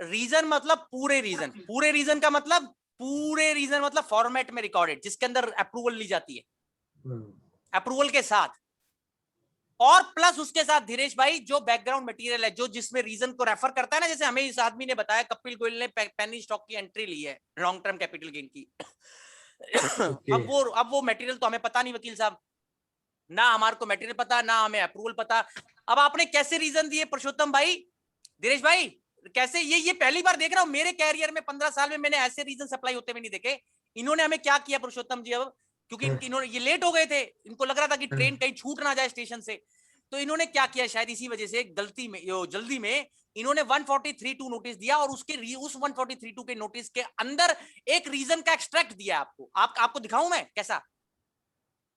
रीजन मतलब पूरे रीजन, पूरे रीजन का मतलब, पूरे रीजन मतलब फॉर्मेट में रिकॉर्डेड, जिसके अंदर अप्रूवल ली जाती है, अप्रूवल के साथ, और प्लस उसके साथ धीरेश भाई जो बैकग्राउंड मटेरियल है, जो जिसमें रीजन को रेफर करता है ना, जैसे हमें इस आदमी ने बताया कपिल गोयल ने पेनी स्टॉक की एंट्री ली है लॉन्ग टर्म कैपिटल गेन की। अब वो मटेरियल तो हमें पता नहीं वकील साहब, ना हमारे को मटेरियल पता, ना हमें अप्रूवल पता। अब आपने कैसे रीजन दिए पुरुषोत्तम भाई, दिनेश भाई, कैसे? ये पहली बार देख रहा हूं मेरे कैरियर में, 15 साल में मैंने ऐसे रीजन सप्लाई होते हुए नहीं देखे। इन्होंने हमें क्या किया पुरुषोत्तम जी, अब क्योंकि इन्होंने ये लेट हो गए थे, इनको लग रहा था कि ट्रेन कहीं छूट ना जाए स्टेशन से, तो इन्होंने क्या किया, शायद इसी वजह से गलती में, जल्दी में इन्होंने 143(2) नोटिस दिया, और उस 143(2) के नोटिस के अंदर एक रीजन का एक्सट्रैक्ट दिया आपको। आपको दिखाऊं मैं कैसा?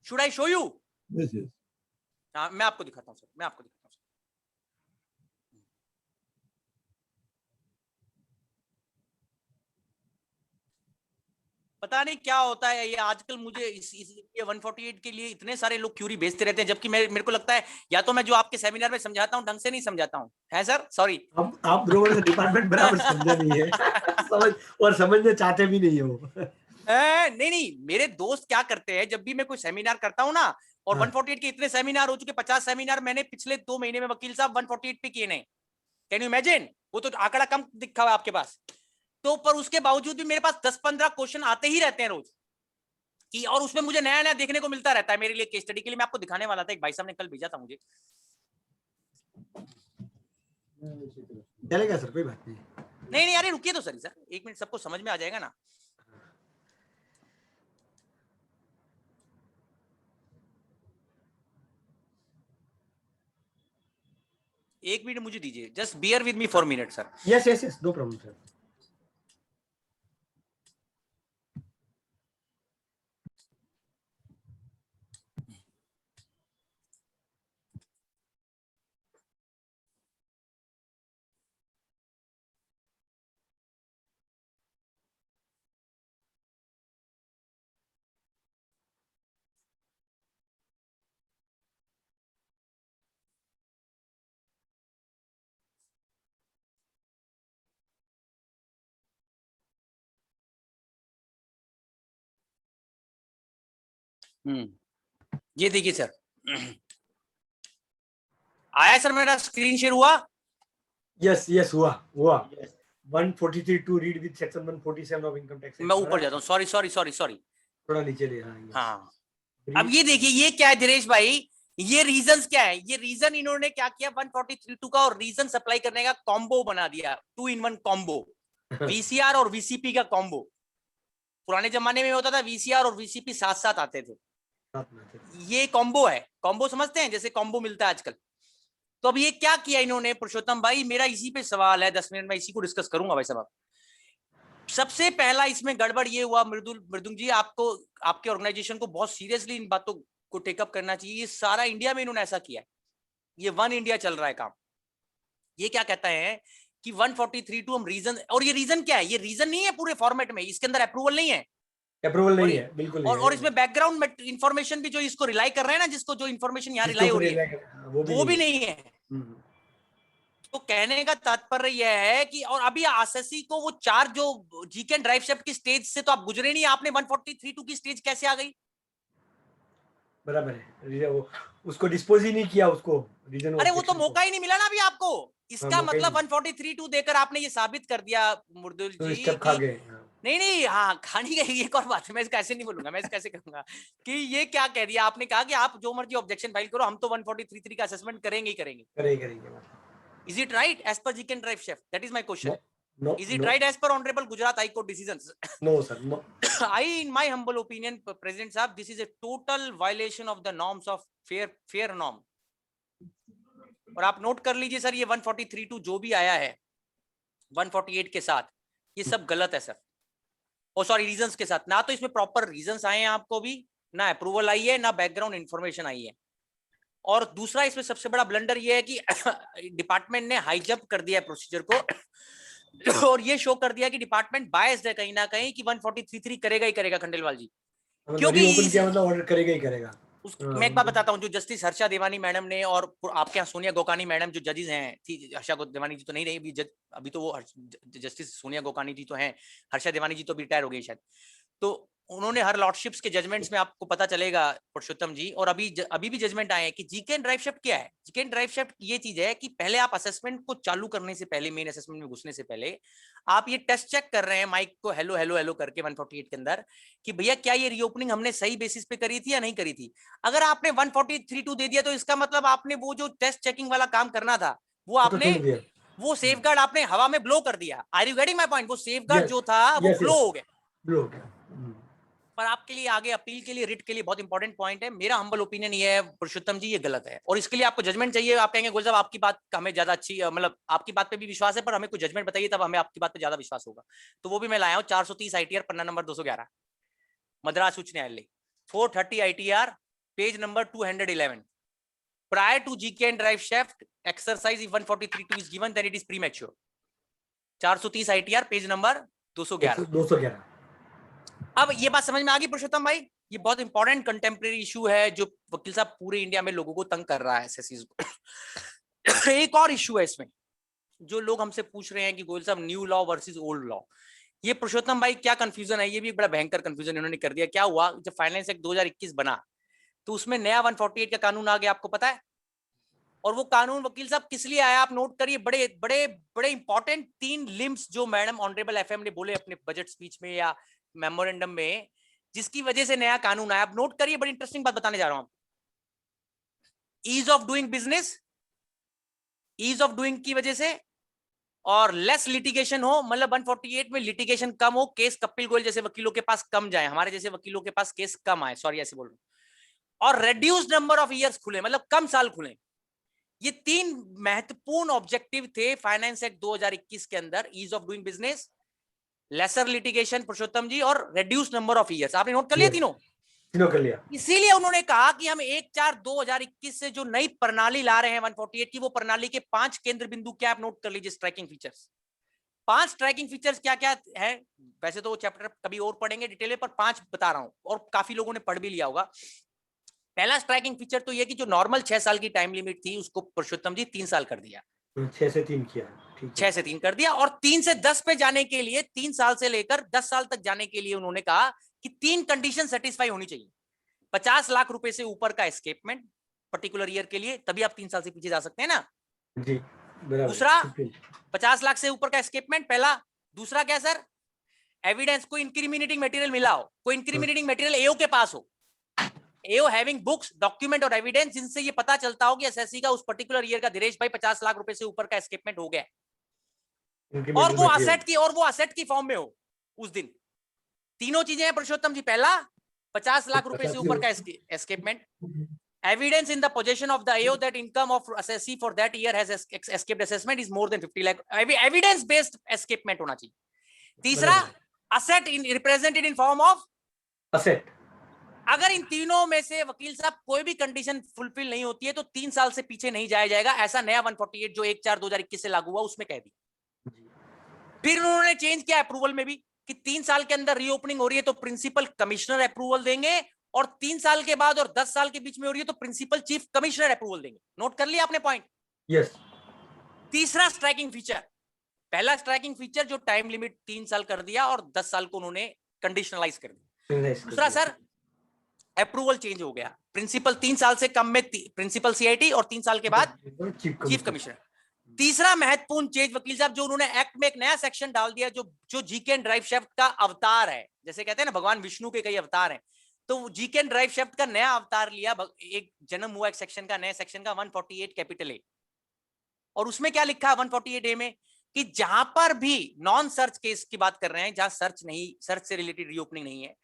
Should I show you? मैं आपको दिखाता हूं सर, मैं आपको दिखाता हूं। पता नहीं क्या होता है ये आजकल, मुझे ये 148 के लिए इतने सारे लोग क्यूरी भेजते रहते हैं, जबकि मेरे को लगता है या तो मैं जो आपके सेमिनार में समझाता हूँ ढंग से नहीं समझाता हूँ, है सर? सॉरी, आप लोगों ने डिपार्टमेंट बराबर समझा नहीं है और समझना चाहते भी नहीं हो। नहीं, मेरे दोस्त क्या करते हैं, जब भी मैं कोई सेमिनार करता हूँ ना, और 148 के इतने सेमिनार हो चुके, 50 सेमिनार मैंने पिछले 2 महीने में वकील साहब 148 पे किए नहीं। Can you imagine? वो तो आंकड़ा कम दिखा हुआ आपके पास, तो पर उसके बावजूद भी मेरे पास 10-15 क्वेश्चन आते ही रहते हैं रोज कि, और उसमें मुझे नया नया देखने को मिलता रहता है। मेरे लिए केस स्टडी के लिए मैं आपको दिखाने वाला था, एक भाई साहब ने कल भेजा था मुझे। चलेगा सर, कोई बात नहीं। नहीं अरे रुकिए तो सर 1 मिनट, सबको समझ में आ जाएगा ना। एक मिनट मुझे दीजिए, just bear with me for minute sir. Yes no problem sir. ये देखिए सर, आया सर, मेरा स्क्रीन शेयर हुआ? यस हुआ Yes. 143 to read with section 147 of income tax. मैं ऊपर जाता हूँ, सॉरी। थोड़ा नीचे ले। हाँ हाँ, अब ये देखिए, ये क्या है दिनेश भाई, ये रीजंस क्या है? ये रीजन इन्होंने क्या किया, 143(2) का और रीजन सप्लाई करने का कॉम्बो बना दिया, 2-in-1 कॉम्बो, वीसीआर और वीसीपी का कॉम्बो। पुराने जमाने में होता था वीसीआर और वीसीपी साथ साथ आते थे, ये कॉम्बो है। कॉम्बो समझते हैं, जैसे कॉम्बो मिलता है आजकल। तो अब ये क्या किया इन्होंने पुरुषोत्तम भाई, मेरा इसी पे सवाल है, 10 मिनट में इसी को डिस्कस करूंगा भाई साहब। सबसे पहला इसमें गड़बड़ ये हुआ, मृदुल जी, आपको आपके ऑर्गेनाइजेशन को बहुत सीरियसली इन बातों को टेकअप करना चाहिए। ये सारा इंडिया में इन्होंने ऐसा किया है, ये वन इंडिया चल रहा है काम। ये क्या कहता है कि 143(2) हम रीजन, और ये रीजन क्या है? ये रीजन नहीं है पूरे फॉर्मेट में, इसके अंदर अप्रूवल नहीं है, बिल्कुल। और इसमें बैकग्राउंड इंफॉर्मेशन भी जो इसको रिलाई कर रहे हैं ना, जिसको जो इन्फॉर्मेशन यहाँ रिलाई हो रही है वो भी नहीं है। तो कहने का तात्पर्य यह है कि, और अभी आससी को वो 4 जो जीके एंड ड्राइव शिफ्ट की स्टेज से तो आप गुजरे नहीं, आपने 143(2) की स्टेज कैसे आ गई? बराबर है, वो उसको डिस्पोज ही नहीं किया उसको रीजन। अरे वो तो मौका ही नहीं मिला ना अभी आपको। इसका मतलब 143(2) देकर आपने ये साबित कर दिया मृदुल तो जी खा गए। नहीं, हाँ, खानी गई एक और बात है, मैं इसका ऐसे नहीं बोलूंगा, मैं इसका ऐसे कहूंगा कि ये क्या कह दिया आपने, कहा कि आप जो मर्जी ऑब्जेक्शन फाइल करो, हम तो 143(3) का असेसमेंट करेंगे ही करेंगे। Is it right as per GK and Drive Chef? That is my question. No, is it right as per Honorable Gujarat High Court decisions? No, sir. No. In my humble opinion, President Saab, this is a total violation of the norms of fair norm. और आप note कर लीजिए sir, ये 143(2) जो भी आया है 148 के साथ, ये सब गलत है सर। ओ सॉरी, रीजंस के साथ ना, तो इसमें प्रॉपर रीजंस आए हैं आपको भी, ना अप्रूवल आई है, ना बैकग्राउंड इंफॉर्मेशन आई है। और दूसरा इसमें सबसे बड़ा ब्लंडर ये है कि डिपार्टमेंट ने हाईजंप कर दिया प्रोसीजर को और ये शो कर दिया कि डिपार्टमेंट बायस्ड है कहीं ना कहीं, कि 143(3) करेगा ही करेगा खंडेलवाल जी, क्योंकि मतलब ऑर्डर करेगा ही करेगा। मैं एक बात बताता हूँ, जो जस्टिस हर्षा देवानी मैडम ने, और आपके यहाँ सोनिया गोकानी मैडम जो जजेस हैं, थी हर्षा देवानी जी तो नहीं रही अभी तो वो जस्टिस सोनिया गोकानी जी तो हैं, हर्षा देवानी जी तो अभी रिटायर हो गई शायद। तो उन्होंने हर लॉर्डशिप्स के जजमेंट्स में आपको पता चलेगा पुरुषोत्तम जी, और अभी भी जजमेंट आए हैं कि जीके एंड ड्राइव शिफ्ट क्या है। जीके एंड ड्राइव शिफ्ट ये चीज है कि पहले आप असेसमेंट को चालू करने से पहले, मेन असेसमेंट में घुसने से पहले आप ये टेस्ट चेक कर रहे हैं माइक को हेलो हेलो हेलो करके 148 के अंदर, कि भैया क्या ये रीओपनिंग हमने सही बेसिस पे करी थी या नहीं करी थी। अगर आपने 143(2) दे दिया तो इसका मतलब आपने वो जो टेस्ट चेकिंग वाला काम करना था वो आपने, वो सेफगार्ड आपने हवा में ब्लो कर दिया। Are you getting my point? वो सेफगार्ड जो था वो ब्लो हो गया। पर आपके लिए आगे अपील के लिए, रिट के लिए बहुत इंपॉर्टेंट पॉइंट है। मेरा हम्बल ओपिनियन ये है पुरुषोत्तम जी, ये गलत है, और इसके लिए आपको जजमेंट चाहिए। आप कहेंगे गुल साहब आपकी बात हमें ज्यादा अच्छी, मतलब आपकी बात पे भी विश्वास है, पर हमें कोई जजमेंट बताइए, तब हमें आपकी बात पे ज्यादा विश्वास होगा। तो वो भी मैं लाया हूँ 430 ITR पन्ना नंबर 211 मद्रास उच्च न्यायालय, 430 ITR page number 211, prior to GK and drive shaft exercise if 143(2) is given then it is premature. 430 ITR page number 211। अब ये बात समझ में आ गई पुरुषोत्तम भाई? ये बहुत इंपॉर्टेंट कंटेम्प्रेरी इशू है जो वकील साहब पूरे इंडिया में लोगों को तंग कर रहा है एसएससीज को। एक और इशू है इसमें, जो लोग हमसे पूछ रहे हैं कि गोयल साहब new law versus old law, ये पुरुषोत्तम भाई क्या कंफ्यूजन है? ये भी एक बड़ा भयंकर कंफ्यूजन इन्होंने कर दिया। क्या हुआ, जब फाइनेंस एक्ट 2021 बना तो उसमें नया 148 का कानून आ गया, आपको पता है। और वो कानून वकील साहब किस लिए आया, आप नोट करिए, बड़े बड़े बड़े इंपॉर्टेंट 3 लिम्स जो मैडम ऑनरेबल FM ने बोले अपने बजट स्पीच में या मेमोरेंडम में, जिसकी वजह से नया कानून आया। आप नोट करिए, बड़ी इंटरेस्टिंग बात बताने जा रहा हूं। Ease of doing business, ease of doing की वजह से, और लेस लिटिगेशन हो, मतलब 148 में लिटिगेशन कम हो, केस कपिल गोयल जैसे वकीलों के पास कम जाए, हमारे जैसे वकीलों के पास केस कम आए, सॉरी ऐसे बोल रहा हूं, और रेड्यूस नंबर ऑफ ईयर्स खुले, मतलब कम साल खुले। ये 3 महत्वपूर्ण ऑब्जेक्टिव थे फाइनेंस एक्ट 2021 के अंदर, ease of doing business, lesser litigation Purushottam ji, और रेड्यूस नंबर ऑफ ईयर्स। आपने नोट कर लिया तीनों कर लिया। इसीलिए उन्होंने कहा कि हम 1/4/2021 से जो नई प्रणाली ला रहे हैं 148 की, वो प्रणाली के 5 केंद्र बिंदु क्या, आप नोट कर लीजिए। स्ट्राइकिंग फीचर्स, 5 स्ट्राइकिंग फीचर्स क्या क्या है, वैसे तो वो चैप्टर कभी और पढ़ेंगे डिटेल में, पर 5 बता रहा हूं, और काफी लोगों ने पढ़ भी लिया होगा। पहला स्ट्राइकिंग फीचर तो ये कि जो नॉर्मल 6 साल की टाइम लिमिट थी उसको पुरुषोत्तम जी 3 साल कर दिया, 6 से 3 किया, 6 से 3 कर दिया। और 3 से 10 पे जाने के लिए, 3 साल से लेकर 10 साल तक जाने के लिए उन्होंने कहा कि 3 कंडीशन सेटिस्फाई होनी चाहिए। 50 लाख रुपए से ऊपर का एस्केपमेंट पर्टिकुलर ईयर के लिए, तभी आप 3 साल से पीछे जा सकते हैं ना जी बराबर। दूसरा 50 लाख से ऊपर का एस्केपमेंट पहला। दूसरा क्या सर, एविडेंस, कोई इंक्रिमिनेटिंग मटेरियल मिला हो, कोई इंक्रिमिनेटिंग मटेरियल एओ के पास हो, एओ हैविंग बुक्स, डॉक्यूमेंट और एविडेंस जिनसे ये पता चलता हो कि एसएससी का उस पर्टिकुलर ईयर का धीरेश भाई 50 लाख रुपए से ऊपर का एस्केपमेंट हो गया और वो असेट की फॉर्म में हो उस दिन। तीनों चीजें हैं पुरुषोत्तम जी। पहला 50 लाख रुपए से ऊपर का escapement, evidence in the possession of the AO that income of assessee for that year has escaped assessment is more than 50 lakh, evidence based escapement होना चाहिए। तीसरा asset in represented in form of asset। अगर इन तीनों में से वकील साहब कोई भी कंडीशन फुलफिल नहीं होती है तो 3 साल से पीछे नहीं जाया जाएगा, ऐसा नया 148 जो 1/4/2021 से लागू हुआ उसमें कह दी। फिर उन्होंने चेंज किया अप्रूवल में भी कि 3 साल के अंदर रीओपनिंग हो रही है तो प्रिंसिपल कमिश्नर अप्रूवल देंगे, और 3 साल के बाद और 10 साल के बीच में हो रही है तो प्रिंसिपल चीफ कमिश्नर अप्रूवल देंगे। नोट कर लिया आपने पॉइंट? यस। तीसरा स्ट्राइकिंग फीचर, पहला स्ट्राइकिंग फीचर जो टाइम लिमिट 3 साल कर दिया और 10 साल को उन्होंने कंडीशनलाइज कर दिया। दूसरा सर अप्रूवल चेंज हो गया, प्रिंसिपल 3 साल से कम में प्रिंसिपल सीआईटी और 3 साल के बाद चीफ कमिश्नर। तीसरा महत्वपूर्ण चेंज वकील साहब जो उन्होंने एक्ट में एक नया सेक्शन डाल दिया जो जीके एंड ड्राइव शेफ्ट का अवतार है, जैसे कहते हैं ना भगवान विष्णु के कई अवतार हैं, तो जीके एंड ड्राइव शेफ्ट का नया अवतार लिया, एक जन्म हुआ एक सेक्शन का, नया सेक्शन का 148 कैपिटल ए। और उसमें क्या लिखा है 148 ए में कि जहां पर भी नॉन सर्च केस की बात कर रहे हैं, जहां सर्च से रिलेटेड रीओपनिंग नहीं है,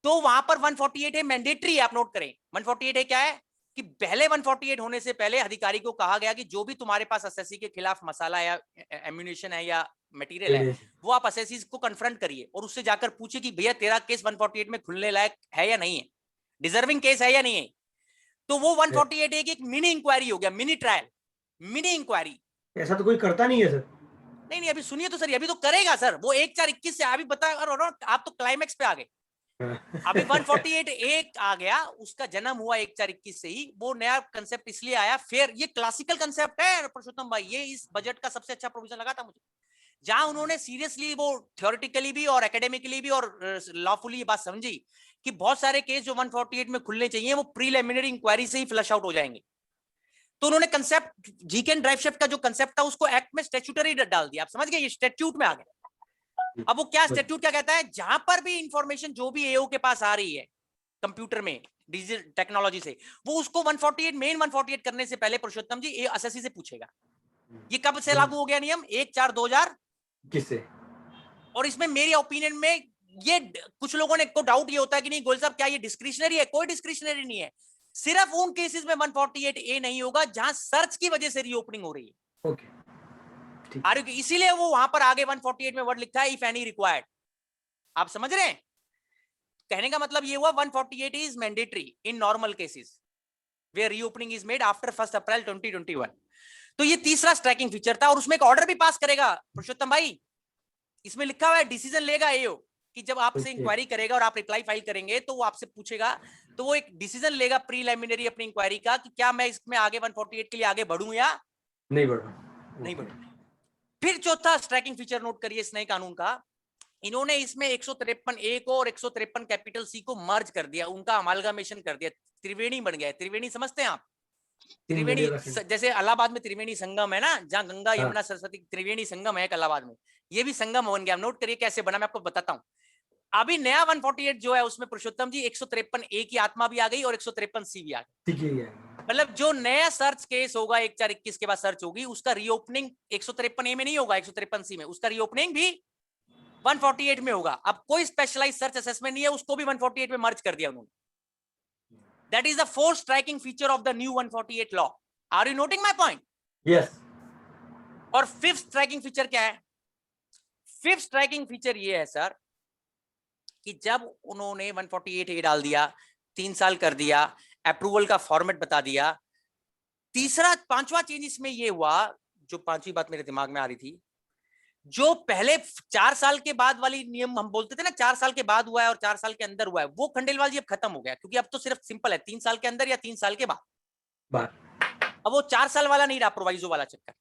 तो वहां पर 148 ए मैंडेटरी है। आप नोट करें 148 ए क्या है कि पहले 148 होने से पहले अधिकारी को कहा गया कि जो भी तुम्हारे पास एसएससी के खिलाफ मसाला या एम्यूनिशन है या मटेरियल है वो आप एसएससी को कन्फ्रंट करिए और उससे जाकर पूछिए कि भैया तेरा केस 148 में खुलने लायक है या नहीं है, डिजर्विंग केस है या नहीं है। तो वो 148 एक मिनी इंक्वायरी हो गया, मिनी ट्रायल, मिनी इंक्वायरी। ऐसा तो कोई करता नहीं है सर। नहीं अभी सुनिए तो सर, अभी तो करेगा सर वो 1/4/21 से। अभी बताया आप तो क्लाइमेक्स पे आ गए। अभी 148 एक आ गया, उसका जन्म हुआ 1/4/21 से ही। वो नया कंसेप्ट इसलिए आया, फिर ये क्लासिकल कंसेप्ट है पुरुषोत्तम भाई, ये इस बजट का सबसे अच्छा प्रोविजन लगा था मुझे, जहां उन्होंने सीरियसली वो थ्योरेटिकली भी और एकेडमिकली भी और लॉफुली ये बात समझी कि बहुत सारे केस जो 148 में खुलने चाहिए वो प्रीलिमिनरी इंक्वायरी से ही फ्लश आउट हो जाएंगे। तो उन्होंने concept GK and drive shaft का जो कंसेप्ट था उसको एक्ट में स्टैट्यूटरी डाल दिया। आप समझ गए, ये स्टैट्यूट में आ गया। अब वो क्या स्टैट्यूट क्या कहता है, जहां पर भी इंफॉर्मेशन जो भी एओ के पास आ रही है कंप्यूटर में डिजिटल टेक्नोलॉजी से, वो उसको 148 मेन 148 करने से पहले पुरुषोत्तम जी एसएससी से पूछेगा। ये कब से लागू हो गया नियम? 1/4/2021 से। और इसमें मेरी ओपिनियन में ये कुछ लोगों ने को डाउट ये होता है कि नहीं गोयल साहब क्या ये डिस्क्रिशनरी है? कोई डिस्क्रिशनरी नहीं है, सिर्फ उन केसेस में 148 ए नहीं होगा जहां सर्च की वजह से रीओपनिंग हो रही है। ओके इसीलिए वो वहां पर आगे 148 में वर्ड लिखा है इफ एनी रिक्वायर्ड। आप समझ रहे हैं? कहने का मतलब ये हुआ 148 is mandatory in normal cases where reopening is made after 1 April 2021। तो ये तीसरा स्ट्राइकिंग फीचर था। और उसमें एक ऑर्डर भी पास करेगा पुरुषोत्तम भाई, इसमें लिखा हुआ है डिसीजन लेगा एओ कि जब आपसे इंक्वायरी करेगा और आप रिप्लाई फाइल करेंगे तो वो आपसे पूछेगा, तो वो एक डिसीजन लेगा प्रीलिमिनरी अपनी इंक्वायरी का कि क्या मैं इसमें आगे 148 के लिए आगे बढ़ूं या नहीं बढ़ूं। फिर चौथा स्ट्राइकिंग फीचर नोट करिए इस नए कानून का, इन्होंने इसमें 153 ए को और 153 कैपिटल सी को मर्ज कर दिया, उनका अमालगमेशन कर दिया, त्रिवेणी बन गया। त्रिवेणी समझते हैं आप? त्रिवेणी जैसे इलाहाबाद में त्रिवेणी संगम है ना, जहां गंगा यमुना सरस्वती त्रिवेणी संगम है इलाहाबाद में, ये भी संगम बन गया। नोट करिए कैसे बना, मैं आपको बताता हूँ। अभी नया 148 जो है उसमें पुरुषोत्तम जी 153 ए की आत्मा भी आ गई और 153 सी भी आ गई। मतलब जो नया सर्च केस होगा 1/4/21 के बाद सर्च होगी, उसका रीओपनिंग 153 ए में नहीं होगा, 153 सी में, उसका रीओपनिंग भी 148 में होगा। अब कोई स्पेशलाइज्ड सर्च असेसमेंट नहीं है, उसको भी 148 में मर्ज कर दिया उन्होंने। That is the fourth striking feature of the new 148 law. Are you noting my point? Yes. और fifth striking feature क्या है? Fifth striking feature ये है सर कि जब उन्होंने 148 ए डाल दिया, 3 साल कर दिया, अप्रूवल का फॉर्मेट बता दिया, पांचवा चेंज इसमें ये हुआ, जो पांचवी बात मेरे दिमाग में आ रही थी, जो पहले 4 साल के बाद वाली नियम हम बोलते थे ना, 4 साल के बाद हुआ है और 4 साल के अंदर हुआ है, वो खंडेलवाल जी अब खत्म हो गया, क्योंकि अब तो सिर्फ सिंपल है 3 साल के अंदर या 3 साल के बाद। अब वो 4 साल वाला नहीं रहा प्रोवाइजो वाला चक्कर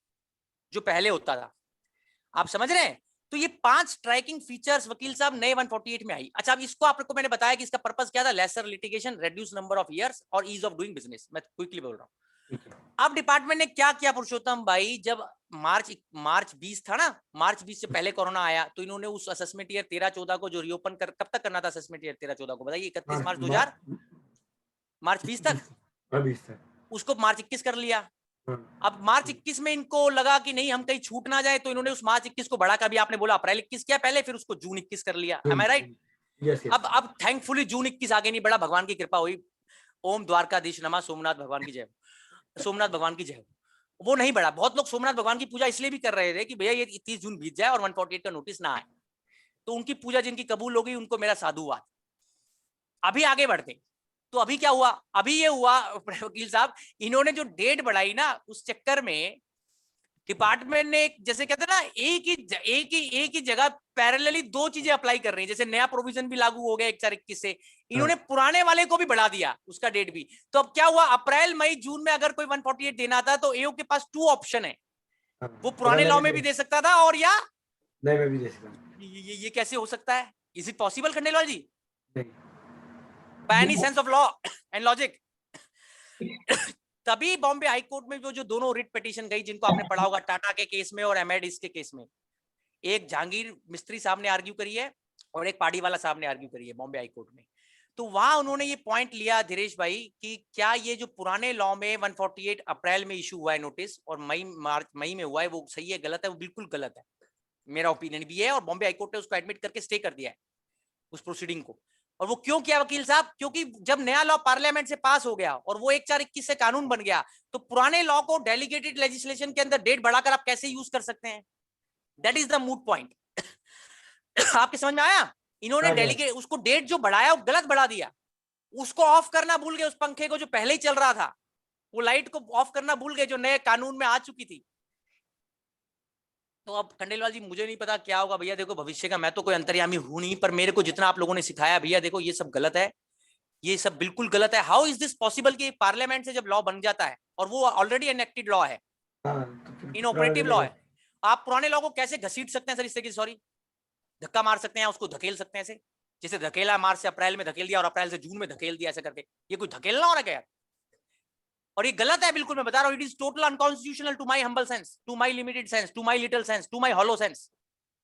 जो पहले होता था। आप समझ रहे हैं? तो ये 5 स्ट्राइकिंग फीचर्स वकील साहब नए 148 में आई। अच्छा, अब इसको आपको मैंने बताया कि इसका पर्पस क्या था, lesser litigation, reduce number of years और ईज ऑफ डूइंग बिजनेस। मैं क्विकली बोल रहा हूँ। अब डिपार्टमेंट ने क्या किया पुरुषोत्तम भाई, जब मार्च 20 था ना, मार्च 20 से पहले कोरोना आया, तो इन्होंने उस असेसमेंट ईयर 13-14 को जो रीओपन कर, कब तक करना था असेसमेंट ईयर 13-14 को बताइए, 31 मार्च 2000, मार्च 20 तक, उसको मार्च 21 कर लिया। अब मार्च 21 में इनको लगा कि नहीं हम कहीं छूट ना जाए, तो इन्होंने उस मार्च 21 को बढ़ाकर, अभी आपने बोला अप्रैल 21 किया पहले, फिर उसको जून 21 कर लिया। एम आई राइट? अब थैंकफुली जून 21 आगे नहीं बढ़ा, भगवान की कृपा हुई। ओम द्वारकाधीश नमः, सोमनाथ भगवान की जय, सोमनाथ भगवान की जय। वो नहीं बढ़ा। बहुत लोग सोमनाथ भगवान की पूजा इसलिए भी कर रहे थे कि भैया ये 30 जून बीत जाए और 148 का नोटिस ना आए, तो उनकी पूजा जिनकी कबूल हो गई उनको मेरा साधुवाद। अभी आगे बढ़ते, तो अभी क्या हुआ, अभी ये हुआ वकील साहब, इन्होंने जो डेट बढ़ाई ना, उस चक्कर में डिपार्टमेंट ने, जैसे कहते हैं ना, एक ही जगह पैरेलली 2 चीजें अप्लाई कर रही हैं। जैसे नया प्रोविजन भी लागू हो गया 1/4/21 से, इन्होंने पुराने वाले को भी बढ़ा दिया, उसका डेट भी। तो अब क्या हुआ, अप्रैल मई जून में अगर कोई 148 देना था तो एओ के पास 2 ऑप्शन है, वो पुराने लॉ में भी दे सकता था और या नए में भी दे सकता। ये कैसे हो सकता है? Is it possible Khandelwal ji? By any sense of law and logic? तभी बॉम्बे हाई कोर्ट में जो दोनों रिट पिटीशन गई, जिनको आपने पढ़ा होगा, टाटा के केस में और एमेडिस के केस में, एक जहांगीर मिस्त्री साहब ने आर्ग्यू करी है और एक पाड़ीवाला साहब ने आर्ग्यू करी है बॉम्बे हाई कोर्ट में। तो वहां उन्होंने ये पॉइंट लिया धीरेश भाई कि क्या ये जो पुराने लॉ में 148 अप्रैल में इशू हुआ है नोटिस और मई में हुआ है, वो सही है गलत है? वो बिल्कुल गलत है, मेरा ओपिनियन भी है, और बॉम्बे हाई कोर्ट ने उसको एडमिट करके स्टे कर दिया है उस प्रोसीडिंग को। और वो क्यों किया वकील साहब? क्योंकि जब नया लॉ पार्लियामेंट से पास हो गया और वो 1/4/21 से कानून बन गया, तो पुराने लॉ को डेलीगेटेड लेजिस्लेशन के अंदर डेट बढ़ाकर आप कैसे यूज कर सकते हैं? That is the moot point. आपके समझ में आया? इन्होंने डेलीगेट उसको डेट जो बढ़ाया वो गलत बढ़ा दिया, उसको ऑफ करना भूल गए, उस पंखे को जो पहले ही चल रहा था, वो लाइट को ऑफ करना भूल गए जो नए कानून में आ चुकी थी। तो अब खंडेलवाल जी मुझे नहीं पता क्या होगा भैया, देखो भविष्य का मैं तो कोई अंतर्यामी हूं नहीं, पर मेरे को जितना आप लोगों ने सिखाया भैया, देखो ये सब गलत है, ये सब बिल्कुल गलत है। हाउ इज दिस पॉसिबल कि पार्लियामेंट से जब लॉ बन जाता है और वो ऑलरेडी एनेक्टेड लॉ है, इनऑपरेटिव लॉ है, आप पुराने लॉ को कैसे घसीट सकते हैं सर? इससे सॉरी, धक्का मार सकते हैं, उसको धकेल सकते हैं ऐसे, जैसे धकेला मार्च से अप्रैल में धकेल दिया और अप्रैल से जून में धकेल दिया, ऐसे करके ये कोई धकेलना हो रहा है क्या? और ये गलत है बिल्कुल, मैं बता रहा हूं, it is total unconstitutional to my humble sense, to my limited sense, to my little sense, to my hollow sense,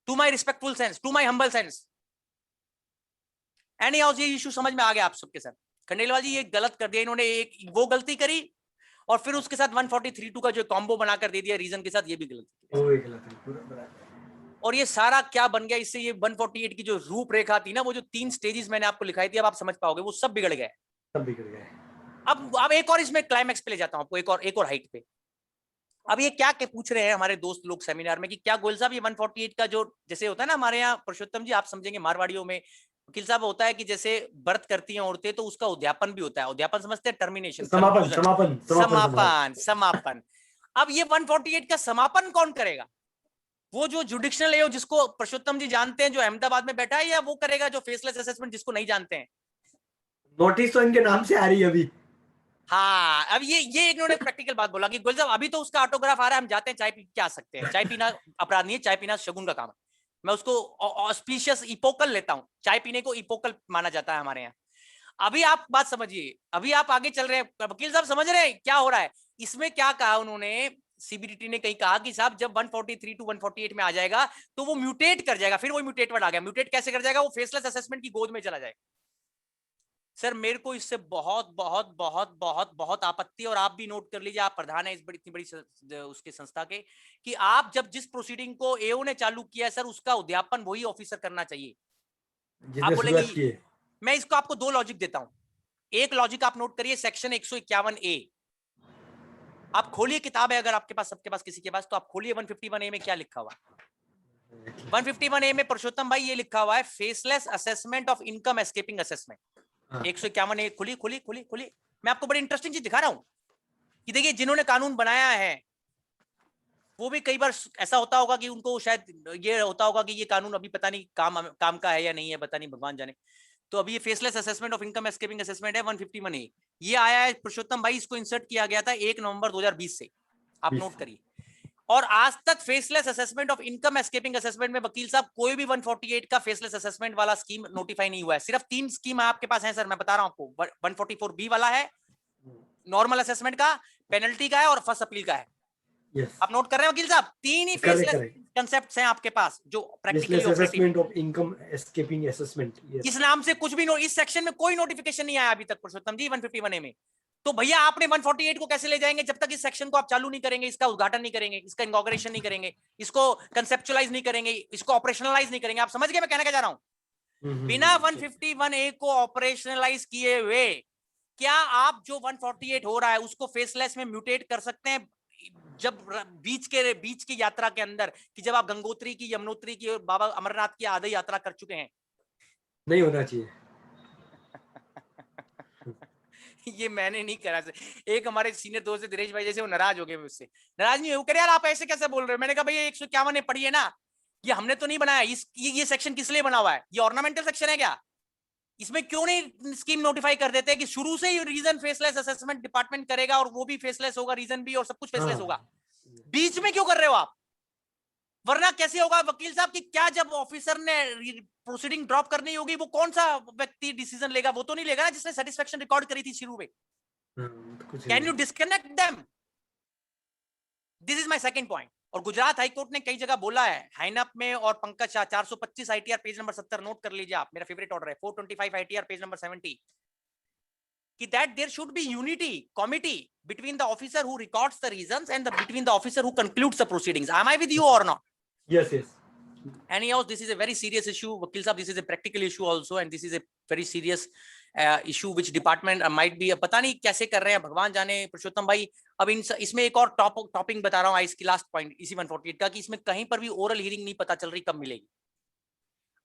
to my respectful sense, to my humble sense. Anyhow, ये इशू समझ में आ गया आप सबके sir? Khandelwal जी ये गलत कर दिया इन्होंने, एक वो गलती करी और फिर उसके साथ 143(2) का जो कॉम्बो बनाकर दे दिया रीजन के साथ, ये भी गलत। और ये सारा क्या बन गया इससे, ये 148 की जो रूपरेखा थी ना, वो जो 3 स्टेजेस मैंने आपको लिखाई थी, अब आप समझ पाओगे, वो सब बिगड़ गए, सब बिगड़ गए। अब एक और इसमें क्लाइमैक्स पे ले जाता हूं आपको, एक और हाइट पे। अब ये क्या पूछ रहे हैं हमारे दोस्त लोग सेमिनार में कि क्या गोयल साहब ये 148 का जो जैसे होता है ना हमारे यहाँ, पुरुषोत्तम जी आप समझेंगे मारवाड़ियों में वकील साहब होता है कि जैसे व्रत करती हैं औरतें तो उसका उद्यापन भी होता है, उद्यापन समझते हैं, टर्मिनेशन, समापन। अब ये 148 का समापन कौन करेगा? वो जो जुडिक्शनल है जिसको पुरुषोत्तम जी जानते हैं, जो अहमदाबाद में बैठा है, या वो करेगा जो फेसलेस असेसमेंट जिसको नहीं जानते हैं? नोटिस तो इनके नाम से आ रही है अभी। हाँ, अब ये इन्होंने प्रैक्टिकल बात बोला कि गुल साहब अभी तो उसका ऑटोग्राफ आ रहा है, हम जाते हैं चाय पी के आ सकते हैं। चाय पीना अपराध नहीं है, चाय पीना शगुन का काम है। मैं उसको ऑस्पिशियस इपोकल लेता हूं, चाय पीने को इपोकल माना जाता है हमारे यहाँ। अभी आप बात समझिए, अभी आप आगे चल रहे हैं, वकील साहब समझ रहे हैं क्या हो रहा है इसमें? क्या कहा उन्होंने, सीबीडीटी ने कहीं कहा कि साहब जब 143 to 148 में आ जाएगा तो वो म्यूटेट कर जाएगा, फिर वो म्यूटेट वर्ड आ गया, म्यूटेट कैसे कर जाएगा? वो फेसलेस असेसमेंट की गोद में चला जाएगा। सर मेरे को इससे बहुत बहुत बहुत बहुत बहुत आपत्ति, और आप भी नोट कर लीजिए, आप प्रधान है इस इतनी बड़ी उसके संस्था के, कि आप जब जिस प्रोसीडिंग को एओ ने चालू किया है सर, उसका उद्यापन वही ऑफिसर करना चाहिए। आप बोलेंगे, मैं इसको आपको 2 लॉजिक देता हूं। एक लॉजिक आप नोट करिए, सेक्शन 151A, आप खोलिए किताब है अगर आपके पास, सबके पास, किसी के पास, तो आप खोलिए 151A में क्या लिखा हुआ है। 151A में पुरुषोत्तम भाई ये लिखा हुआ है, faceless assessment of income escaping assessment. 151A खुली। मैं आपको बड़ी इंटरेस्टिंग चीज दिखा रहा हूं कि देखिए, जिन्होंने कानून बनाया है वो भी कई बार ऐसा होता होगा कि उनको शायद ये होता होगा कि ये कानून अभी पता नहीं काम का है या नहीं है, पता नहीं, भगवान जाने। तो अभी ये faceless assessment of income escaping assessment है 151A, ये आया है पुरुषोत्तम भाई, इसको इंसर्ट किया गया था 1 नवंबर 2020 से, आप नोट करिए। और आज तक faceless assessment of income escaping assessment में वकील साहब कोई भी 148 का फेसलेस असेसमेंट वाला स्कीम नोटिफाई नहीं हुआ है। सिर्फ 3 स्कीम आपके पास है सर, मैं बता रहा हूं आपको। 144B वाला है नॉर्मल असेसमेंट का, पेनल्टी का है और फर्स्ट अपील का है। Yes. आप नोट कर रहे हैं वकील साहब? 3 ही Correct, फेसलेस correct. कंसेप्ट्स हैं आपके पास जो practically Faceless operative. assessment of income escaping assessment. Yes. इस नाम से कुछ भी इस सेक्शन में कोई नोटिफिकेशन नहीं आया अभी तक पुरुषोत्तम जी 151A में। तो भैया आपने 148 को कैसे ले जाएंगे जब तक इस सेक्शन को आप चालू नहीं करेंगे, इसका उद्घाटन नहीं करेंगे, इसका इनॉग्रेशन नहीं करेंगे, इसको कंसेप्चुअलाइज नहीं करेंगे, इसको ऑपरेशनलाइज नहीं करेंगे। आप समझ गए मैं कहना क्या चाह रहा हूं? बिना 151A को ऑपरेशनलाइज किए हुए क्या आप जो 148 हो रहा है उसको फेसलेस में म्यूटेट कर सकते हैं? जब बीच की यात्रा के अंदर कि जब आप गंगोत्री की, यमुनोत्री की और बाबा अमरनाथ की आधी यात्रा कर चुके हैं। नहीं होना चाहिए। ये मैंने नहीं करा सर। एक हमारे सीनियर दोस्त दिनेश भाई जैसे वो नाराज हो गए मुझसे। नाराज नहीं हो कर यार आप ऐसे कैसे बोल रहे हो? मैंने कहा भैया 151 पढ़ी है ना, ये हमने तो नहीं बनाया। ये सेक्शन किस लिए बना हुआ है? ये ऑर्नामेंटल सेक्शन है क्या? इसमें क्यों नहीं स्कीम नोटिफाई कर देते कि शुरू से ही रीजन फेसलेस असेसमेंट डिपार्टमेंट करेगा और वो भी फेसलेस होगा, रीजन भी और सब कुछ फेसलेस होगा। बीच में क्यों कर रहे हो आप? वरना कैसे होगा वकील साहब कि क्या जब ऑफिसर ने प्रोसीडिंग ड्रॉप करनी होगी वो कौन सा व्यक्ति डिसीजन लेगा? वो तो नहीं लेगा ना जिसने सेटिस्फेक्शन रिकॉर्ड करी थी शुरू में। Can you disconnect them? This is my second point. और गुजरात हाईकोर्ट ने कई जगह बोला है, हाइनअप में और Pankaj Shah 425 ITR page number 70 note कर लीजिए आप, मेरा फेवरेट ऑर्डर है 425 आईटीआर पेज नंबर 70 कि that there should be unity committee between the officer who records the reasons and between the officer who concludes the proceedings. Am I with you or not? Yes, yes. Anyhow, this is a very serious issue, Vakil Sahab. This is a practical issue also, and this is a very serious issue which department might be. पता नहीं कैसे कर रहे हैं, भगवान जाने पुरुषोत्तम भाई। अब इसमें एक और टॉपिंग बता रहा हूँ, इसकी लास्ट पॉइंट इसी 148 का, कि इसमें कहीं पर भी ओरल हियरिंग नहीं पता चल रही कब मिलेगी।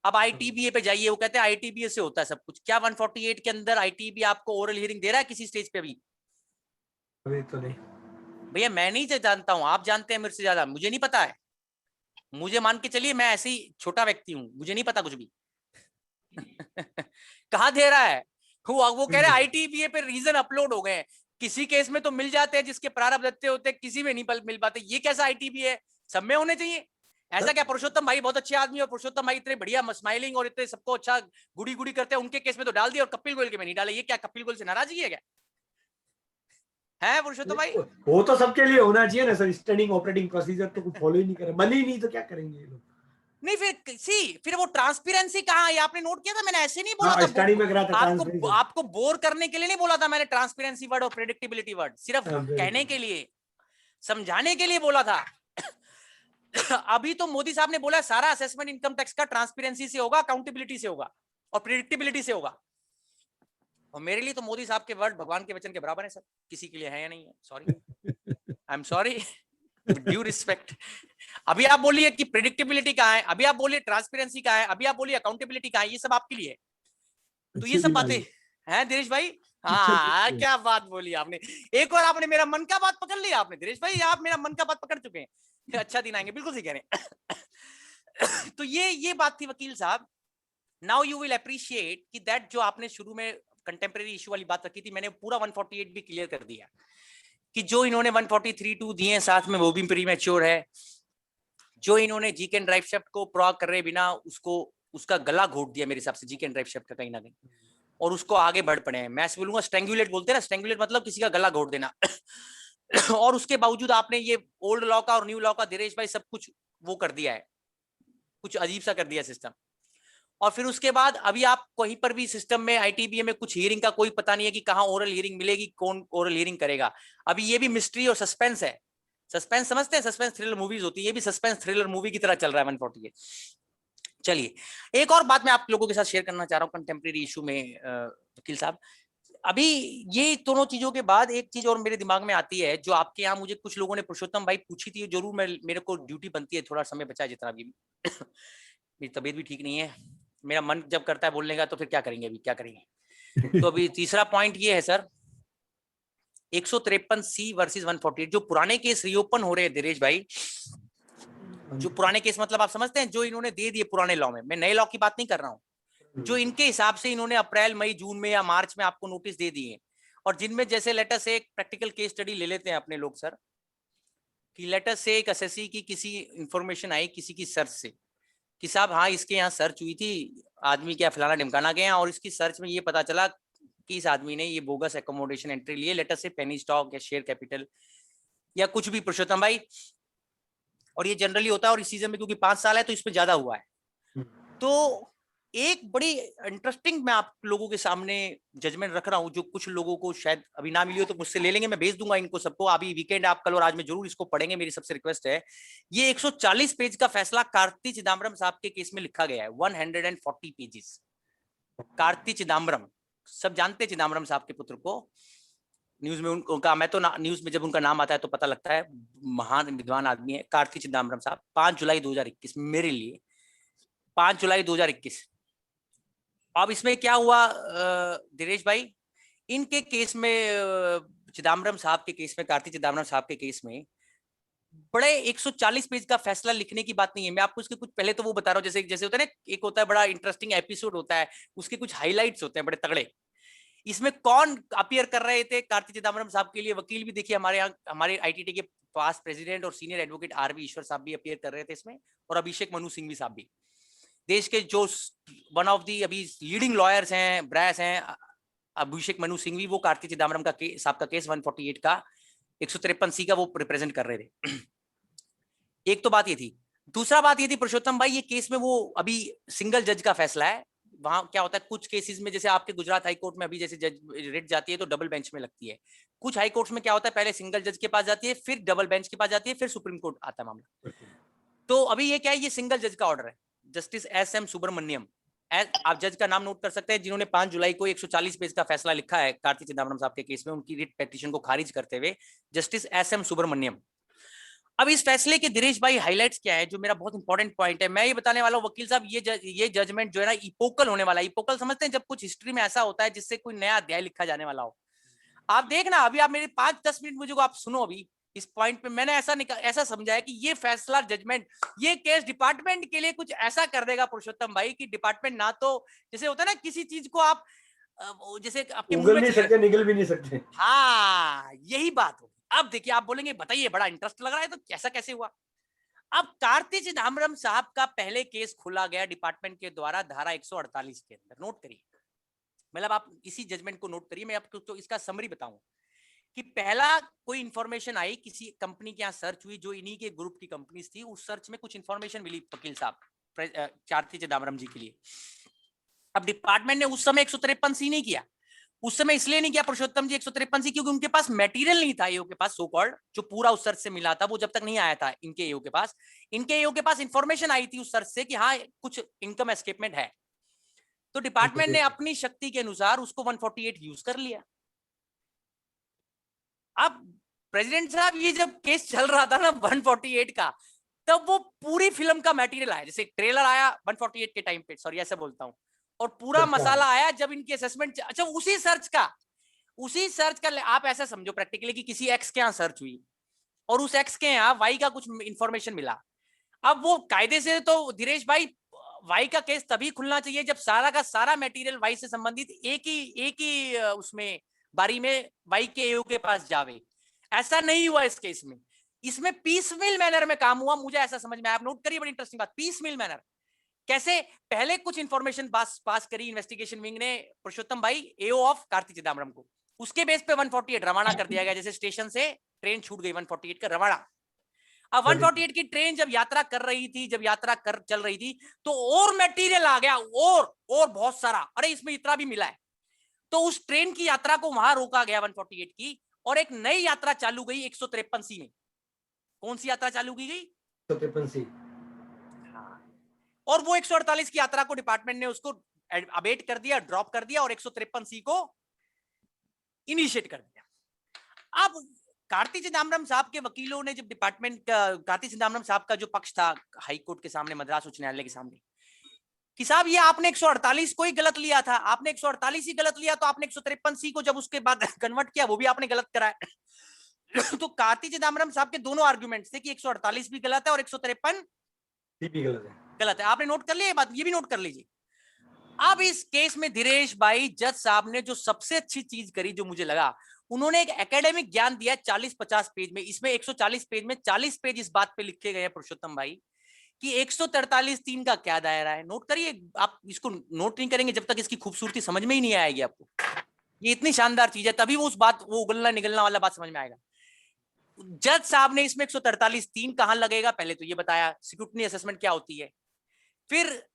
अब ITBA पे जाइए, वो कहते हैं ITBA से होता है सब कुछ। क्या 148 के अंदर ITBA आपको ओरल हियरिंग दे रहा है किसी स्टेज पे? अभी तो नहीं भैया। मैं नहीं जानता हूँ, आप जानते हैं मेरे से ज्यादा, मुझे नहीं पता है। मुझे मान के चलिए मैं ऐसे ही छोटा व्यक्ति हूँ, मुझे नहीं पता कुछ भी। कहाँ दे रहा है वो कह रहे हैं ITBA पे रीजन अपलोड हो गए हैं। किसी केस में तो मिल जाते हैं जिसके प्रारंभ अच्छे होते हैं, किसी में नहीं मिल पाते। ये कैसा ITBA है? सब में होने चाहिए ऐसा क्या? पुरुषोत्तम भाई बहुत अच्छे आदमी और पुरुषोत्तम भाई इतने बढ़िया स्माइलिंग और इतने सबको अच्छा गुड़ी गुड़ी करते हैं, उनके केस में तो डाल दिया और कपिल गोयल के में नहीं डाले। ये क्या कपिल गोयल से नाराजगी है क्या? है पुरुषोत्तम भाई? वो तो सबके लिए होना चाहिए ना सर। स्टैंडिंग ऑपरेटिंग प्रोसीजर तो कुछ फॉलो ही नहीं कर रहे, मन ही नहीं तो क्या करेंगे ये लोग? नहीं फिर वो ट्रांसपेरेंसी कहाँ है? आपने नोट किया था, मैंने ऐसे नहीं बोला था स्टडी में करा था आपको बोर करने के लिए नहीं बोला था मैंने ट्रांसपेरेंसी वर्ड और प्रेडिक्टेबिलिटी वर्ड, सिर्फ कहने के लिए, समझाने के लिए बोला था। अभी तो मोदी साहब ने बोला सारा असेसमेंट इनकम टैक्स का ट्रांसपेरेंसी से होगा, अकाउंटेबिलिटी से होगा और प्रेडिक्टेबिलिटी से होगा। और मेरे लिए तो मोदी साहब के वर्ड भगवान के वचन के बराबर है सर। किसी के लिए है या नहीं है? Sorry, I am sorry, due respect. अभी आप बोलिए कि प्रेडिक्टेबिलिटी कहाँ है, अभी आप बोलिए ट्रांसपेरेंसी कहाँ है, अभी आप बोलिए अकाउंटेबिलिटी कहाँ है, ये सब आपके लिए है। तो ये सब बातें हैं दिनेश भाई। हाँ क्या बात बोली आपने, एक और आपने मेरा मन का बात पकड़ लिया आपने दिनेश भाई, आप मेरा मन का बात पकड़ चुके हैं। अच्छा दिन आएंगे, बिल्कुल सही कह रहे हैं। तो ये बात थी वकील साहब। नाउ यू विल अप्रिशिएट कि दैट जो आपने शुरू में कंटेम्प्रेरी इशू वाली बात रखी थी, मैंने पूरा 148 भी क्लियर कर दिया कि जो इन्होंने 143(2) दिए हैं साथ में वो भी प्रीमैच्योर है। जो इन्होंने जीके ड्राइव शेफ्ट को प्रोग कर रहे बिना उसका गला घोट दिया मेरे हिसाब से जीके ड्राइव शेफ्ट का कहीं ना कहीं, और उसको आगे बढ़ पड़े हैं। मैं बोलूंगा स्ट्रेंगुलेट बोलते हैं ना, स्ट्रेंगुलेट मतलब किसी का गला घोट देना। और उसके बावजूद आपने ये ओल्ड लॉ का और न्यू लॉ का दिनेश भाई सब कुछ वो कर दिया है, कुछ अजीब सा कर दिया सिस्टम। और फिर उसके बाद अभी आप कहीं पर भी सिस्टम में ITBA में कुछ हियरिंग का कोई पता नहीं है कि कहाँ ओरल हियरिंग मिलेगी, कौन ओरल हियरिंग करेगा। अभी ये भी मिस्ट्री और सस्पेंस है। सस्पेंस समझते हैं, सस्पेंस थ्रिलर मूवीज होती है, ये भी सस्पेंस थ्रिलर मूवी की तरह चल रहा है 148। चलिए एक और बात मैं आप लोगों के साथ शेयर करना चाह रहा हूँ कंटेम्प्रेरी इशू में वकील साहब। अभी ये दोनों चीजों के बाद एक चीज और मेरे दिमाग में आती है जो आपके यहाँ मुझे कुछ लोगों ने पुरुषोत्तम भाई पूछी थी, जरूर मेरे को ड्यूटी बनती है, थोड़ा समय बचा है जितना भी। मेरी तबीयत भी ठीक नहीं है, मेरा मन जब करता है बोलने का तो फिर क्या करेंगे, अभी क्या करेंगे। तो अभी तीसरा पॉइंट ये है सर, 153C वर्सेस 148 जो पुराने केस रीओपन हो रहे हैं दिनेश भाई, जो पुराने केस मतलब आप समझते हैं जो इन्होंने दे दिए पुराने लॉ में, मैं नए लॉ की बात नहीं कर रहा हूँ, जो इनके हिसाब से इन्होंने अप्रैल मई जून में या मार्च में आपको नोटिस दे दिए, और जिनमें जैसे लेटर से एक प्रैक्टिकल केस स्टडी ले लेते हैं अपने लोग सर, कि लेटर से एक एसएससी की किसी इंफॉर्मेशन आई किसी की सर्च से कि साहब हाँ इसके यहाँ सर्च हुई थी, आदमी क्या फलाना ढिमकाना गया, और इसकी सर्च में ये पता चला कि इस आदमी ने ये बोगस एकोमोडेशन एंट्री लिए, लेटर से पेनी स्टॉक या शेयर कैपिटल या कुछ भी, पुरुषोत्तम भाई। और ये जनरली होता है, और इस सीजन में क्योंकि 5 साल है तो इसमें ज्यादा हुआ है। तो एक बड़ी इंटरेस्टिंग मैं आप लोगों के सामने जजमेंट रख रहा हूं, जो कुछ लोगों को शायद अभी ना मिली हो तो मुझसे ले लेंगे, मैं भेज दूंगा इनको सबको। अभी वीकेंड आप कल और आज में जरूर इसको पढ़ेंगे, मेरी सबसे रिक्वेस्ट है। ये 140 पेज का फैसला कार्ति चिदम्बरम साहब के केस में लिखा गया है, 140 पेजेस। कार्ति चिदम्बरम, सब जानते हैं चिदम्बरम साहब के पुत्र को, न्यूज में उनका, मैं तो न्यूज में जब उनका नाम आता है तो पता लगता है, महान विद्वान आदमी है कार्ति चिदम्बरम साहब। 5 जुलाई 2021 मेरे लिए 5 जुलाई 2021। अब इसमें क्या हुआ दिनेश भाई, इनके केस में, चिदम्बरम साहब के केस में, कार्ति चिदम्बरम साहब के केस में बड़े 140 पेज का फैसला लिखने की बात नहीं है। मैं आपको इसके कुछ पहले तो वो बता रहा हूँ, जैसे होता है ना, एक होता है बड़ा इंटरेस्टिंग एपिसोड होता है, उसके कुछ हाइलाइट्स होते हैं बड़े तगड़े। इसमें कौन अपीयर कर रहे थे कार्ति चिदम्बरम साहब के लिए? वकील भी देखिए हमारे यहाँ, हमारे आईटीटी के पास प्रेसिडेंट और सीनियर एडवोकेट आरवी ईश्वर साहब भी अपीयर कर रहे थे इसमें, और अभिषेक मनु सिंघवी साहब भी, देश के जो वन ऑफ दी अभी लीडिंग लॉयर्स हैं, ब्रैस हैं, अभिषेक मनु सिंघवी, वो कार्ति चिदम्बरम का साहब का केस 148 का 153C का वो रिप्रेजेंट कर रहे थे। एक तो बात ये थी। दूसरा बात ये थी पुरुषोत्तम भाई, ये केस में वो अभी सिंगल जज का फैसला है। वहां क्या होता है, कुछ केसेस में जैसे आपके गुजरात हाई कोर्ट में अभी जैसे जज रेट जाती है तो डबल बेंच में लगती है, कुछ हाई कोर्ट्स में क्या होता है, पहले सिंगल जज के पास जाती है, फिर डबल बेंच के पास जाती है, फिर सुप्रीम कोर्ट आता है मामला। तो अभी ये क्या है, ये सिंगल जज का ऑर्डर है, जस्टिस एस.एम. सुब्रमण्यम। आप जज का नाम नोट कर सकते हैं, जिन्होंने 5 जुलाई को 140 पेज का फैसला लिखा है कार्ति चिदम्बरम साहब के केस में, उनकी रिट पिटीशन को खारिज करते हुए, जस्टिस एस.एम. सुब्रमण्यम। अब इस फैसले के दिनेश भाई हाइलाइट्स क्या है, जो मेरा बहुत इंपॉर्टेंट पॉइंट है, मैं ये बताने वाला हूँ वकील साहब, ये जजमेंट जो है ना, इपोकल होने वाला है। इपोकल समझते हैं, जब कुछ हिस्ट्री में ऐसा होता है जिससे कोई नया अध्याय लिखा जाने वाला हो। आप देखना, अभी आप मेरे 5-10 मिनट मुझे को आप सुनो, अभी इस पॉइंट पे मैंने ऐसा समझा है कि ये फैसला, जजमेंट, ये केस डिपार्टमेंट के लिए कुछ ऐसा कर देगा पुरुषोत्तम भाई, कि डिपार्टमेंट ना तो जैसे होता है ना, किसी चीज को आप जैसे आपके उगल नहीं सकते, निगल भी नहीं सकते। हाँ, यही बात हो। अब देखिए, आप बोलेंगे बताइए बड़ा इंटरेस्ट लग रहा है, तो कैसा कैसे हुआ? अब कार्ति चिदम्बरम साहब का पहले केस खोला गया डिपार्टमेंट के द्वारा धारा 148 के अंदर। नोट करिए, मतलब आप इसी जजमेंट को नोट करिए, मैं आपको तो इसका समरी बताऊं कि पहला कोई इंफॉर्मेशन आई, किसी कंपनी के यहाँ सर्च हुई जो इन्हीं के ग्रुप की कंपनीज थी, उस सर्च में कुछ इंफॉर्मेशन मिली वकील साहब कार्ति चिदम्बरम जी के लिए। अब डिपार्टमेंट ने उस समय 153C नहीं किया, उस समय इसलिए नहीं किया पुरुषोत्तम जी 153C, क्योंकि उनके पास मटेरियल नहीं था, एओ के पास, सो कॉल्ड जो पूरा उस सर्च से मिला था, वो जब तक नहीं आया था इनके एओ के पास। इनके एओ के पास इंफॉर्मेशन आई थी उस सर्च से कि हाँ कुछ इनकम एस्केपमेंट है, तो डिपार्टमेंट ने अपनी शक्ति के अनुसार उसको 148 यूज कर लिया। अब प्रेसिडेंट साहब, ये जब केस चल रहा था ना 148 का, तब वो पूरी फिल्म का मटेरियल आया, जैसे ट्रेलर आया 148 के टाइम पे, सॉरी ऐसे बोलता हूं, और पूरा मसाला आया जब इनकी असेसमेंट, अच्छा उसी सर्च का आप ऐसा समझो प्रैक्टिकली कि किसी एक्स के यहाँ सर्च हुई और उस एक्स के यहाँ वाई का कुछ इंफॉर्मेशन मिला। अब वो कायदे से तो दिनेश भाई वाई का केस तभी खुलना चाहिए जब सारा का सारा मटेरियल वाई से संबंधित एक ही उसमें बारी में वाई के एओ के पास जावे। ऐसा नहीं हुआ इस केस में, इसमें पीसमिल मैनर में काम हुआ, मुझे ऐसा समझ में आया। आप नोट करिए, बड़ी इंटरेस्टिंग बात, पीसमिल मैनर कैसे, पहले कुछ इंफॉर्मेशन पास करी इन्वेस्टिगेशन विंग ने पुरुषोत्तम भाई एओ ऑफ कार्ति चिदम्बरम को, उसके बेस पे 148 रवाना कर दिया गया, जैसे स्टेशन से ट्रेन छूट गई 148 का रवाना। अब 148 की ट्रेन जब यात्रा कर रही थी, चल रही थी, तो और मटेरियल आ गया, और बहुत सारा, अरे इसमें इतना भी मिला है, तो उस ट्रेन की यात्रा को वहां रोका गया 148 की, और एक नई यात्रा चालू गई 153C में। कौन सी यात्रा चालू की गई? 153C। और वो 148 की यात्रा को डिपार्टमेंट ने उसको अबेट कर दिया, ड्रॉप कर दिया, और 153C को इनिशिएट कर दिया। अब कार्ति चिदम्बरम साहब के वकीलों ने जब कार्ति चिदम्बरम साहब का जो पक्ष था हाई कोर्ट के सामने, मद्रास उच्च न्यायालय के सामने, कि साहब ये आपने 148 को ही गलत लिया था, आपने 148 ही गलत लिया, तो आपने 153C को जब उसके बाद कन्वर्ट किया वो भी आपने गलत कराया। तो कार्ति चिदम्बरम साहब के दोनों आर्गुमेंट्स थे कि 148 भी गलत है और 153 भी गलत है। आपने नोट कर लिया ये बात, ये भी नोट कर लीजिए। अब इस केस में धीरेश भाई जज साहब ने जो सबसे अच्छी चीज करी, जो मुझे लगा, उन्होंने एक एकेडमिक ज्ञान दिया 40-50 पेज में। इसमें 140 पेज में 40 पेज इस बात पे लिखे गए हैं पुरुषोत्तम भाई कि 143(3) का क्या दायरा है। नोट करिए, आप इसको नोट नहीं करेंगे जब तक इसकी खूबसूरती समझ में ही नहीं आएगी आपको। ये इतनी शानदार चीज है, तभी वो उस बात, वो उगलना निगलना वाला बात समझ में आएगा। जज साहब ने इसमें 143(3) कहां लगेगा, पहले तो ये बताया स्क्रूटनी असेसमेंट क्या होती है, फिर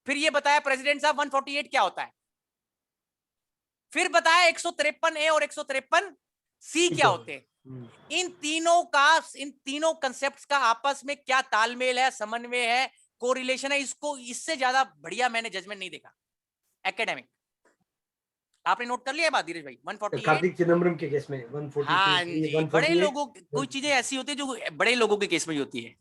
ये बताया प्रेसिडेंट साहब 148 क्या होता है, फिर बताया 153A और 153C क्या होते हैं। इन तीनों कंसेप्ट्स का आपस में क्या तालमेल है, समन्वय है, कोरिलेशन है, इसको इससे ज्यादा बढ़िया मैंने जजमेंट नहीं देखा एकेडमिक। आपने नोट कर लिया बात धीरेश भाई? 148 कार्तिक चिदम्बरम के केस में 142, हाँ जी, 148, बड़े लोगों, कोई चीजें ऐसी होती है जो बड़े लोगों के केस में ही होती है।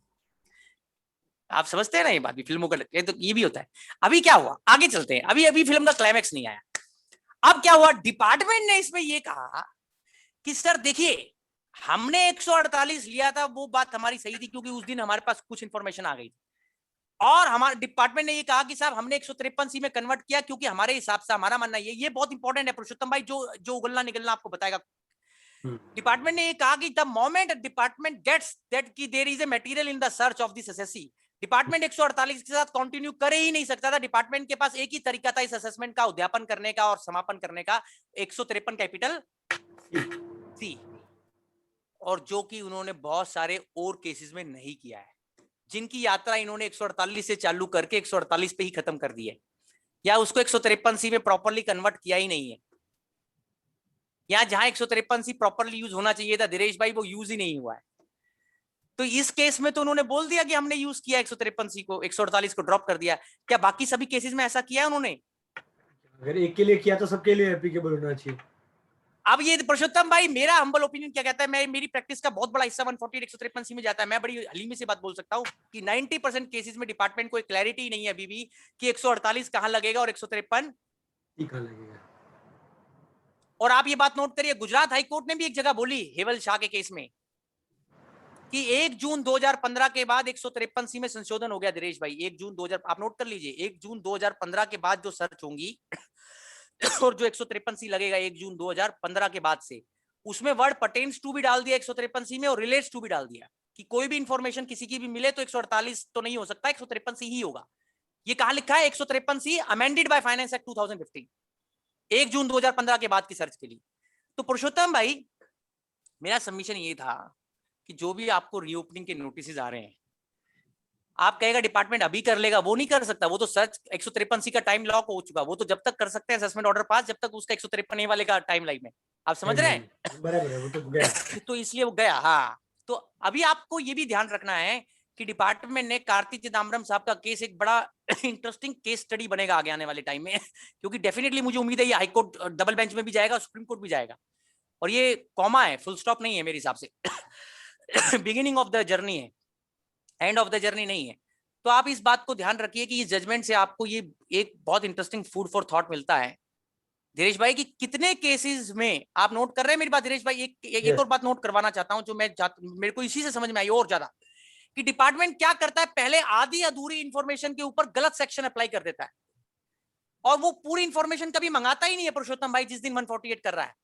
आप समझते हैं ना ये बात भी, फिल्मों का तो ये भी होता है। अभी क्या हुआ, आगे चलते हैं, अभी फिल्म का क्लाइमैक्स नहीं आया। अब क्या हुआ, डिपार्टमेंट ने इसमें ये कहा कि सर देखिए, हमने 148 लिया था, वो बात हमारी सही थी क्योंकि उस दिन हमारे पास कुछ इंफॉर्मेशन आ गई थी, और हमारे डिपार्टमेंट ने ये कहा कि साहब हमने 153C में कन्वर्ट किया क्योंकि हमारे हिसाब से, हमारा मानना ये बहुत इंपॉर्टेंट है पुरुषोत्तम भाई, जो उगलना निगलना आपको बताएगा। डिपार्टमेंट ने ये कहा कि the moment department gets that कि there is a material in the search of this SSC, department 148 के साथ कंटिन्यू कर ही नहीं सकता था। डिपार्टमेंट के पास एक ही तरीका था इस असेसमेंट का उद्यापन करने का और समापन करने का, 153C, और जो कि उन्होंने बहुत सारे और केसेस में नहीं किया है, जिनकी यात्रा इन्होंने 148 से चालू करके 148 पे ही खत्म कर दी है, या उसको 153C में प्रॉपर्ली कन्वर्ट किया ही नहीं है। या जहां 153C प्रॉपर्ली यूज होना चाहिए था धीरेश भाई, वो यूज ही नहीं हुआ है। तो इस केस में तो उन्होंने बोल दिया कि हमने यूज किया 153C को, 148 को ड्रॉप कर दिया। क्या बाकी सभी केसेस में ऐसा किया है उन्होंने? अगर एक के लिए किया तो सबके लिए एप्लीकेबल होना चाहिए। अब ये पुरुषोत्तम भाई, मेरा हम्बल ओपिनियन क्या कहता है, मेरी प्रैक्टिस का बहुत बड़ा हिस्सा 148 153C में जाता है। मैं बड़ी हलीमी से बात बोल सकता हूँ कि 90% केसेस में डिपार्टमेंट को क्लैरिटी नहीं है अभी भी कि 148 कहां लगेगा और 153 कहां लगेगा। और आप ये बात नोट करिए, गुजरात हाईकोर्ट ने भी एक जगह बोली हेवल शाह के केस में कि 1 जून 2015 के बाद 153C में संशोधन हो गया धीरेश भाई। 1 जून 2000, आप नोट कर लीजिए, 1 जून 2015 के बाद जो सर्च होंगी और जो 153C लगेगा 1 जून 2015 के बाद से, उसमें वर्ड पर्टेन्स टू भी डाल दिया 153C में और रिलेट्स टू भी डाल दिया कि कोई भी इंफॉर्मेशन किसी की भी मिले तो 148 तो नहीं हो सकता, 153C ही होगा। ये कहां लिखा है? 153C amended by finance act 2015, 1 जून 2015 के बाद की सर्च के लिए। तो पुरुषोत्तम भाई, मेरा सबमिशन ये था कि जो भी आपको रीओपनिंग के नोटिस आ रहे हैं, आप कहेगा डिपार्टमेंट अभी कर लेगा, वो नहीं कर सकता। वो तो सर्च 153C का टाइम लॉक हो चुका, वो तो जब तक कर सकते हैं असेसमेंट ऑर्डर पास, जब तक उसका 153A वाले का टाइम लाइन में, आप समझ रहे हैं? बराबर है, वो तो गया। तो इसलिए वो गया। हाँ, तो अभी आपको ये भी ध्यान रखना है कि डिपार्टमेंट ने कार्ति चिदम्बरम साहब का केस एक बड़ा इंटरेस्टिंग केस स्टडी बनेगा आगे आने वाले टाइम में, क्योंकि डेफिनेटली मुझे उम्मीद है ये हाईकोर्ट डबल बेंच में भी जाएगा, सुप्रीम कोर्ट भी जाएगा, और ये कॉमा है, फुल स्टॉप नहीं है मेरे हिसाब से। बिगिनिंग ऑफ द जर्नी है, एंड ऑफ द जर्नी नहीं है। तो आप इस बात को ध्यान रखिए कि इस जजमेंट से आपको ये एक बहुत इंटरेस्टिंग फूड फॉर थॉट मिलता है धीरेश भाई कि कितने केसेस में, आप नोट कर रहे हैं मेरी बात धीरेश भाई? एक और बात नोट करवाना चाहता हूं जो मेरे को इसी से समझ में आई और ज्यादा, कि डिपार्टमेंट क्या करता है, पहले आधी अधूरी इंफॉर्मेशन के ऊपर गलत सेक्शन अप्लाई कर देता है और वो पूरी इंफॉर्मेशन कभी मंगाता ही नहीं है पुरुषोत्तम भाई, जिस दिन 148 कर रहा है।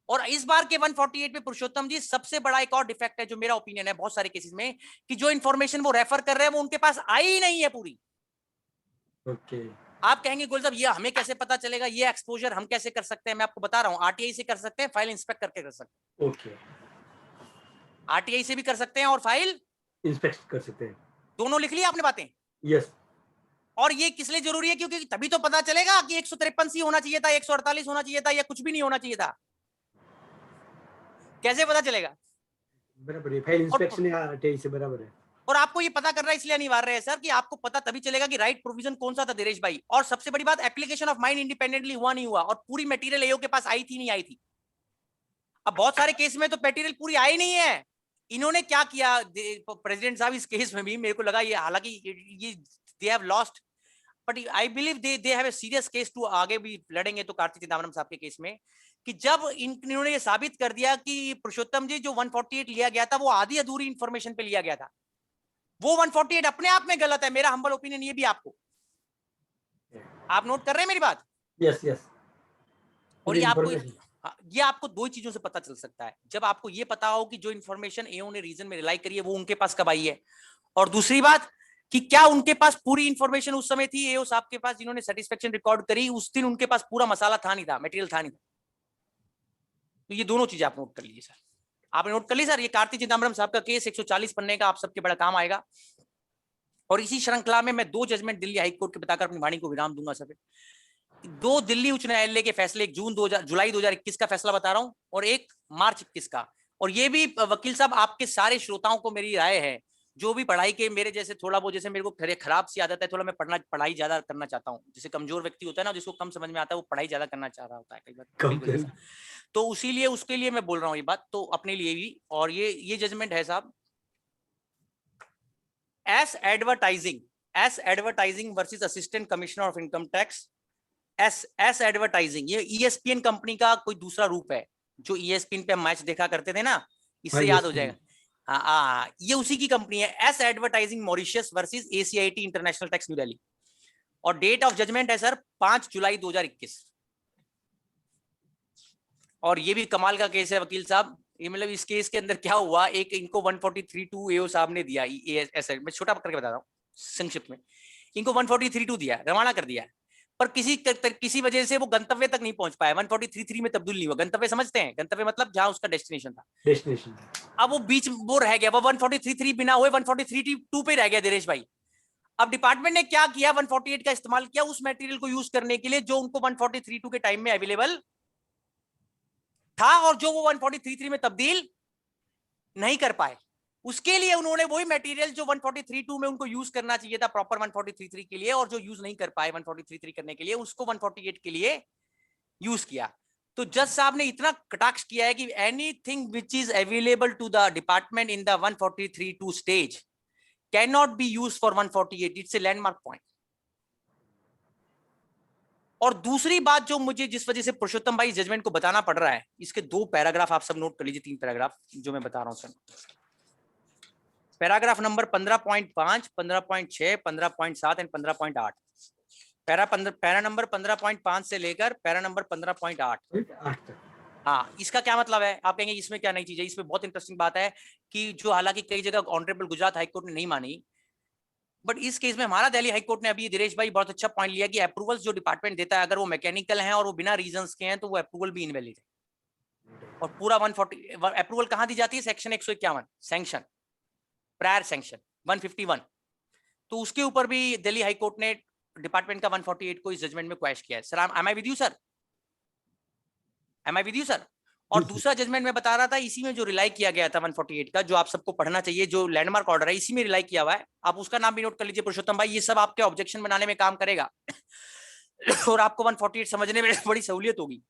और इस बार के 148 में पुरुषोत्तम जी सबसे बड़ा एक और डिफेक्ट है जो मेरा ओपिनियन है बहुत सारे केसेस में, कि जो इंफॉर्मेशन वो रेफर कर रहे हैं वो उनके पास आई ही नहीं है पूरी। ओके। आप कहेंगे गोल साहब ये हमें कैसे पता चलेगा, ये एक्सपोजर हम कैसे कर सकते हैं? मैं आपको बता रहा हूं, आरटीआई से कर सकते हैं, फाइल इंस्पेक्ट करके कर सकते हैं। ओके, आरटीआई से भी कर सकते हैं और फाइल इंस्पेक्ट कर सकते हैं। दोनों लिख लिया आपने बातें? यस। और ये किस लिए जरूरी है? क्योंकि तभी तो पता चलेगा कि 153C होना चाहिए था, 148 होना चाहिए था, या कुछ भी नहीं होना चाहिए था। कैसे पता चलेगा? बराबर है, फाइल इंस्पेक्शन या आरटीआई से बराबर है। और आपको ये पता करना इसलिए अनिवार्य है सर कि आपको पता तभी चलेगा कि राइट प्रोविजन कौन सा था धीरेश भाई। और सबसे बड़ी बात, एप्लीकेशन ऑफ माइंड इंडिपेंडेंटली हुआ नहीं हुआ, और पूरी मटेरियल एओ के पास आई थी नहीं आई थी। अब बहुत सारे केस में तो मटेरियल पूरी आई नहीं है। इन्होंने क्या किया प्रेसिडेंट साहब इस केस में भी, मेरे को लगा ये, हालांकि ये they have lost, but I believe they have a serious case to, आगे भी लड़ेंगे तो कार्ति चिदम्बरम साहब के केस में, कि जब इन्होंने ये साबित कर दिया कि पुरुषोत्तम जी जो 148 लिया गया था वो आधी अधूरी इंफॉर्मेशन पे लिया गया था, वो 148 अपने आप में गलत है। मेरा हम्बल ओपिनियन ये भी आपको, आप नोट कर रहे हैं मेरी बात? Yes, yes. और ये आपको Information. ये आपको दो चीजों से पता चल सकता है, जब आपको ये पता हो कि जो इन्फॉर्मेशन एओ ने रीजन में रिलाई करी है वो उनके पास कब आई है, और दूसरी बात कि क्या उनके पास पूरी इंफॉर्मेशन उस समय थी एओ साहब के पास जिन्होंने सेटिस्फेक्शन रिकॉर्ड करी, उस दिन उनके पास पूरा मसाला था नहीं था, मटेरियल था नहीं था। तो ये दोनों चीजें आप नोट कर लीजिए सर। आपने नोट कर ली सर? ये कार्ति चिदम्बरम साहब का केस 140 पन्ने का, आप सबके बड़ा काम आएगा। और इसी श्रृंखला में मैं 2 जजमेंट दिल्ली हाई कोर्ट के बताकर अपनी वाणी को विराम दूंगा सर। 2 दिल्ली उच्च न्यायालय के फैसले, एक जुलाई 2021 का फैसला बता रहा हूं और एक मार्च 21 का। और ये भी वकील साहब आपके सारे श्रोताओं को मेरी राय है, जो भी पढ़ाई के मेरे जैसे थोड़ा बहुत, जैसे मेरे को खराब सी आदत है थोड़ा, मैं पढ़ाई ज्यादा करना चाहता हूँ। जैसे कमजोर व्यक्ति होता है ना, जिसको कम समझ में आता है, वो पढ़ाई ज्यादा करना चाह रहा होता है कई बार, तो उसीलिए उसके लिए मैं बोल रहा हूँ ये बात, तो अपने लिए भी। और ये जजमेंट है साहब, S advertising versus assistant commissioner of income tax. S advertising ये ESPN कंपनी का कोई दूसरा रूप है, जो ESPN पे हम मैच देखा करते थे ना, इससे याद हो जाएगा। हाँ, ये उसी की कंपनी है, S advertising Mauritius versus ACIT international tax new Delhi. और डेट ऑफ जजमेंट है सर 5 जुलाई 2021। और ये भी कमाल का केस है वकील साहब। ये मतलब इस केस के अंदर क्या हुआ, एक इनको 143(2) एओ साहब ने दिया, मैं छोटा करके बता रहा हूँ संक्षिप्त में, इनको 143(2) दिया, रवाना कर दिया, पर किसी वजह से वो गंतव्य तक नहीं पहुंच पाया, 143(3) में तब्दील नहीं हुआ। गंतव्य समझते हैं? गंतव्य मतलब जहां उसका डेस्टिनेशन था। अब वो बीच वो रह गया, वो 143(3) बिना हुए 143(2) पे रह गया दिनेश भाई। अब डिपार्टमेंट ने क्या किया, 148 का इस्तेमाल किया उस मटेरियल को यूज करने के लिए जो उनको 143(2) के टाइम में अवेलेबल था, और जो वो 143(3) में तब्दील नहीं कर पाए, उसके लिए उन्होंने वही मटेरियल जो 143(2) में उनको यूज करना चाहिए था प्रॉपर 143(3) के लिए, और जो यूज नहीं कर पाए 143(3) करने के लिए, उसको 148 के लिए यूज किया। तो जज साहब ने इतना कटाक्ष किया है कि anything which is available to the department in the 143(2) stage can not be use for 148। It's a landmark point. और दूसरी बात जो मुझे जिस वजह से पुरुषोत्तम भाई जजमेंट को बताना पड़ रहा है, इसके 2 पैराग्राफ आप सब नोट कर लीजिए, 3 पैराग्राफ जो मैं बता रहा हूं sir. Paragraph number 15.5, 15.6, 15.7 and 15.8। Para number 15.5 से लेकर पैरा नंबर 15.8। हाँ, इसका क्या मतलब है? आप कहेंगे इसमें क्या नई चीज है? इसमें बहुत इंटरेस्टिंग बात है कि जो हालांकि कई जगह ऑनरेबल गुजरात हाईकोर्ट ने नहीं मानी, बट इस केस में हमारा दिल्ली हाईकोर्ट ने अभी दिनेश भाई बहुत अच्छा पॉइंट लिया कि अप्रूवल्स जो डिपार्टमेंट देता है, अगर वो मैकेनिकल हैं और वो बिना रीजंस के हैं, तो वो अप्रूवल भी इनवैलिड है। और पूरा 140 अप्रूवल कहां दी जाती है? Section 151 sanction, prior sanction 151। तो उसके ऊपर भी दिल्ली हाईकोर्ट ने डिपार्टमेंट का 148 को इस जजमेंट में क्वेश्चन किया है। Sir, am I with you sir? Am I with you sir? और दूसरा जजमेंट में बता रहा था, इसी में जो रिलाई किया गया था 148 का, जो आप सबको पढ़ना चाहिए, जो लैंडमार्क ऑर्डर है, इसी में रिलाई किया हुआ है। आप उसका नाम भी नोट कर लीजिए पुरुषोत्तम भाई, ये सब आपके ऑब्जेक्शन बनाने में काम करेगा और आपको 148 समझने में बड़ी सहूलियत होगी।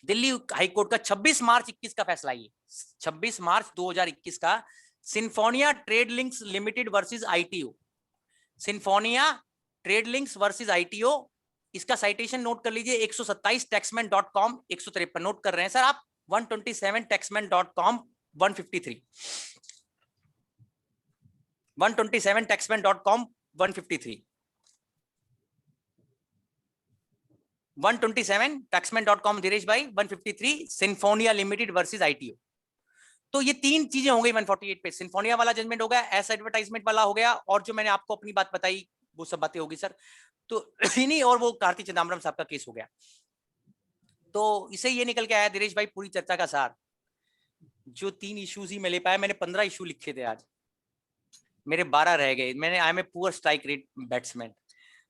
दिल्ली हाईकोर्ट का 26 मार्च 21 का फैसला, ये 26 मार्च 2021 का, Symphonia trade links limited versus ITO। Symphonia trade links versus ITO, इसका साइटेशन नोट कर लीजिए, 127 taxman.com 153 नोट कर रहे हैं सर आप, 127 taxman.com 153, 127 taxman.com 153, 127 taxman.com दिनेश भाई 153, सिंफोनिया लिमिटेड वर्सेस ITO। तो ये 3 चीजें हो गई 148 पे। सिंफोनिया वाला जजमेंट हो गया, एस एडवर्टाइजमेंट वाला हो गया, और जो मैंने आपको अपनी बात बताई वो सब बातें होगी सर। तो नहीं, और वो कार्ति चिदम्बरम साहब का केस हो गया। तो इसे ये निकल के आया दिनेश भाई, पूरी चर्चा का सार, जो 3 इश्यूज ही मैं ले पाया। मैंने 15 इशू लिखे थे, आज मेरे 12 रह गए। मैंने I am a poor strike rate batsman,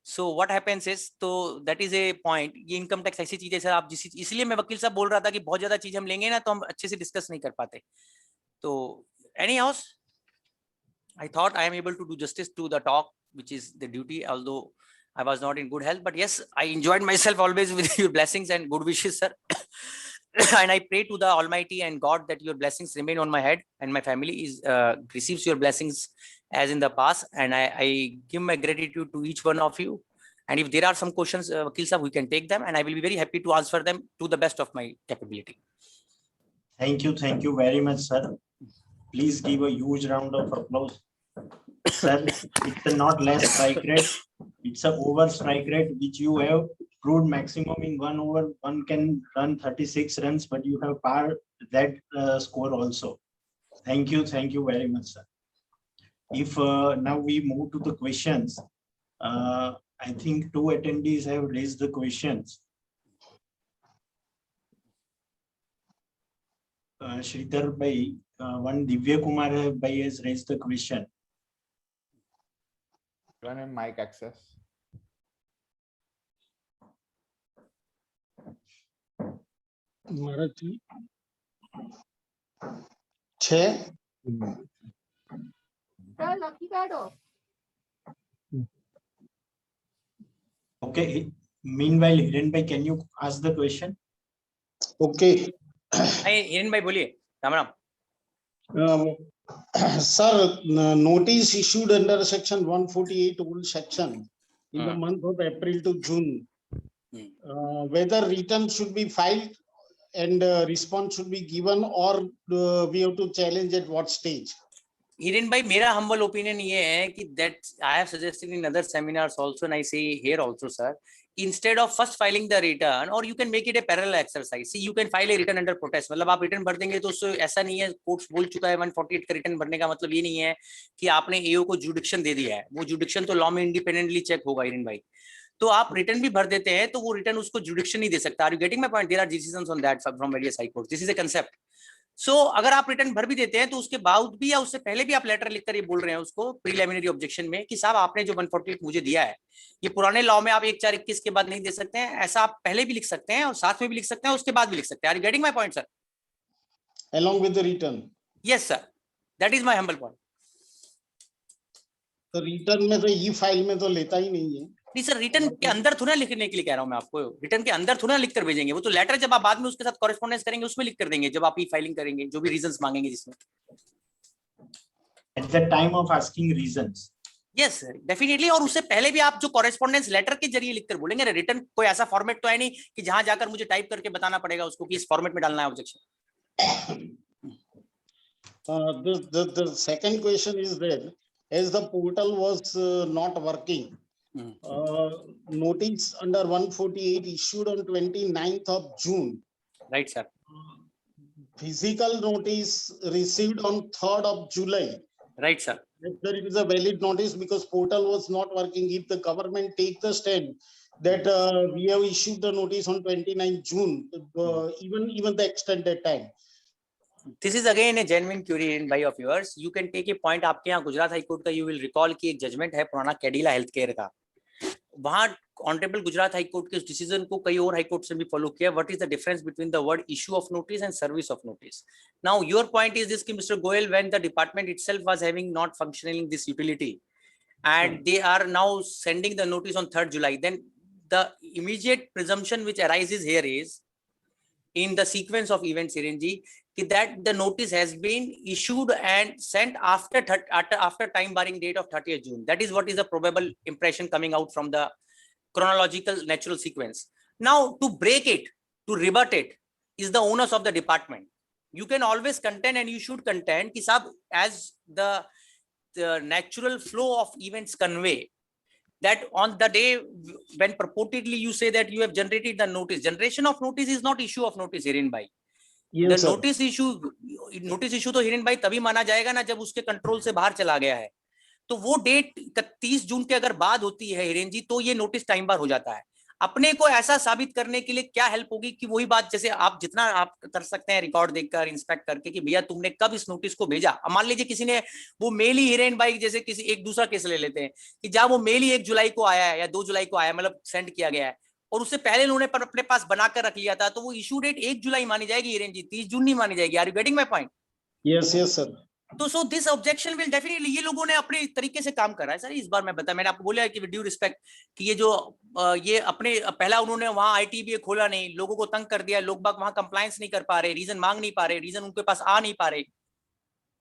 so what happens is, तो दैट इज ए पॉइंट। ये इनकम टैक्स ऐसी चीज है सर, आप इसलिए मैं वकील साहब बोल रहा था कि बहुत ज्यादा चीज हम लेंगे ना तो हम अच्छे से डिस्कस नहीं कर पाते। तो any house, I thought I am able to do justice to the talk, which is the duty, although I was not in good health, but yes, I enjoyed myself always with your blessings and good wishes, sir. And I pray to the Almighty and God that your blessings remain on my head and my family receives your blessings as in the past. And I give my gratitude to each one of you. And if there are some questions, Vakil sir, we can take them, and I will be very happy to answer them to the best of my capability. Thank you very much, sir. Please give a huge round of applause. Sir, it's not less strike rate. It's a over strike rate which you have proved maximum in 1 over. One can run 36 runs, but you have par that score also. Thank you very much, sir. If now we move to the questions, I think 2 attendees have raised the questions. Sridhar Bhai, one Divya Kumar Bhai has raised the question. Turn on mic access. Marathi. છે. Okay. Meanwhile, Hiren Bhai, can you ask the question? Okay. Hiren भाई बोलिए. Ram Ram. Sir, notice issued under section 148 old section in the month of April to June. Whether return should be filed and response should be given, or we have to challenge at what stage? Hiren भाई, मेरा humble opinion ये है कि that I have suggested in other seminars also, and I say here also, sir, instead of first filing the return, or you can make it a parallel exercise. See, you can file a return under protest. मतलब आप return भर देंगे तो उससे ऐसा नहीं है, court बोल चुका है 148 का रिटर्न भरने का मतलब ये नहीं है कि आपने एओ को जुडिक्शन दे दिया है. वो जुडिक्शन तो लॉ में इंडिपेंडेंटली चेक होगा हिरेन भाई. तो आप रिटर्न भी भर देते हैं तो वो रिटर्न उसको जुडिक्शन नहीं दे सकता. Are you getting my point? There are decisions on that from various high court. This is a concept. So अगर आप रिटर्न भर भी देते हैं तो उसके बाद भी या उससे पहले भी आप लेटर लिखकर ये बोल रहे हैं उसको प्रीलिमिनरी ऑब्जेक्शन में कि साहब आपने जो 148 मुझे दिया है ये पुराने लॉ में आप 1/4/21 के बाद नहीं दे सकते हैं. ऐसा आप पहले भी लिख सकते हैं और साथ में भी लिख सकते हैं, उसके बाद भी लिख सकते हैं. Are you getting my point, sir? Along with the return. Yes sir, that is my humble point. तो रिटर्न में तो ई फाइल में तो लेता ही नहीं है. नहीं सर, रिटर्न के अंदर थोड़ा लिखने के लिए कह रहा हूं मैं आपको. रिटर्न के अंदर थोड़ा लिख कर भेजेंगे. वो तो लेटर जब आप बाद में उसके साथ कॉरेस्पॉन्डेंस करेंगे उसमें लिख कर देंगे, जब आप ई फाइलिंग करेंगे जो भी रीजंस मांगेंगे जिसमें. At the time of asking reasons. Yes sir, definitely. और उससे पहले भी आप जो कॉरेस्पॉन्डेंस लेटर के जरिए लिखकर बोलेंगे. रिटर्न कोई ऐसा फॉर्मेट तो है नहीं कि जहां जाकर मुझे टाइप करके बताना पड़ेगा उसको कि इस फॉर्मेट में डालना है objection. The second question is that as the portal was not working, notice under 148 issued on 29th of June. Right, sir. Physical notice received on 3rd of July. Right, sir. Whether it is a valid notice because portal was not working. If the government take the stand that we have issued the notice on 29th June, even the extended time. This is again a genuine query in by of yours. You can take a point. आपके यहाँ Gujarat high court का you will recall कि एक judgement है पुराना Cadila health care का. वहाँ honourable Gujarat high court के उस डिसीजन को कई और हाई कोर्ट से भी फॉलो किया. What is the difference between the word issue of notice and service of notice? Now your point is this कि mister Goyal, when the department itself was having not functioning this utility and they are now sending the notice on 3rd July, then the immediate presumption which arises here is in the sequence of events, Hirenji, that the notice has been issued and sent after time barring date of 30th June. That is what is the probable impression coming out from the chronological natural sequence. Now to break it, to rebut it, is the onus of the department. You can always contend and you should contend ki sab, as the natural flow of events convey, that on the day when purportedly you say that you have generated the notice, generation of notice is not issue of notice, Hiren bhai. Yes, the notice issue तो हिरेन भाई तभी माना जाएगा ना जब उसके control से बाहर चला गया है. तो वो डेट 31 जून के अगर बाद होती है हिरेन जी, तो ये नोटिस टाइम बार हो जाता है. अपने को ऐसा साबित करने के लिए क्या हेल्प होगी कि वही बात जैसे आप जितना आप कर सकते हैं रिकॉर्ड देखकर इंस्पेक्ट करके कि भैया तुमने कब इस नोटिस को भेजा. मान लीजिए किसी ने वो मेल ही हिरेन भाई, जैसे किसी एक दूसरा केस ले लेते हैं कि जहां वो मेल ही 1 जुलाई को आया है या 2 जुलाई को आया, मतलब सेंड किया गया है और उससे पहले उन्होंने अपने पास बनाकर रख लिया था, तो वो इशू डेट 1 जुलाई मानी जाएगी हिरेन जी, 30 जून नहीं मानी जाएगी. Are you getting my point? Yes, yes, sir. तो so this objection will definitely, ये लोगों ने अपने तरीके से काम करा है सर. इस बार मैं मैंने आपको बोला है कि विद ड्यू रिस्पेक्ट कि ये जो ये अपने पहला उन्होंने वहां आईटीबीए खोला नहीं, लोगों को तंग कर दिया, लोग बाग वहां कंप्लायंस नहीं कर पा रहे, रीजन मांग नहीं पा रहे, रीजन उनके पास आ नहीं पा रहे,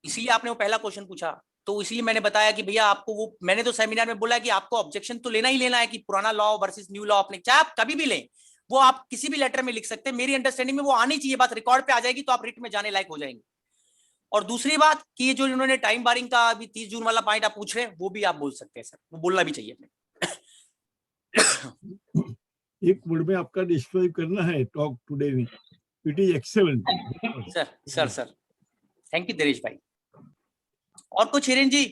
इसीलिए आपने वो पहला क्वेश्चन पूछा. तो इसलिए मैंने बताया कि भैया आपको वो, मैंने तो सेमिनार में बोला कि आपको ऑब्जेक्शन तो लेना ही लेना है कि पुराना लॉ वर्सेस न्यू लॉ अपने, चाहे आप कभी भी लें, वो आप किसी भी लेटर में लिख सकते हैं. मेरी अंडरस्टैंडिंग में वो आनी चाहिए, बात रिकॉर्ड पे आ जाएगी तो आप रिट में जाने लायक हो जाएंगे. और दूसरी बात कि ये जो इन्होंने टाइम बारिंग का अभी 30 जून वाला पॉइंट आप पूछ रहे हैं, वो भी आप बोल सकते हैं सर, वो बोलना भी चाहिए. एक वर्ड में आपका डिस्क्राइब करना है टॉक टुडे में, it is excellent sir thank you Dinesh भाई। और कुछ हिरेन जी?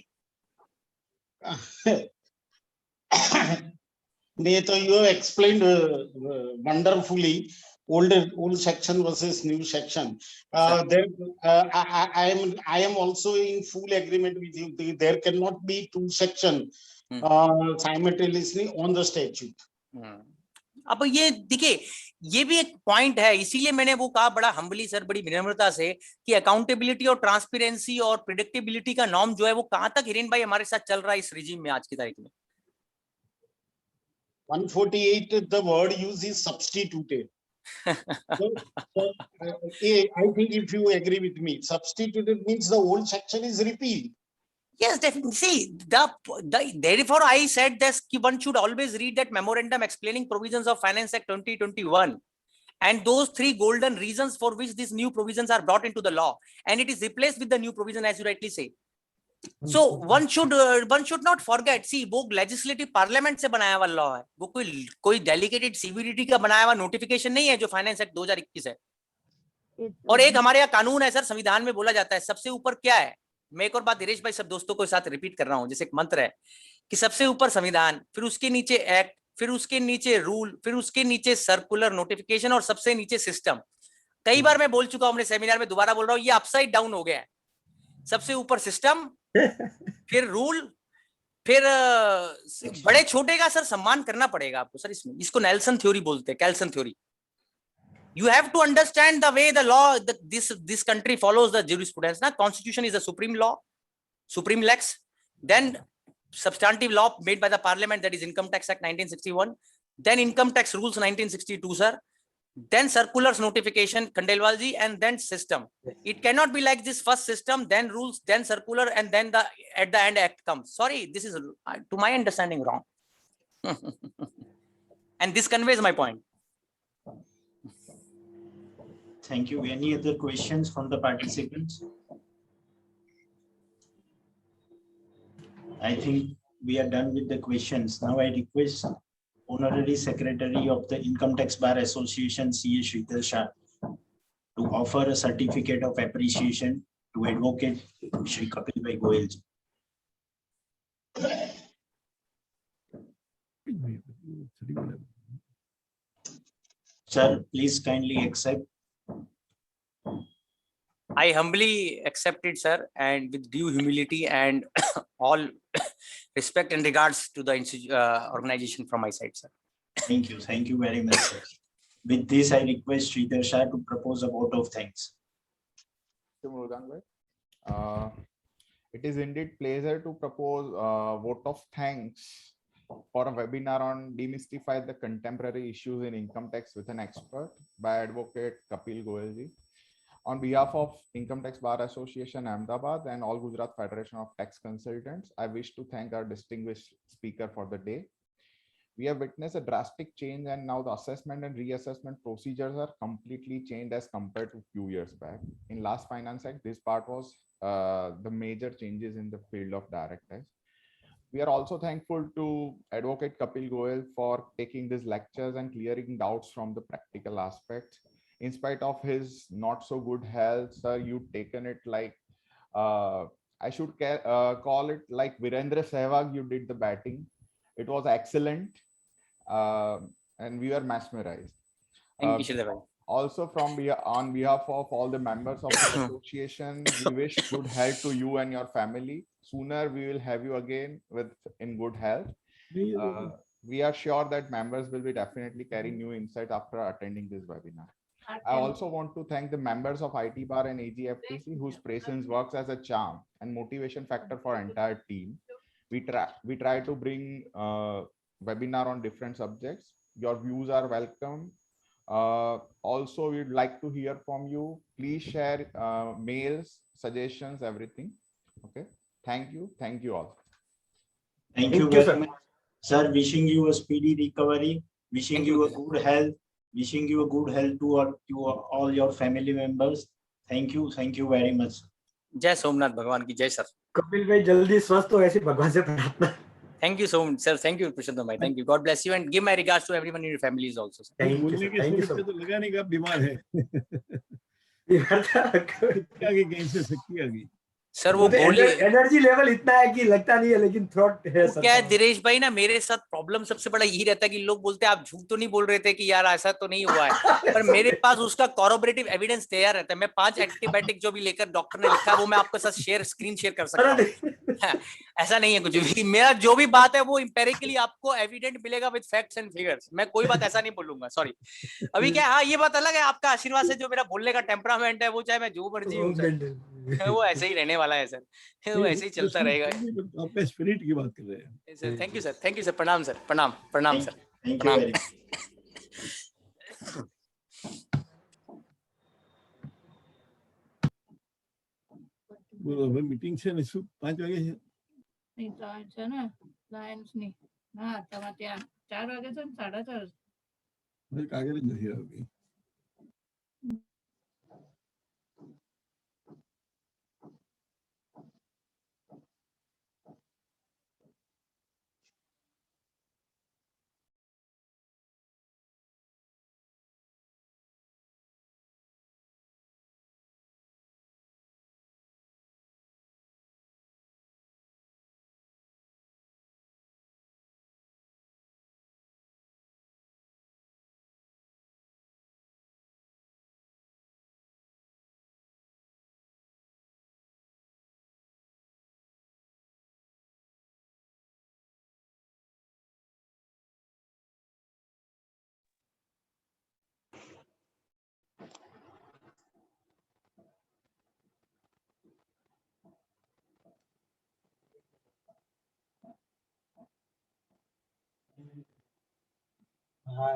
नहीं तो you have explained wonderfully old section versus new section. There, I am also in full agreement with you. There cannot be two section simultaneously on the statute. अब ये देखिए, ये भी एक पॉइंट है, इसीलिए मैंने वो कहा बड़ा हम्बली सर, बड़ी विनम्रता से, कि अकाउंटेबिलिटी और ट्रांसपेरेंसी और प्रिडिक्टेबिलिटी का नॉर्म जो है वो कहां तक हिरेन भाई हमारे साथ चल रहा है इस रिजीम में आज की तारीख में? 148, the word used is substituted. So, I think if you agree with me, substituted means the old section is repealed. Yes, definitely. See, therefore I said that one should always read that memorandum explaining provisions of Finance Act 2021 and those three golden reasons for which these new provisions are brought into the law, and it is replaced with the new provision as you rightly say. So one should not forget. See, वो legislative parliament से बनाया हुआ law है, वो कोई delegated CBDT का बनाया हुआ notification नहीं है जो Finance Act 2021 है। और एक हमारे यहाँ कानून है सर, संविधान में बोला जाता है सबसे ऊपर क्या है। मैं एक और बात दिनेश भाई सब दोस्तों के साथ रिपीट कर रहा हूं, जैसे एक मंत्र है कि सबसे ऊपर संविधान, फिर उसके नीचे एक्ट, फिर उसके नीचे रूल, फिर उसके नीचे सर्कुलर नोटिफिकेशन और सबसे नीचे सिस्टम। कई बार मैं बोल चुका हूं अपने सेमिनार में, दोबारा बोल रहा हूं, ये अपसाइड डाउन हो गया है। सबसे ऊपर सिस्टम, फिर रूल, फिर बड़े छोटे का सर सम्मान करना पड़ेगा आपको सर इसमें। इसको नेल्सन थ्योरी बोलते हैं, Kelsen theory. You have to understand the way the law, this country follows the jurisprudence. Na constitution is the supreme law, supreme lex. Then substantive law made by the parliament, that is Income Tax Act 1961. Then Income Tax Rules 1962, sir. Then circulars notification, Khandelwal ji, and then system. It cannot be like this: first system, then rules, then circular, and then at the end act comes. Sorry, this is to my understanding wrong. And this conveys my point. Thank you. Any other questions from the participants? I think we are done with the questions. Now I request Honorary Secretary of the Income Tax Bar Association, C.A. Shritar Shah, to offer a certificate of appreciation to Advocate Shri Kapil Bhai Goyal ji. Sir, please kindly accept. I humbly accept it, sir, and with due humility and all respect and regards to the organization from my side, sir. Thank you. Thank you very much, sir. With this, I request Shritar Shah to propose a vote of thanks. It is indeed pleasure to propose a vote of thanks for a webinar on demystify the contemporary issues in income tax with an expert by Advocate Kapil Goyal ji. On behalf of Income Tax Bar Association Ahmedabad and All Gujarat Federation of Tax Consultants, I wish to thank our distinguished speaker for the day. We have witnessed a drastic change, and now the assessment and reassessment procedures are completely changed as compared to a few years back. In last Finance Act, this part was the major changes in the field of direct tax. We are also thankful to Advocate Kapil Goyal for taking these lectures and clearing doubts from the practical aspects. In spite of his not so good health, sir, you've taken it like, I should call it like Virendra Sehwag, you did the batting. It was excellent. And we were mesmerized. Thank you, Shritar. Also on behalf of all the members of the association, we wish good health to you and your family. Sooner we will have you again in good health. We are sure that members will be definitely carrying new insight after attending this webinar. I also want to thank the members of IT Bar and AGFTC whose presence works as a charm and motivation factor for entire team. We try to bring webinar on different subjects. Your views are welcome. Also, we'd like to hear from you. Please share mails, suggestions, everything. Okay. Thank you. Thank you all. Thank you very much. Sir, wishing you a speedy recovery, wishing you a good health. Wishing you a good health to all your family members. Thank you very much. जय सोमनाथ भगवान की जय sir. Kapil भाई जल्दी स्वस्थ हो, ऐसी भगवान से प्रार्थना. Thank you so much, sir. Thank you, Purushottam bhai. Thank you. God bless you and give my regards to everyone in your families also. Sir. Thank you, बोलने sir. के Thank you स्पीड so पे much. तो लगा नहीं कि आप बीमार है। Sir, आ गई कहीं से शक्ति आ गई। सर वो बोली एनर्जी लेवल इतना है कि लगता नहीं है, लेकिन थ्रोट है सर। क्या है दिनेश भाई ना, मेरे साथ प्रॉब्लम सबसे बड़ा यही रहता है कि लोग बोलते हैं आप झूठ तो नहीं बोल रहे थे कि यार ऐसा तो नहीं हुआ है, पर मेरे पास उसका कॉरोबरेटिव एविडेंस तैयार रहता है। मैं 5 एंटीबायोटिक जो भी लेकर डॉक्टर ने लिखा है वो मैं आपके साथ स्क्रीन शेयर कर सकता हूँ। ऐसा नहीं है कुछ भी, मेरा जो भी बात है वो इंपेरिकली आपको एविडेंट मिलेगा विद फैक्ट्स एंड फिगर्स। मैं कोई बात ऐसा नहीं बोलूंगा, सॉरी। अभी क्या, हाँ ये बात अलग है, आपका आशीर्वाद से जो मेरा बोलने का टेम्परामेंट है वो चाहे मैं जो मर्जी हूँ सर, वो ऐसे ही रहने वाला है सर, वो ऐसे ही चलता रहेगा। आपका स्पिरिट की बात कर रहे हैं। Sir thank you sir, thank you sir, प्रणाम सर, प्रणाम प्रणाम सर, Thank you प्रणाम। very much. બોલો હવે મીટિંગ છે ને શું 5 વાગે છે? નહીં તો આ છે ને લાયન્સ ની હા તમારે ત્યાં 4 વાગે છે ને 4:30. હવે કાગળ જ નથી આવતી. हाँ